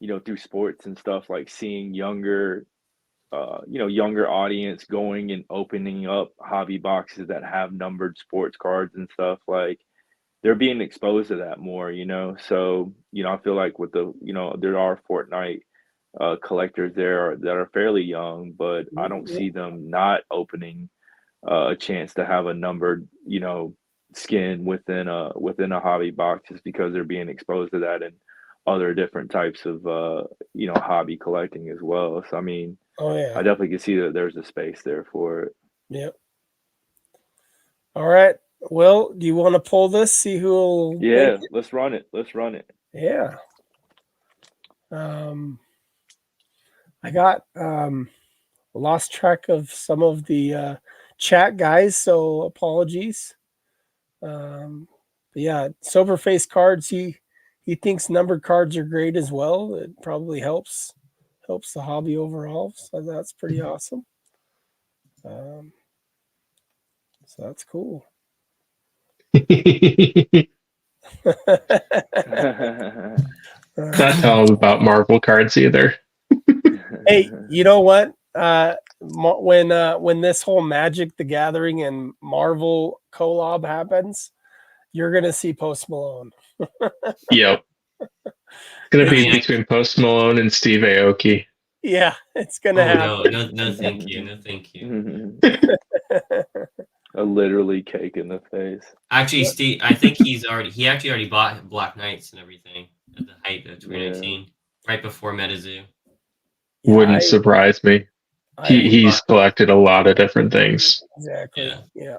through sports and stuff, like seeing younger younger audience going and opening up hobby boxes that have numbered sports cards and stuff, like they're being exposed to that more, so I feel like with the there are Fortnite collectors there that are fairly young, but I don't see them not opening a chance to have a numbered skin within a hobby box, just because they're being exposed to that and other different types of hobby collecting as well. So I mean, Oh I yeah. definitely can see that there's a space there for it. Yep. All right. Well, do you want to pull this? See who will make Yeah, it? let's run it. Let's run it. Yeah. I got lost track of some of the chat guys, so apologies. But yeah, sober face cards. He thinks numbered cards are great as well. It probably helps the hobby overall. So that's pretty awesome. So that's cool. Not tell them about Marvel cards either. Hey, you know what? When this whole Magic the Gathering and Marvel collab happens, you're gonna see Post Malone. Yep. It's going to I be mean, between Post Malone and Steve Aoki. Yeah, it's gonna oh happen. no, thank you, no, thank you. A literally cake in the face. Actually, Steve, I think he actually already bought Black Knights and everything at the height of 2019, right before MetaZoo. Yeah, Wouldn't surprise me. He's collected a lot of different things. Exactly. Yeah.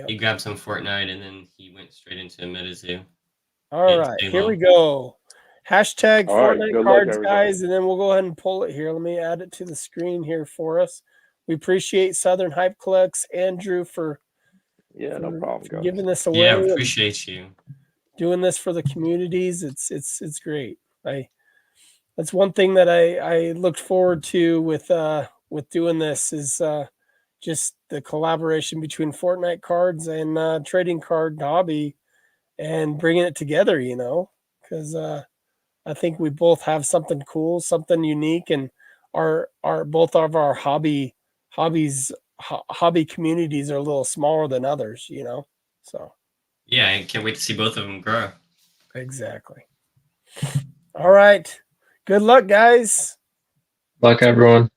He grabbed some Fortnite and then he went straight into MetaZoo. All right, here we go. Hashtag All right, Fortnite good luck, cards, everybody. guys, and then we'll go ahead and pull it here. Let me add it to the screen here for us. We appreciate Southern Hype Collects, Andrew, for no problem, guys. giving this away. Yeah, appreciate you doing this for the communities. It's great. That's one thing that I looked forward to with doing this is just the collaboration between Fortnite cards and trading card hobby and bringing it together, because I think we both have something cool, something unique, and our both of our hobby communities are a little smaller than others, so yeah, I can't wait to see both of them grow. Exactly. All right, good luck, guys. Luck, everyone.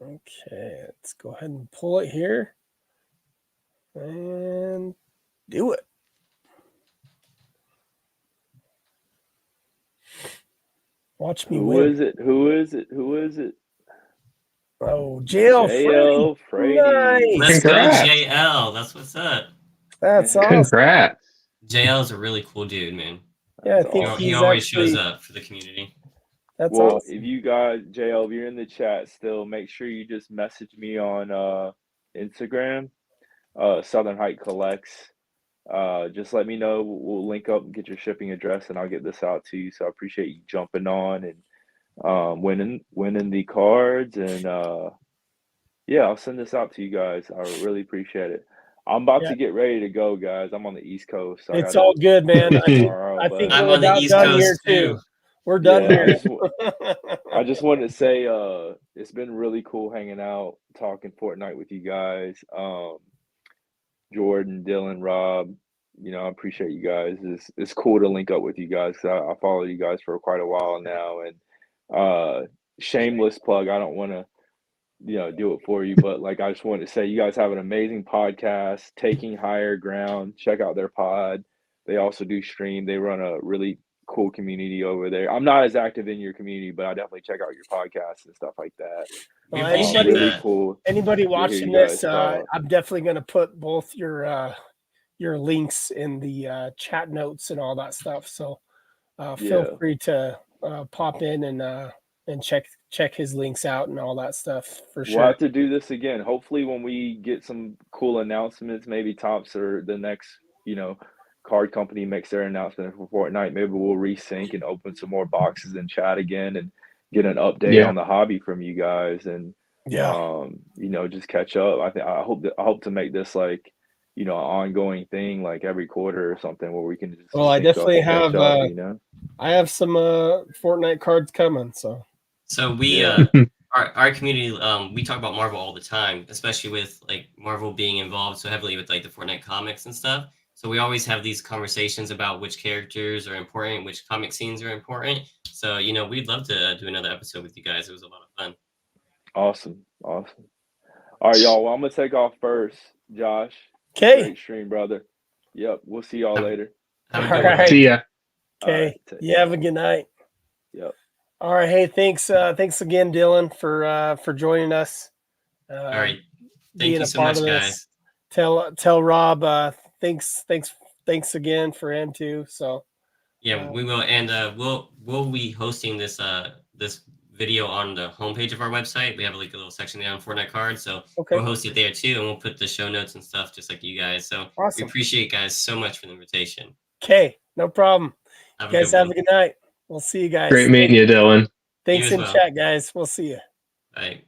Okay, let's go ahead and pull it here and do it. Watch me win. Who is it? Who is it? Who is it? Oh, JL Freddy. Nice. Let's Congrats. go, JL. That's what's up. That's awesome. Congrats. JL is a really cool dude, man. Yeah, I think awesome. He he's always actually shows up for the community. That's well, awesome. if you guys, JL, if you're in the chat still, make sure you just message me on Instagram, Southern Height Collects. Just let me know. We'll link up and get your shipping address, and I'll get this out to you. So I appreciate you jumping on and winning the cards, and yeah, I'll send this out to you guys. I really appreciate it. I'm about to get ready to go, guys. I'm on the East Coast. So it's all good, man. tomorrow, I think I'm we're on the about East done here Coast too. We're done Yeah, here. I just wanted to say it's been really cool hanging out, talking Fortnite with you guys. Jordan, Dylan, Rob, I appreciate you guys. It's cool to link up with you guys 'cause I follow you guys for quite a while now. And shameless plug, I don't want to do it for you, but like I just wanted to say you guys have an amazing podcast, Taking Higher Ground. Check out their pod. They also do stream. They run a really cool community over there. I'm not as active in your community, but I definitely check out your podcasts and stuff like that. We Well, appreciate Really that. cool Anybody to hear watching you guys this, talk. I'm definitely going to put both your links in the chat notes and all that stuff. So feel Yeah. free to pop in and check his links out and all that stuff for We'll sure. have to do this again. Hopefully when we get some cool announcements, maybe Topps or the next, card company makes their announcement for Fortnite, maybe we'll resync and open some more boxes and chat again and get an update Yeah. on the hobby from you guys and just catch up. I hope to make this like, an ongoing thing like every quarter or something where we can just Well, I sync up definitely and catch have up, I have some Fortnite cards coming. So we Yeah. our community, we talk about Marvel all the time, especially with like Marvel being involved so heavily with like the Fortnite comics and stuff. So we always have these conversations about which characters are important, which comic scenes are important. So we'd love to do another episode with you guys. It was a lot of fun. Awesome. All right, y'all. Well, I'm gonna take off first. Josh, okay, great stream, brother. Yep. We'll see y'all later. Have a All good one. right. See ya. okay. All right, You have a good night. Yep. All right. Hey, thanks again, Dylan, for joining us. All right. Thank Being you a so part much, of guys. this. Tell Rob thanks again for him too. So Yeah, we will, and we'll be hosting this this video on the homepage of our website. We have like a little section there on Fortnite cards, so okay, we'll host it there too, and we'll put the show notes and stuff just like you guys. So we awesome. appreciate you guys so much for the invitation. Okay, no problem. Have You a guys good have one. a good night. We'll see you guys. Great meeting you, Dylan. Thanks You as in well. chat, guys. We'll see you. Bye.